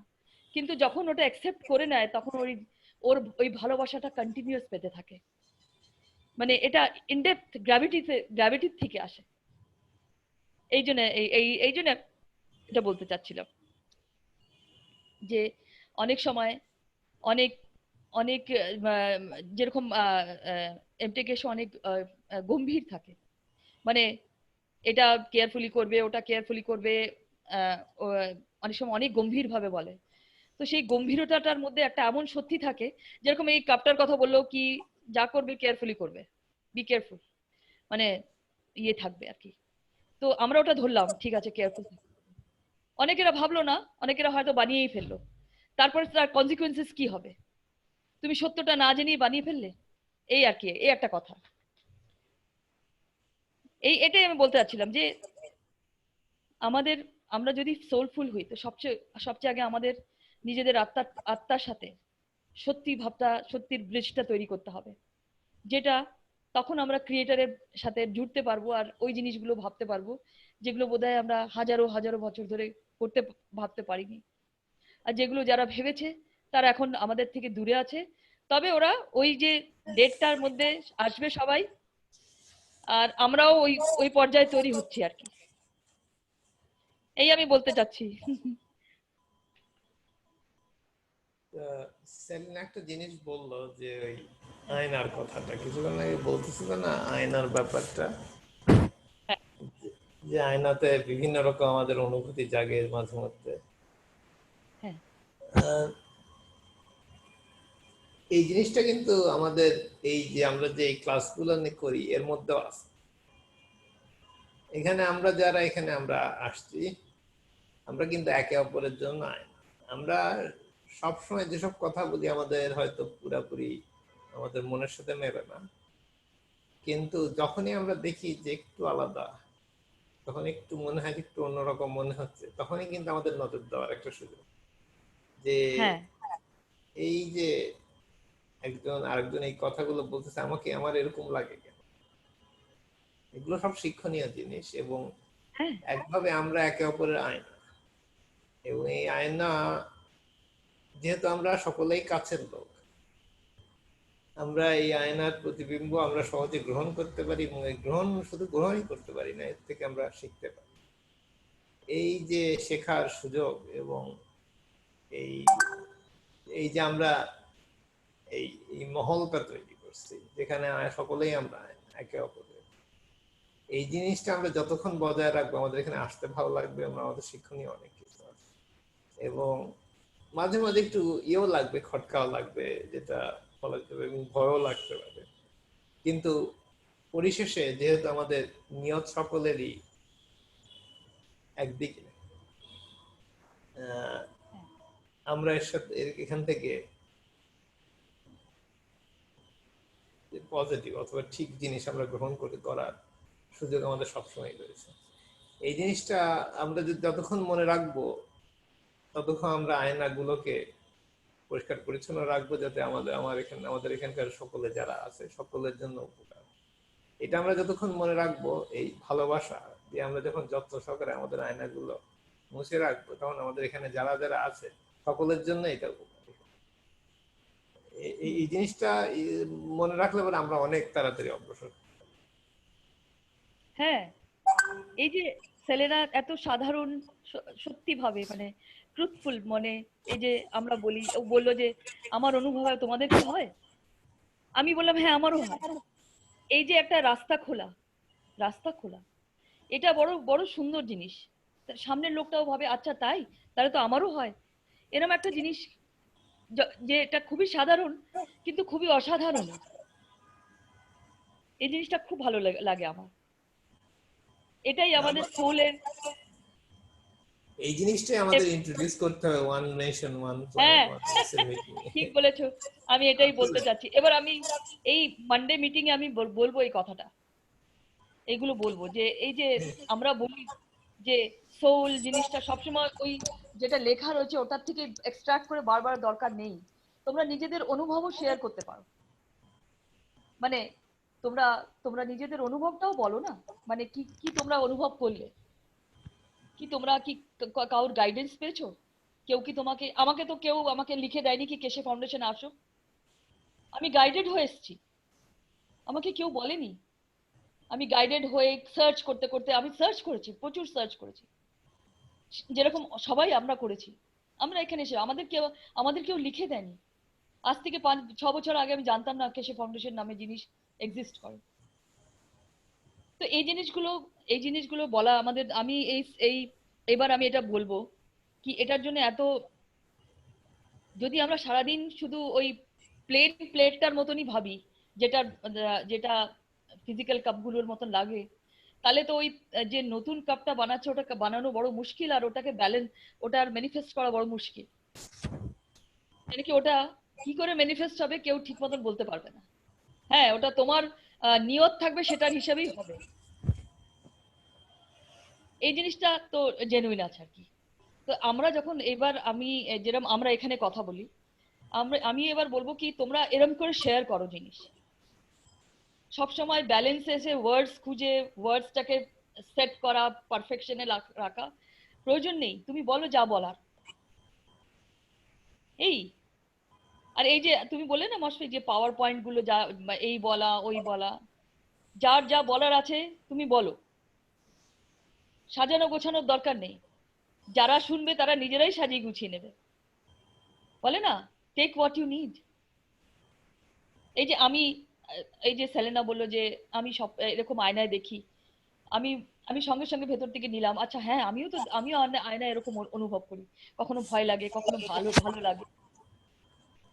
[SPEAKER 2] কিন্তু যখন ওটা অ্যাকসেপ্ট করে নেয় তখন ওই ওর ওই ভালোবাসাটা কন্টিনিউয়াস পেতে থাকে। মানে এটা ইনডেপথ গ্র্যাভিটির থেকে আসে। এই জন্য এই জন্য এটা বলতে চাচ্ছিলাম যে অনেক সময় অনেক অনেক যেরকম ইমপ্লিকেশন অনেক গম্ভীর থাকে, মানে এটা কেয়ারফুলি করবে, ওটা কেয়ারফুলি করবে, অনেক সময় অনেক গম্ভীর ভাবে বলে। তো সেই গম্ভীরতাটার মধ্যে একটা এমন সত্যি থাকে, যেরকম এই কাপটার কথা বললো কি যা করবে কেয়ারফুলি করবে, বি কেয়ারফুল, মানে ইয়ে থাকবে আর কি। তো আমরা ওটা ধরলাম ঠিক আছে কেয়ারফুল, অনেকেরা ভাবলো না, অনেকেরা হয়তো বানিয়েই ফেললো, তারপরে তার কনসিকুয়েন্সেস কি হবে, তুমি সত্যটা না জেনেই বানিয়ে ফেললে, এই আর কি, এই একটা কথা। এটাই আমি বলতে চাচ্ছিলাম যে আমাদের, আমরা যদি সোলফুল হই, তো সবচেয়ে সবচেয়ে আগে আমাদের নিজেদের আত্মার সাথে সত্যির ব্রিজটা তৈরি করতে হবে, যেটা তখন আমরা ক্রিয়েটারের সাথে জুড়তে পারবো, আর ওই জিনিসগুলো ভাবতে পারবো যেগুলো বোধহয় আমরা হাজারো হাজারো বছর ধরে ভাবতে পারিনি। আর যেগুলো যারা ভেবেছে তারা এখন আমাদের থেকে দূরে আছে, তবে ওরা ওই যে ডেটটার মধ্যে আসবে সবাই, আর আমরাও ওই ওই পর্যায়ে তৈরি হচ্ছি আর কি, এই আমি বলতে চাচ্ছি।
[SPEAKER 1] সেলিনা একটা জিনিস বললো যে ওই আয়নার কথাটা, কিছুক্ষণ আগে বলতেছিল না আয়নার ব্যাপারটা, যে আয়নাতে বিভিন্ন রকম আমাদের অনুভূতি জাগে মাঝে মধ্যে।
[SPEAKER 2] হ্যাঁ,
[SPEAKER 1] এই জিনিসটা কিন্তু আমাদের এই যে আমরা যে এই ক্লাসগুলো করি এর মধ্যেও আছে। এখানে আমরা যারা এখানে আমরা আসছি, আমরা কিন্তু একে অপরের জন্য আয়না। আমরা সবসময় যেসব কথা বলি আমাদের হয়তো পুরাপুরি আমাদের মনের সাথে মেলে না, কিন্তু যখনই আমরা দেখি যে একটু আলাদা, তখন একটু মনে হয় একটু অন্যরকম মনে হচ্ছে, তখনই কিন্তু আমাদের নজর দেওয়ার একটা সুযোগ, যে
[SPEAKER 2] হ্যাঁ,
[SPEAKER 1] এই যে একজন আরেকজন এই কথাগুলো বলতেছে, আমাকে আমার এরকম লাগে কেন। এগুলো সব শিক্ষণীয় জিনিস, এবং
[SPEAKER 2] হ্যাঁ,
[SPEAKER 1] একভাবে আমরা একে অপরের আয়না। এবং এই আয়না, যেহেতু আমরা সকলেই কাছের লোক, আমরা এই আয়নার প্রতিবিম্ব আমরা সহজে গ্রহণ করতে পারি, এবং এই শুধু গ্রহণই করতে পারি না, এর থেকে আমরা শিখতে পারি। এই যে শেখার সুযোগ, এবং এই এই যে আমরা এই এই মহলটা তৈরি করছি যেখানে সকলেই আমরা একে অপরের, এই জিনিসটা আমরা যতক্ষণ বজায় রাখবো আমাদের এখানে আসতে ভালো লাগবে, আমরা আমাদের শিক্ষণীয় অনেক কিছু আছে। এবং মাঝে মাঝে একটু ইয়েও লাগবে, খটকাও লাগবে, যেটা বলা যাবে, এবং ভয়ও লাগতে পারে। কিন্তু পরিশেষে যেহেতু আমাদের নিয়ত সকলেরই একদিকে, আমরা এর সাথে এখান থেকে পজিটিভ অথবা ঠিক জিনিস আমরা গ্রহণ করার সুযোগ আমাদের সবসময় রয়েছে। এই জিনিসটা আমরা যতক্ষণ মনে রাখবো ততক্ষণ আমরা আয়নাগুলোকে পরিষ্কার পরিচ্ছন্ন রাখবো, যাতে আমাদের এখানকার সকলে যারা আছে সকলের জন্য উপকার। এটা আমরা যতক্ষণ মনে রাখবো, এই ভালোবাসা দিয়ে আমরা যখন যত্ন সহকারে আমাদের আয়নাগুলো মুছে রাখবো, তখন আমাদের এখানে যারা যারা আছে সকলের জন্য এটা উপকারী। এই জিনিসটা মনে রাখলে পরে আমরা অনেক তাড়াতাড়ি অগ্রসর।
[SPEAKER 2] হ্যাঁ, এই যে সেলেনা এত সাধারণ সত্যি ভাবে মানে ট্রুথফুল, মানে এই যে আমরা বলি, ও বললো যে আমার অনুভব হয়, তোমাদের কি হয়? আমি বললাম হ্যাঁ আমারও হয়। এই যে একটা রাস্তা খোলা, এটা বড় বড় সুন্দর জিনিস। সামনের লোকটাও ভাবে আচ্ছা তাই, তাহলে তো আমারও হয়। এরকম একটা জিনিস যে এটা খুবই সাধারণ কিন্তু খুবই অসাধারণ। এই জিনিসটা খুব ভালো লাগে আমার। এটাই আমাদের সোলের,
[SPEAKER 1] এই জিনিসটাই আমাদের ইন্ট্রোডিউস করতে হবে, ওয়ান নেশন ওয়ান
[SPEAKER 2] হ্যাঁ
[SPEAKER 1] ফ্ল্যাগ।
[SPEAKER 2] ঠিক বলেছো, আমি এটাই বলতে চাচ্ছি। এবার আমি এই মানডে মিটিং এ আমি বলবো এই কথাটা, এইগুলো বলবো যে এই যে আমরা বলি যে সোল জিনিসটা সবসময় ওই যেটা লেখা রয়েছে ওটার থেকে এক্সট্রাক্ট করে বারবার দরকার নেই। তোমরা নিজেদের অনুভবও শেয়ার করতে পারো, মানে তোমরা তোমরা নিজেদের অনুভবটাও বলো না, মানে কি কি তোমরা অনুভব করলে, কি তোমরা কি কারোর গাইডেন্স পেয়েছো? কেউ কি তোমাকে, আমাকে তো কেউ আমাকে লিখে দেয়নি কি কেশে ফাউন্ডেশন আসো, আমি গাইডেড হয়ে এসেছি, আমাকে কেউ বলেনি। আমি গাইডেড হয়ে সার্চ করতে করতে আমি সার্চ করেছি, প্রচুর সার্চ করেছি, যেরকম সবাই আমরা করেছি। আমরা এখানে এসে আমাদের কেউ লিখে দেয়নি। আজ থেকে 5-6 বছর আগে আমি জানতাম না কেশে ফাউন্ডেশন নামে জিনিস এক্সিস্ট করে। তো এই জিনিসগুলো বলা আমাদের, আমি এই এবার আমি এটা বলবো কি এটার জন্য এত, যদি আমরা সারাদিন শুধু ওই প্লেটটার মতনই ভাবি, যেটা যেটা ফিজিক্যাল কাপগুলোর মতন লাগে, তাহলে তো ওই যে নতুন কাপটা বানাচ্ছে ওটাকে বানানো বড় মুশকিল, আর ওটাকে ব্যালেন্স, ওটার ম্যানিফেস্ট করা বড় মুশকিল। মানে কি ওটা কি করে ম্যানিফেস্ট হবে কেউ ঠিক মতন বলতে পারবে না। হ্যাঁ, ওটা তোমার নিয়ত থাকবে, সেটার হিসাবেই হবে। এই জিনিসটা তো জেনুইন আছে আর কি। তো আমরা যখন এবার আমি যেরকম আমরা এখানে কথা বলি, আমি এবার বলবো কি তোমরা এরম করে শেয়ার করো জিনিস, সবসময় ব্যালেন্স এসে ওয়ার্ডস খুঁজে ওয়ার্ডসটাকে সেট করা, পারফেকশনে রাখা প্রয়োজন নেই। তুমি বলো যা বলার। এই আর এই যে তুমি বললে না মশফি যে পাওয়ার পয়েন্ট গুলো যা এই বলা ওই বলা, যার যা বলার আছে তুমি বলো, সাজানো গোছানোর দরকার নেই। যারা শুনবে তারা নিজেরাই সাজিয়ে গুছিয়ে নেবে। বলে না টেক হোয়াট ইউ নিড। এই যে আমি এই যে সেলেনা বললো যে আমি সব এরকম আয়নায় দেখি, আমি আমি সঙ্গে সঙ্গে ভেতর থেকে নিলাম আচ্ছা হ্যাঁ আমিও আয়নায় এরকম অনুভব করি, কখনো ভয় লাগে, কখনো ভালো ভালো লাগে।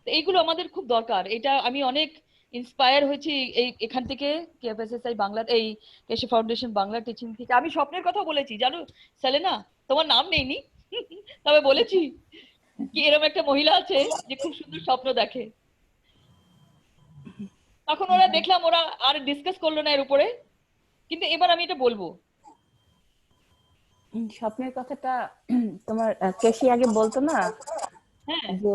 [SPEAKER 2] তো এইগুলো আমাদের খুব দরকার। এটা আমি অনেক ইন্সপায়ার হয়েছি এখান থেকে, কেএফএসএসআই বাংলা, এই কেশে ফাউন্ডেশন বাংলা টিচিং থেকে। আমি স্বপ্নের কথা বলেছি জানো সেলেনা, তোমার নাম নেইনি তবে বলেছি কি এরকম একটা মহিলা আছে যে খুব সুন্দর স্বপ্ন দেখে। তখন ওরা দেখলাম ওরা আর ডিসকাস করলো না এর উপরে, কিন্তু এবার আমি এটা বলবো।
[SPEAKER 5] স্বপ্নের কথাটা তোমার কেশি আগে বলতো না
[SPEAKER 2] হ্যাঁ
[SPEAKER 5] যে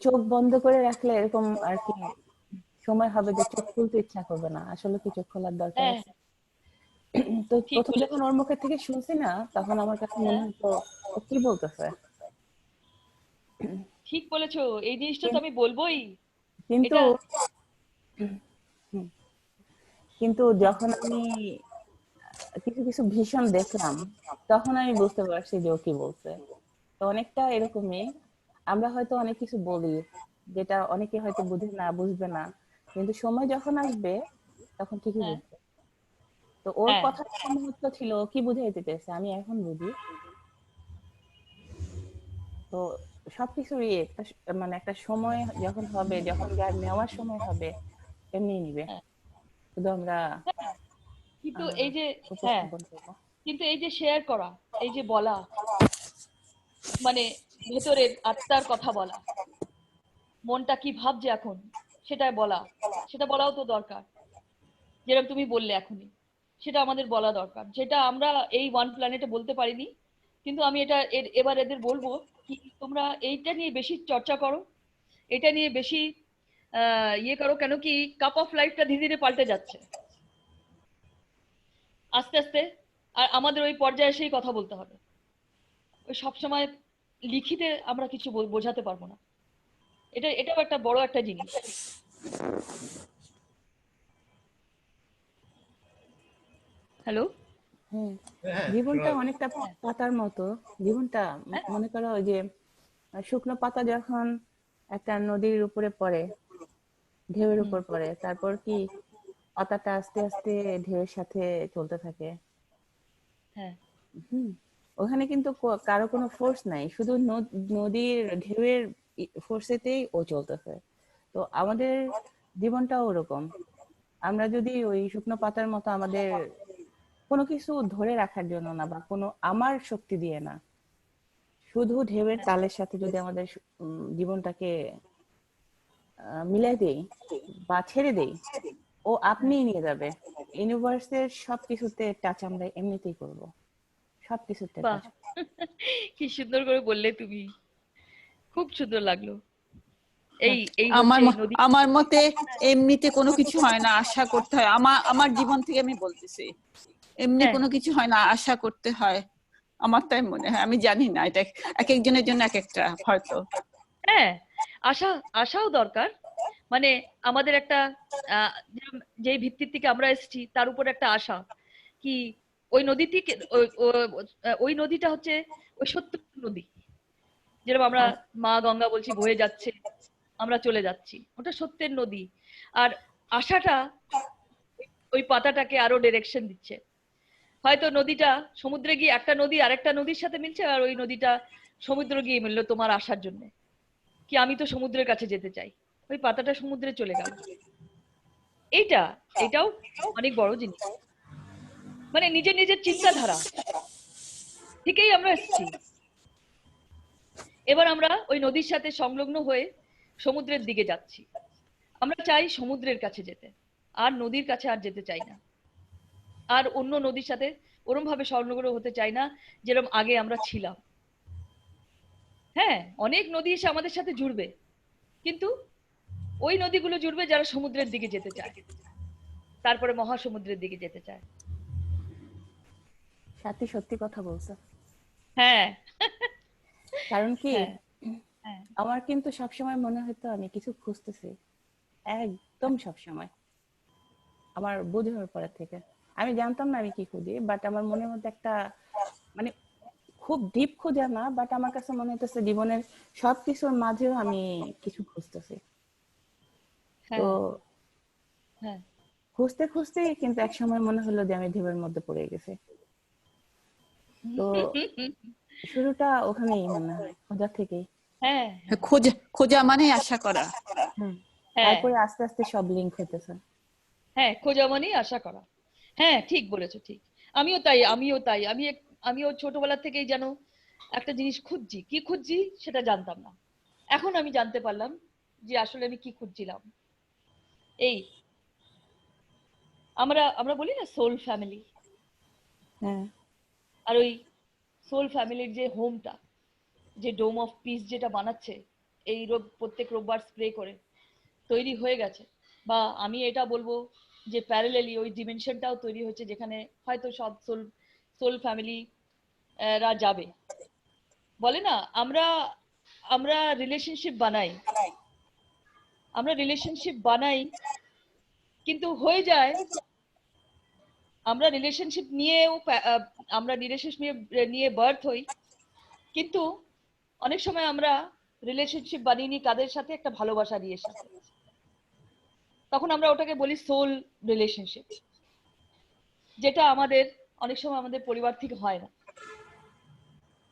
[SPEAKER 5] চোখ বন্ধ করে রাখলে এরকম আর কি সময় হবে যে চোখ খুলতে ইচ্ছা করবে না, আসলে কি চোখ খোলার দরকার
[SPEAKER 2] হ্যাঁ
[SPEAKER 5] আছে। তো
[SPEAKER 2] ঠিক
[SPEAKER 5] প্রথম
[SPEAKER 2] বলেছো।
[SPEAKER 5] যখন ওর মুখের থেকে শুনছি না তখন আমার কাছে মনে
[SPEAKER 2] হ্যাঁ
[SPEAKER 5] হতো ও কি বলতেছে।
[SPEAKER 2] ঠিক বলেছো, এই জিনিসটা তো আমি বলবোই।
[SPEAKER 5] কিন্তু
[SPEAKER 2] এটা
[SPEAKER 5] হুম, কিন্তু
[SPEAKER 2] হ্যাঁ
[SPEAKER 5] যখন আমি কিছু কিছু ভীষণ দেখলাম তখন আমি বুঝতে পারছি যে ও কি বলছে। তো অনেকটা এরকমই, আমরা হয়তো অনেক কিছু বলি যেটা অনেকে হয়তো বুঝবে না, কিন্তু সময় যখন আসবে তখন ঠিকই
[SPEAKER 2] হ্যাঁ
[SPEAKER 5] বুঝবে। তো ওর
[SPEAKER 2] হ্যাঁ
[SPEAKER 5] কথা মহত্ব ছিল, ও কি বুঝাইতে চেয়েছে আমি এখন বুঝি। তো সবকিছুরই একটা মানে একটা সময় যখন হবে, যখন যার নেওয়ার সময় হবে এমনি নিবে,
[SPEAKER 2] হ্যাঁ
[SPEAKER 5] শুধু আমরা
[SPEAKER 2] হ্যাঁ। কিন্তু
[SPEAKER 5] আহ
[SPEAKER 2] এই যে হ্যাঁ
[SPEAKER 5] উপস্থাপন করবো।
[SPEAKER 2] কিন্তু এই যে শেয়ার করা, এই যে বলা, মানে ভেতরের আত্মার কথা বলা, মনটা কি ভাবছে এখন সেটা বলা, সেটা বলাও তো দরকার। যেরকম তুমি বললে এখনই, সেটা আমাদের বলা দরকার, যেটা আমরা এই ওয়ান প্ল্যানেটে বলতে পারিনি। কিন্তু আমি এটা এবার এদের বলবো কি তোমরা এইটা নিয়ে বেশি চর্চা করো, এটা নিয়ে বেশি ইয়ে করো। কেন কি কাপ অফ লাইফটা ধীরে ধীরে পাল্টে যাচ্ছে আস্তে আস্তে। আর আমাদের ওই পর্যায়ে সেই কথা বলতে হবে। ওই সবসময় লিখিতে আমরা কিছু বোঝাতে পারবো না। এটাও একটা বড় একটা জিনিস। হ্যালো।
[SPEAKER 5] হ্যাঁ,
[SPEAKER 1] হ্যাঁ
[SPEAKER 5] জীবনটা
[SPEAKER 1] শোনা
[SPEAKER 5] অনেকটা পাতার মতো। জীবনটা
[SPEAKER 2] হ্যাঁ
[SPEAKER 5] মনে করো ওই যে শুকনো পাতা যখন একটা নদীর উপরে পড়ে, ঢেউয়ের
[SPEAKER 2] হুম
[SPEAKER 5] উপর পড়ে, তারপর কি পাতাটা আস্তে আস্তে ঢেউয়ের সাথে চলতে থাকে।
[SPEAKER 2] হ্যাঁ
[SPEAKER 5] হুম, ওখানে কিন্তু কারো কোনো ফোর্স নাই, শুধু নদীর ঢেউয়ের ফোর্সেতেই ও চলতেছে। তো আমাদের জীবনটাও ওরকম। আমরা যদি ওই শুকনো পাতার মতো আমাদের কোনো কিছু ধরে রাখার জন্য না, বা কোনো আমার শক্তি দিয়ে না, শুধু ঢেউয়ের তালের সাথে যদি আমাদের জীবনটাকে মিলাই দেই বা ছেড়ে দেই, ও আপনিই নিয়ে যাবে। ইউনিভার্সের সবকিছুতে টাচ আমরা এমনিতেই করব, সবকিছুতে
[SPEAKER 2] বাহ,
[SPEAKER 5] টাচ।
[SPEAKER 2] কি সুন্দর করে বললে তুমি, খুব সুন্দর লাগলো। এই এই
[SPEAKER 7] আমার
[SPEAKER 2] হচ্ছে
[SPEAKER 7] ম-
[SPEAKER 2] নদী।
[SPEAKER 7] আমার মতে এমনিতে কোনো কিছু হয় না, আশা করতে হয়। আমার আমার জীবন থেকে আমি বলতেছি, এমনি
[SPEAKER 2] হ্যাঁ
[SPEAKER 7] কোনো কিছু হয় না, আশা করতে হয়। আমার তাই মনে হয়, আমি জানি না, এটা এক একজনের জন্য এক একটা হয়তো।
[SPEAKER 2] হ্যাঁ, আশা, আশাও দরকার। মানে আমাদের একটা যেই ভিত্তির থেকে আমরা এসেছি তার উপর একটা আশা কি ওই নদী থেকে ওই নদীটা হচ্ছে ওই সত্য নদী। যেরকম আমরা মা গঙ্গা বলছি বয়ে যাচ্ছে, আমরা চলে যাচ্ছি, ওটা সত্যের নদী। আর আশাটা ওই পাতাটাকে আরো ডিরেকশন দিচ্ছে। হয়তো নদীটা সমুদ্রে গিয়ে একটা নদী আরেকটা নদীর সাথে মিলছে, আর ওই নদীটা সমুদ্র গিয়ে মিললো তোমার আসার জন্য। কি আমি তো সমুদ্রের কাছে যেতে চাই, ওই পাতাটা সমুদ্রে চলে গেল। এইটা, এটাও অনেক বড় জিনিস। মানে নিজের নিজের চিন্তাধারা থেকেই আমরা এসেছি। এবার আমরা ওই নদীর সাথে সংলগ্ন হয়ে সমুদ্রের দিকে যাচ্ছি। আমরা চাই সমুদ্রের কাছে যেতে, আর নদীর কাছে আর যেতে চাই না। আর অন্য নদীর সাথে ওরম ভাবে সংলগ্ন হতে চাই না যেরকম আগে আমরা ছিলাম। হ্যাঁ, অনেক নদী এসে আমাদের সাথে জুড়বে, কিন্তু ওই নদীগুলো জুড়বে যারা সমুদ্রের দিকে যেতে চায়, তারপরে মহাসমুদ্রের দিকে যেতে চায়।
[SPEAKER 5] সত্যি সত্যি কথা বলছো।
[SPEAKER 2] হ্যাঁ
[SPEAKER 5] কারণ কি,
[SPEAKER 2] হ্যাঁ হ্যাঁ
[SPEAKER 5] আমার কিন্তু সবসময় মনে হতো আমি কিছু খুঁজতেছি, একদম সবসময়। আমার বুঝে হওয়ার পরের থেকে আমি জানতাম না আমি কি খুঁজি, বাট আমার মনের মধ্যে একটা মানে খুব ডিপ খোঁজা না, বাট আমার কাছে মনে হইতেছে জীবনের সবকিছুর মাঝেও আমি কিছু খুঁজতেছি। তো
[SPEAKER 2] হ্যাঁ হ্যাঁ
[SPEAKER 5] খুঁজতে খুঁজতেই কিন্তু এক সময় মনে হলো যে আমি ঢেউয়ের মধ্যে পড়ে গেছি। তো শুরুটা ওখানেই মনে হয়, খোঁজা থেকেই।
[SPEAKER 2] হ্যাঁ
[SPEAKER 7] খোঁজা খোঁজা মানে আশা করা।
[SPEAKER 5] হ্যাঁ,
[SPEAKER 2] হ্যাঁ
[SPEAKER 5] তারপরে আস্তে আস্তে সব লিঙ্ক হইতেছে।
[SPEAKER 2] হ্যাঁ, খোঁজা মানেই আশা করা। হ্যাঁ, ঠিক বলেছো, ঠিক। আমিও তাই, আমিও তাই। আমিও ছোটবেলা থেকেই যেন একটা জিনিস খুঁজছি, কি খুঁজছি সেটা জানতাম না। এখন আমি জানতে পারলাম যে আসলে আমি কি খুঁজছিলাম। এই আমরা আমরা বলি না সোল ফ্যামিলি,
[SPEAKER 5] হ্যাঁ,
[SPEAKER 2] আর ওই সোল ফ্যামিলির যে হোমটা, যে ডোম অফ পিস যেটা বানাচ্ছে এই প্রত্যেক রোববার স্প্রে করে তৈরি হয়ে গেছে। বা আমি এটা বলবো যে প্যারালেলি ওই ডিমেনশনটাও তৈরি হচ্ছে, যেখানে হয়তো সব সোল সোল ফ্যামিলি রা যাবে। বলে না, আমরা আমরা রিলেশনশিপ বানাই, আমরা রিলেশনশিপ বানাই, কিন্তু হয়ে যায় আমরা রিলেশনশিপ নিয়েও আমরা রিলেশনশিপ নিয়ে বার্থ হই, কিন্তু অনেক সময় আমরা রিলেশনশিপ বানিয়ে নিই কাদের সাথে, একটা ভালোবাসা দিয়ে সাথে। তখন আমরা ওটাকে বলি সোল রিলেশনশিপ। যেটা আমাদের অনেক সময় আমাদের পরিবার থেকে হয় না,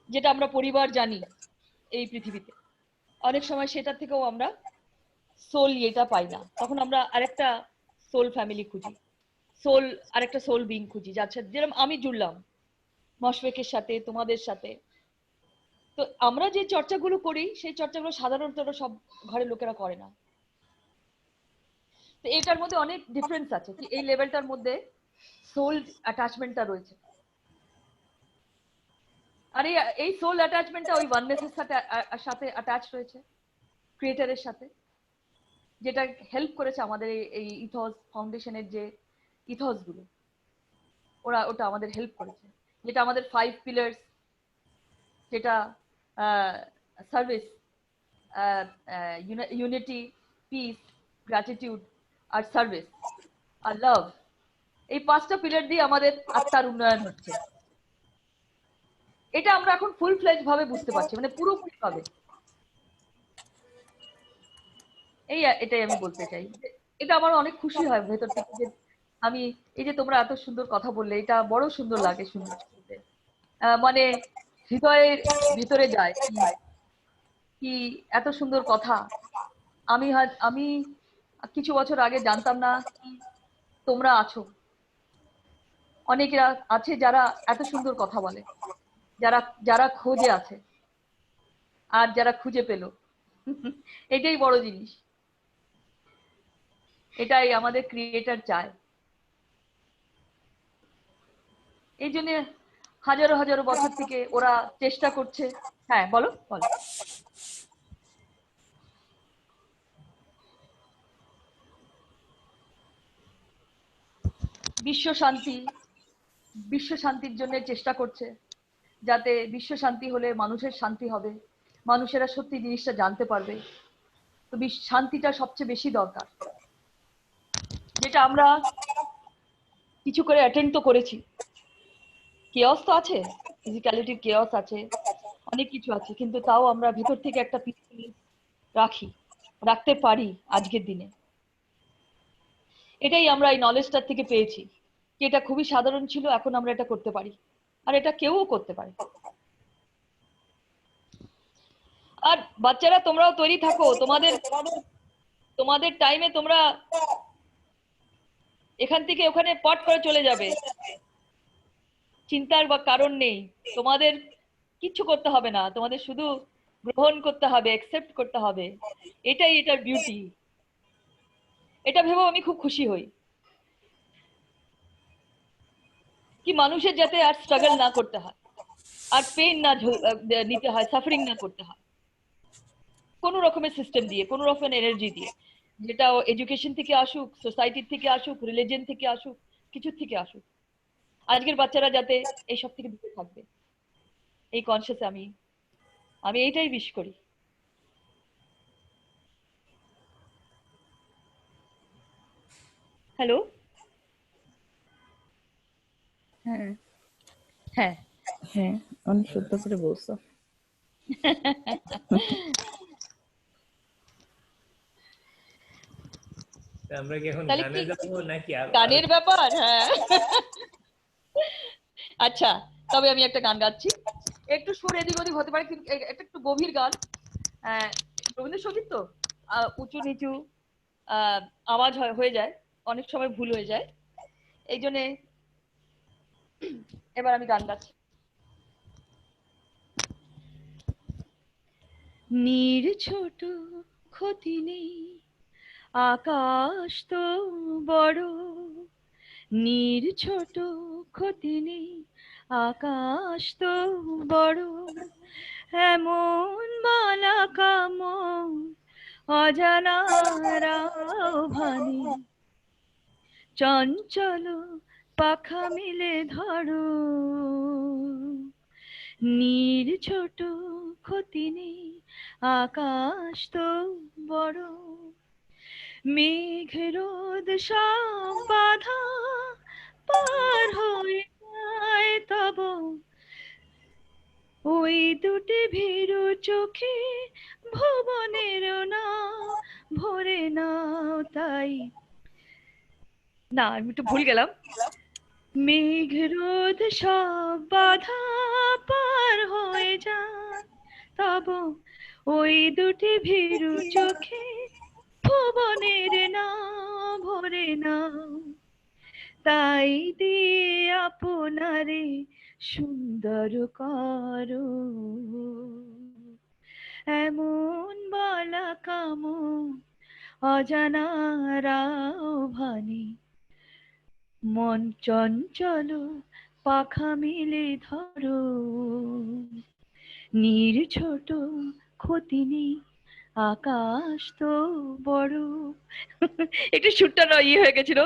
[SPEAKER 2] যেটা আমরা পরিবার জানি এই পৃথিবীতে, অনেক সময় সেটা থেকেও আমরা সোল এটা পাই না। তখন আমরা আরেকটা সোল ফ্যামিলি খুঁজি, সোল আরেকটা সোল বিং খুঁজি, যাচ্ছে যেরকম আমি জুড়লাম মশফেকের সাথে, তোমাদের সাথে। তো আমরা যে চর্চাগুলো করি সেই চর্চাগুলো সাধারণত সব ঘরের লোকেরা করে না। তো এটার মধ্যে অনেক ডিফারেন্স আছে, কি এই লেভেলটার মধ্যে সোল অ্যাটাচমেন্টটা রয়েছে। আর এই সোল অ্যাটাচমেন্টটা ওই ওয়াননেসের সাথে অ্যাটাচ রয়েছে, ক্রিয়েটারের সাথে, যেটা হেল্প করেছে আমাদের এই ইথস ফাউন্ডেশনের যে ইথস গুলো, ওটা আমাদের হেল্প করেছে। যেটা আমাদের 5 পিলার্স, যেটা সার্ভিস, ইউনিটি, পিস, গ্র্যাটিটিউড আর সার্ভিস আর লাভ, এই 5টা পিলার দিয়ে আমাদের আত্মার উন্নয়ন হচ্ছে। এটা আমরা এখন ফুল ফ্লেজ ভাবে বুঝতে পারছি, মানে পুরোপুরি ভাবে। এটাই আমি বলতে চাই। এটা আমার অনেক খুশি হয় ভেতর থেকে, যে আমি এই যে তোমরা এত সুন্দর কথা বললে, এটা বড় সুন্দর লাগে শুনতে। মানে হৃদয়ের ভিতরে যায় কি এত সুন্দর কথা। আমি কিছু বছর আগে জানতাম না কি তোমরা আছো। অনেকেরা আছে যারা এত সুন্দর কথা বলে, যারা খোঁজে আছে আর যারা খুঁজে পেল। এটাই বড় জিনিস, এটাই আমাদের ক্রিয়েটার চায়। এই জন্য হাজারো হাজারো বছর থেকে ওরা চেষ্টা করছে। হ্যাঁ বলো বলো। বিশ্ব শান্তির জন্য চেষ্টা করছে, যাতে বিশ্ব শান্তি হলে মানুষের শান্তি হবে, মানুষেরা সত্যি জিনিসটা জানতে পারবে। তো শান্তিটা সবচেয়ে বেশি দরকার, যেটা আমরা কিছু করে অ্যাটেন্ড তো করেছি। কেয়স তো আছে, ফিজিক্যালিটির কেয়স আছে, অনেক কিছু আছে, কিন্তু তাও আমরা ভিতর থেকে একটা পিসফুল রাখতে পারি আজকের দিনে। এটাই আমরা এই নলেজটার থেকে পেয়েছি, যে এটা খুবই সাধারণ ছিল, এখন আমরা এটা করতে পারি, আর এটা কেউও করতে পারে। আর বাচ্চারা তোমরাও তৈরি থাকো, তোমাদের টাইমে তোমরা এখান থেকে ওখানে পট করে চলে যাবে, চিন্তার বা কারণ নেই। তোমাদের কিচ্ছু করতে হবে না, তোমাদের শুধু গ্রহণ করতে হবে, অ্যাকসেপ্ট করতে হবে। এটাই এটার বিউটি। এটা ভেবেও আমি খুব খুশি হই কি মানুষের যাতে আর স্ট্রাগল না করতে হয়, আর পেইন না নিতে হয়, সাফারিং না করতে হয় কোন রকমের সিস্টেম দিয়ে, কোন রকমের এনার্জি দিয়ে, যেটা এডুকেশন থেকে আসুক, সোসাইটির থেকে আসুক, রিলিজিয়ন থেকে আসুক, কিছু থেকে আসুক। আজকের বাচ্চারা যাতে এইসব থেকে দূরে থাকবে, এই কনসিয়াস আমি এইটাই উইশ করি। হ্যালো।
[SPEAKER 5] হ্যাঁ
[SPEAKER 2] হ্যাঁ
[SPEAKER 5] হ্যাঁ, অনেক সুন্দর করে বলছো।
[SPEAKER 1] আমরা কি এখন
[SPEAKER 2] তাহলে
[SPEAKER 1] গানে
[SPEAKER 2] কি
[SPEAKER 1] যাবো নাকি
[SPEAKER 2] গানের ব্যাপার? হ্যাঁ আচ্ছা, তবে আমি একটা গান গাচ্ছি, একটু সুর এদিক ওদিক হতে পারে, কিন্তু এটা একটু গভীর গান। রবীন্দ্রসঙ্গীত তো উঁচু নিচু আওয়াজ হয়ে যায়, অনেক সময় ভুল হয়ে যায়। এই জন্যে এবার আমি গান গাচ্ছি। নীর ছোট ক্ষতি নেই, আকাশ তো বড়। নীর ছোট ক্ষতি নেই, আকাশ তো বড়। এমন বালাকা মন অজানার আহ্বানে, চঞ্চল পাখা মেলে ধরো। নীর ছোট ক্ষতি নেই, আকাশ তো বড়। মেঘ রোদ সব বাধা পার হয়ে যায়, তব ওই দুটি ভীরু চোখে ভুবনের না ভরে নাও। তাই না, আমি একটু ভুল গেলাম। মেঘ রোদ সব বাধা পার হয়ে যায়, তব ওই দুটি ভীরু চোখে ভুবনের না ভরে না, তাই দিয়ে আপনারে সুন্দর করো, এমন বলা কামন অজানারাও ভানি, মন চঞ্চল পাখা মেলে ধরো, নীর ছোট ক্ষতি নেই আকাশ তো বড়। একটু সুরটা হয়ে গেছিল,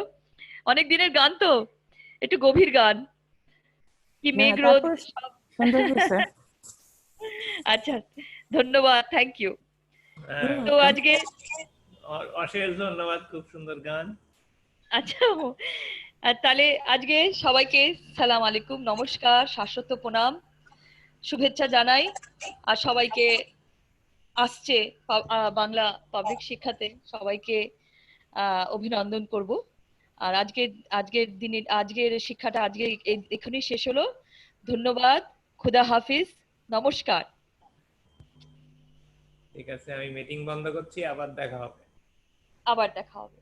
[SPEAKER 2] অনেক দিনের গান তো, একটু গভীর গান। কি
[SPEAKER 5] না,
[SPEAKER 2] মেঘ রোদ
[SPEAKER 5] তারপর
[SPEAKER 2] সব।
[SPEAKER 5] সুন্দর হয়েছে।
[SPEAKER 2] আচ্ছা, ধন্যবাদ, থ্যাংক ইউ। তো আজকে
[SPEAKER 1] অশেষ ধন্যবাদ, খুব সুন্দর গান।
[SPEAKER 2] আচ্ছা, আর তাহলে আজকে সবাইকে সালাম আলাইকুম, নমস্কার, শাশ্বত প্রণাম, শুভেচ্ছা জানাই। আর সবাইকে আসছে বাংলা পাবলিক শিক্ষাতে সবাইকে অভিনন্দন করব। আর আজকের দিনে আজকের শিক্ষাটা আজকে এখানেই শেষ হলো। ধন্যবাদ, খুদা হাফিজ, নমস্কার।
[SPEAKER 1] ঠিক আছে, আমি মিটিং বন্ধ করছি, আবার দেখা হবে।
[SPEAKER 2] আবার দেখা হবে।